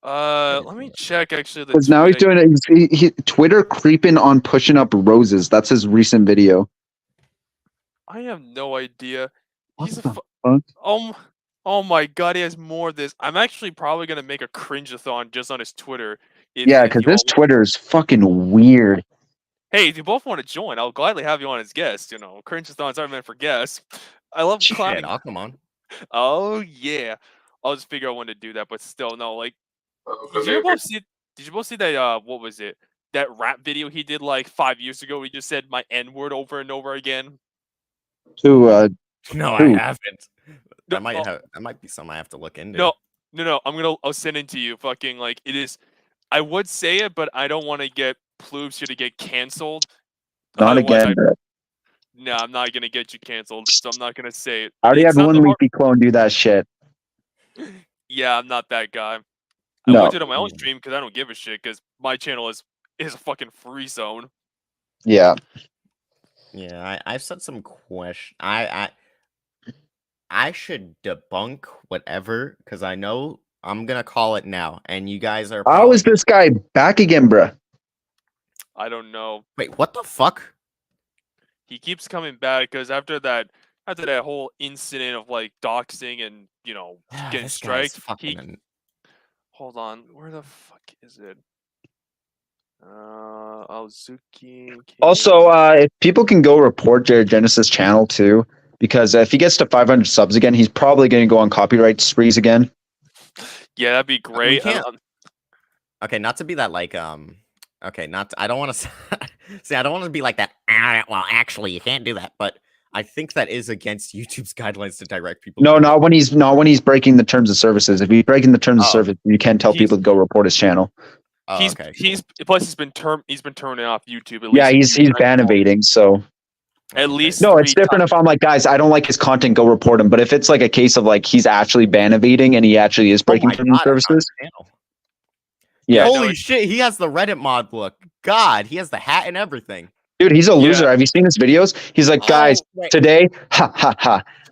Let me check actually the Because now he's tweet. doing Twitter creeping on Pushing Up Roses. That's his recent video. I have no idea. What He's a the fuck? oh my god, he has more of this. I'm actually probably gonna make a cringe-a-thon just on his Twitter. Yeah, because this Twitter is fucking weird. Hey, if you both want to join, I'll gladly have you on as guest. You know, cringe-a-thons aren't meant for guests. I love Shit, clowning. I'll come on. Oh yeah, I'll just figure out when to do that. But still, no. Like, did you both see? Did you both see that? What was it? That rap video he did like 5 years ago. He just said my N word over and over again. To No, Who? I haven't. No, That might be something I have to look into. No. I'll send it to you. Fucking like it is. I would say it, but I don't want to get Ploobs here to get canceled. not Otherwise, again, bro. No, I'm not gonna get you canceled, so I'm not gonna say it. I already It's had not one the hard- leaky clone do that shit. Yeah, I'm not that guy. I No. won't do it on my own stream because I don't give a shit. Because my channel is a fucking free zone. Yeah. Yeah, I've said some question. I should debunk whatever because I know I'm gonna call it now, and you guys are. How is this guy back again, bruh? I don't know. Wait, what the fuck? He keeps coming back because after that whole incident of like doxing and getting This guy's striked, fucking. hold on, where the fuck is it? Aozuki. Also, if people can go report Jared Genesis' channel too, because if he gets to 500 subs again, he's probably going to go on copyright sprees again. Yeah, that'd be great. Okay, not to be that like Okay, I don't want to see. I don't want to be like that. Well, actually, you can't do that. But I think that is against YouTube's guidelines to direct people. No, not when he's breaking the terms of services. If he's breaking the terms of service, you can't tell people to go report his channel. He's been turning off YouTube. Yeah, he's ban evading. So at least no, it's different if I'm like, guys, I don't like his content, go report him. But if it's like a case of like he's actually ban evading and he actually is breaking terms of services. Yeah. Holy shit, he has the Reddit mod look. God, he has the hat and everything. Dude, he's a loser. Have you seen his videos? He's like, guys, today,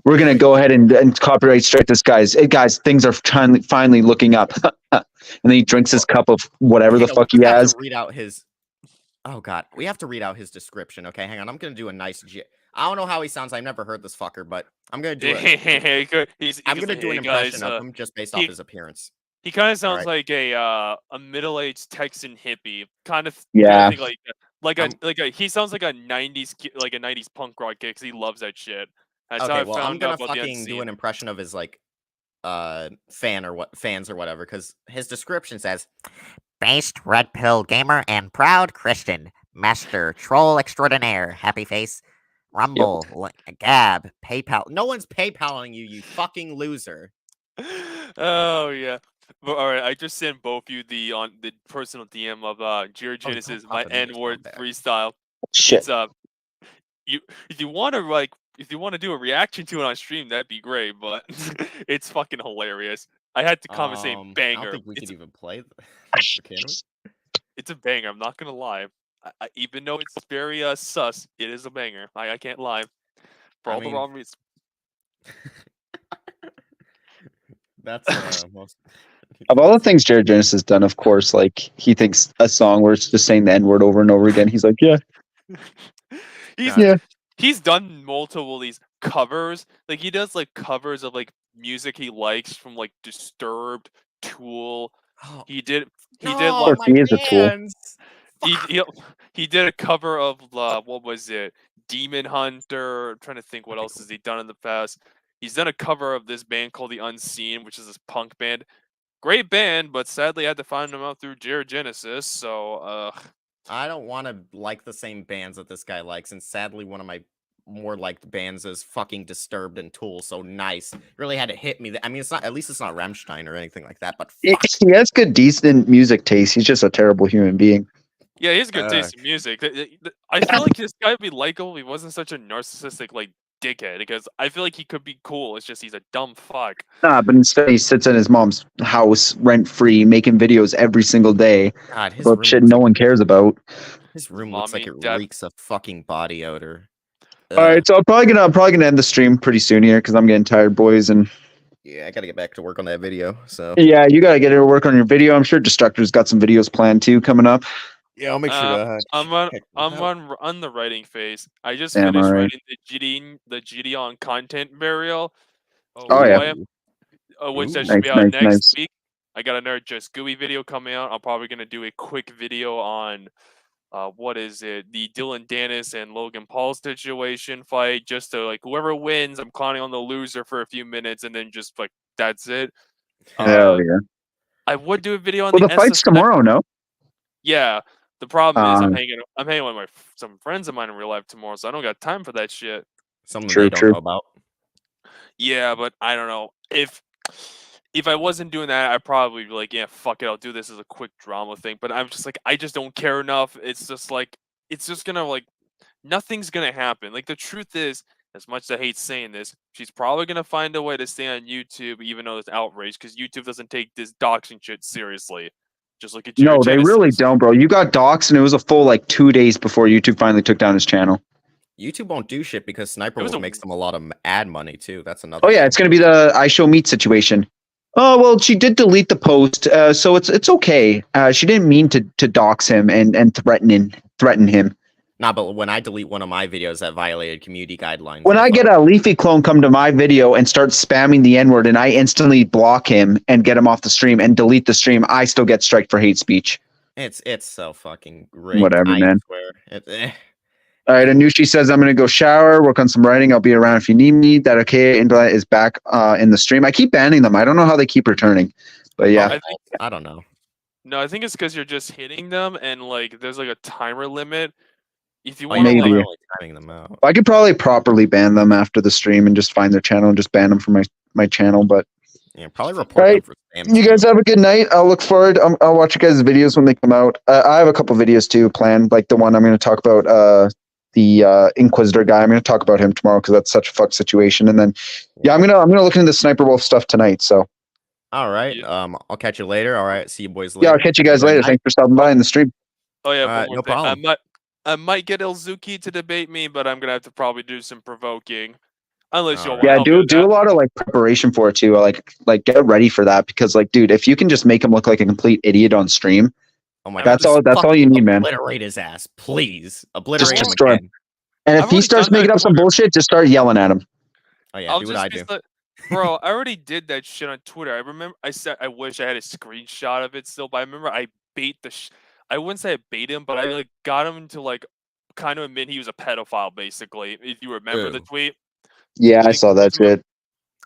we're going to go ahead and copyright strike this guy's. Hey, guys, things are finally looking up. And then he drinks his cup of whatever the fuck he has. Read out his. Oh, God. We have to read out his description. Okay, hang on. I'm going to do a nice. I don't know how he sounds. I've never heard this fucker, but I'm going to do it. I'm going to do an impression of him just based off his appearance. He kind of sounds like a middle-aged Texan hippie, kind of. Yeah. He sounds like a '90s punk rock kid because he loves that shit. That's okay, well, I'm gonna fucking do an impression of his like fans or whatever, because his description says, "Based red pill gamer and proud Christian, master troll extraordinaire, happy face, Rumble, Gab, PayPal. No one's PayPaling you, you fucking loser." Oh yeah. But, all right, I just sent both you the personal DM of Jared Genesis, my N-word freestyle. Shit. If you want to do a reaction to it on stream, that'd be great. But it's fucking hilarious. I had to comment saying banger. I don't think we could even play. It's a banger. I'm not gonna lie. Even though it's very sus, it is a banger. I can't lie. For all the wrong reasons. That's most. Of all the things Jared Genesis has done, of course, like he thinks a song where it's just saying the N-word over and over again. He's like, yeah. He's done multiple of these covers. Like he does like covers of like music he likes from like Disturbed, Tool. He did like he is a Tool. He did a cover of what was it? Demon Hunter. I'm trying to think what else has he done in the past. He's done a cover of this band called The Unseen, which is this punk band. Great band, but sadly I had to find them out through Jared Genesis. So I don't want to like the same bands that this guy likes, and sadly, one of my more liked bands is fucking Disturbed and Tool. So nice, really had to hit me. I mean, it's not at least it's not Rammstein or anything like that. But fuck. He has good, decent music taste. He's just a terrible human being. Yeah, he has good taste in music. I feel like this guy would be likable if he wasn't such a narcissistic like dickhead. Because I feel like he could be cool. It's just he's a dumb fuck. Nah, but instead he sits in his mom's house rent free, making videos every single day God, his about room shit looks no like, one cares about. his room looks like Mommy, it Dad. reeks of fucking body odor. All right, so I'm probably gonna end the stream pretty soon here because I'm getting tired, boys. And Yeah, I gotta get back to work on that video. So yeah, you gotta get to work on your video. I'm sure Destructor's got some videos planned too coming up. yeah, I'll make sure to. I'm on check I'm those out. on the writing phase. I just Damn, finished alright. writing the Gideon content burial. Oh, yeah. Which that Ooh. should be Nice, out nice, next nice. week. I got another Just Gooey video coming out. I'm probably gonna do a quick video on what is it? The Dylan Dennis and Logan Paul situation fight. Just to like whoever wins, I'm clowning on the loser for a few minutes and then just like that's it. Hell yeah. I would do a video on Well, the the fight's SSX. tomorrow, no? Yeah. The problem is Um, I'm hanging with some friends of mine in real life tomorrow, so I don't got time for that shit. Something True, they don't true. know about. Yeah, but I don't know. If I wasn't doing that, I'd probably be like, yeah, fuck it, I'll do this as a quick drama thing. But I'm just like, I just don't care enough. It's just like, it's just gonna like, nothing's gonna happen. Like the truth is, as much as I hate saying this, she's probably gonna find a way to stay on YouTube, even though it's outrage, because YouTube doesn't take this doxing shit seriously. Just look at Jerry No, they really Genesis. don't, bro. You got doxxed, and it was a full like 2 days before YouTube finally took down his channel. YouTube won't do shit because Sniper It was Wolf a- makes them a lot of ad money too. That's another. Oh yeah, thing. it's gonna be the I Show Meat situation. Oh well, she did delete the post, so it's okay. She didn't mean to dox him and threaten him. Nah, but when I delete one of my videos that violated community guidelines, When it's I like, get a Leafy clone come to my video and start spamming the N-word, and I instantly block him and get him off the stream and delete the stream, I still get striked for hate speech. it's so fucking great. Whatever, I man. swear. All right, Anushi says I'm gonna go shower, work on some writing. I'll be around if you need me. That okay? Indra is back in the stream. I keep banning them. I don't know how they keep returning, but yeah. I think I don't know. no, I think it's because you're just hitting them and like there's like a timer limit. If you Oh, want to Maybe. like, I'm only timing them out. I could probably properly ban them after the stream and just find their channel and just ban them from my channel. But Yeah, probably report Right. them for spam. you guys have a good night. I'll look forward. I'll watch you guys' videos when they come out. I have a couple videos too planned, like the one I'm going to talk about. The Inquisitor guy. I'm going to talk about him tomorrow because that's such a fuck situation. And then yeah, I'm gonna look into the Sniper Wolf stuff tonight. So All right. Yeah. I'll catch you later. All right. See you boys later. yeah, I'll catch you guys Good later. night. Thanks for stopping by in the stream. oh yeah, Alright, one more no thing. problem. I might get Ilzuki to debate me, but I'm gonna have to probably do some provoking. Unless you'll Alright. Yeah, help me do with do a that. lot of like preparation for it too. Like get ready for that because like, dude, if you can just make him look like a complete idiot on stream, Oh my That's god. all- just that's all you fucking need, man. Obliterate his ass, please. Obliterate him destroy him. again. and if I've he already starts done that making up some Twitter. bullshit, just start yelling at him. Oh yeah, I'll do what just I be do. like, bro, I already did that shit on Twitter. I remember I said I wish I had a screenshot of it still, but I remember I bait I wouldn't say I bait him, but I like got him to like kind of admit he was a pedophile, basically. If you remember the Ew. tweet. Yeah, I Like, saw that shit.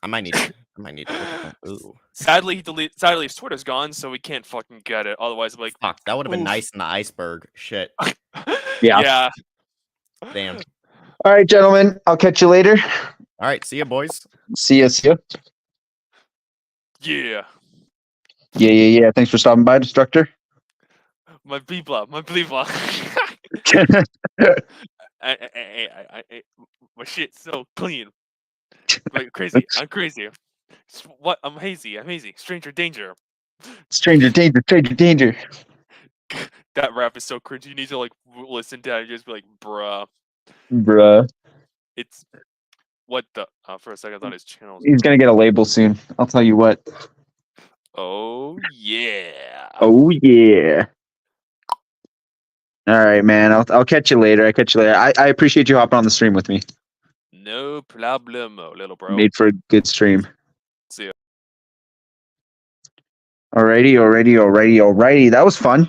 I might need to look at that. Ooh. Sadly, sadly his Twitter's gone, so we can't fucking get it. Otherwise, I'm like, Fuck, that would have been oof. nice in the iceberg. Shit. Yeah. yeah. Damn. All right, gentlemen, I'll catch you later. All right, see ya, boys. See ya. See ya. Yeah. Yeah. Thanks for stopping by, Destructor. My people. My shit's so clean. Like crazy. I'm crazy. What? I'm hazy. Stranger danger. Stranger danger. That rap is so cringy. You need to like listen to it and just be like, bruh. Bruh. It's what the for a second I thought his channel was He's gonna get a label soon. I'll tell you what. oh yeah. Oh yeah. All right, man. I'll catch you later. I appreciate you hopping on the stream with me. No problemo, little bro. Made for a good stream. See ya. Alrighty. That was fun.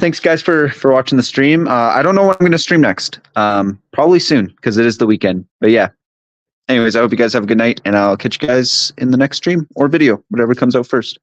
Thanks guys for watching the stream. I don't know when I'm gonna stream next. Probably soon because it is the weekend. But yeah. Anyways, I hope you guys have a good night, and I'll catch you guys in the next stream or video, whatever comes out first.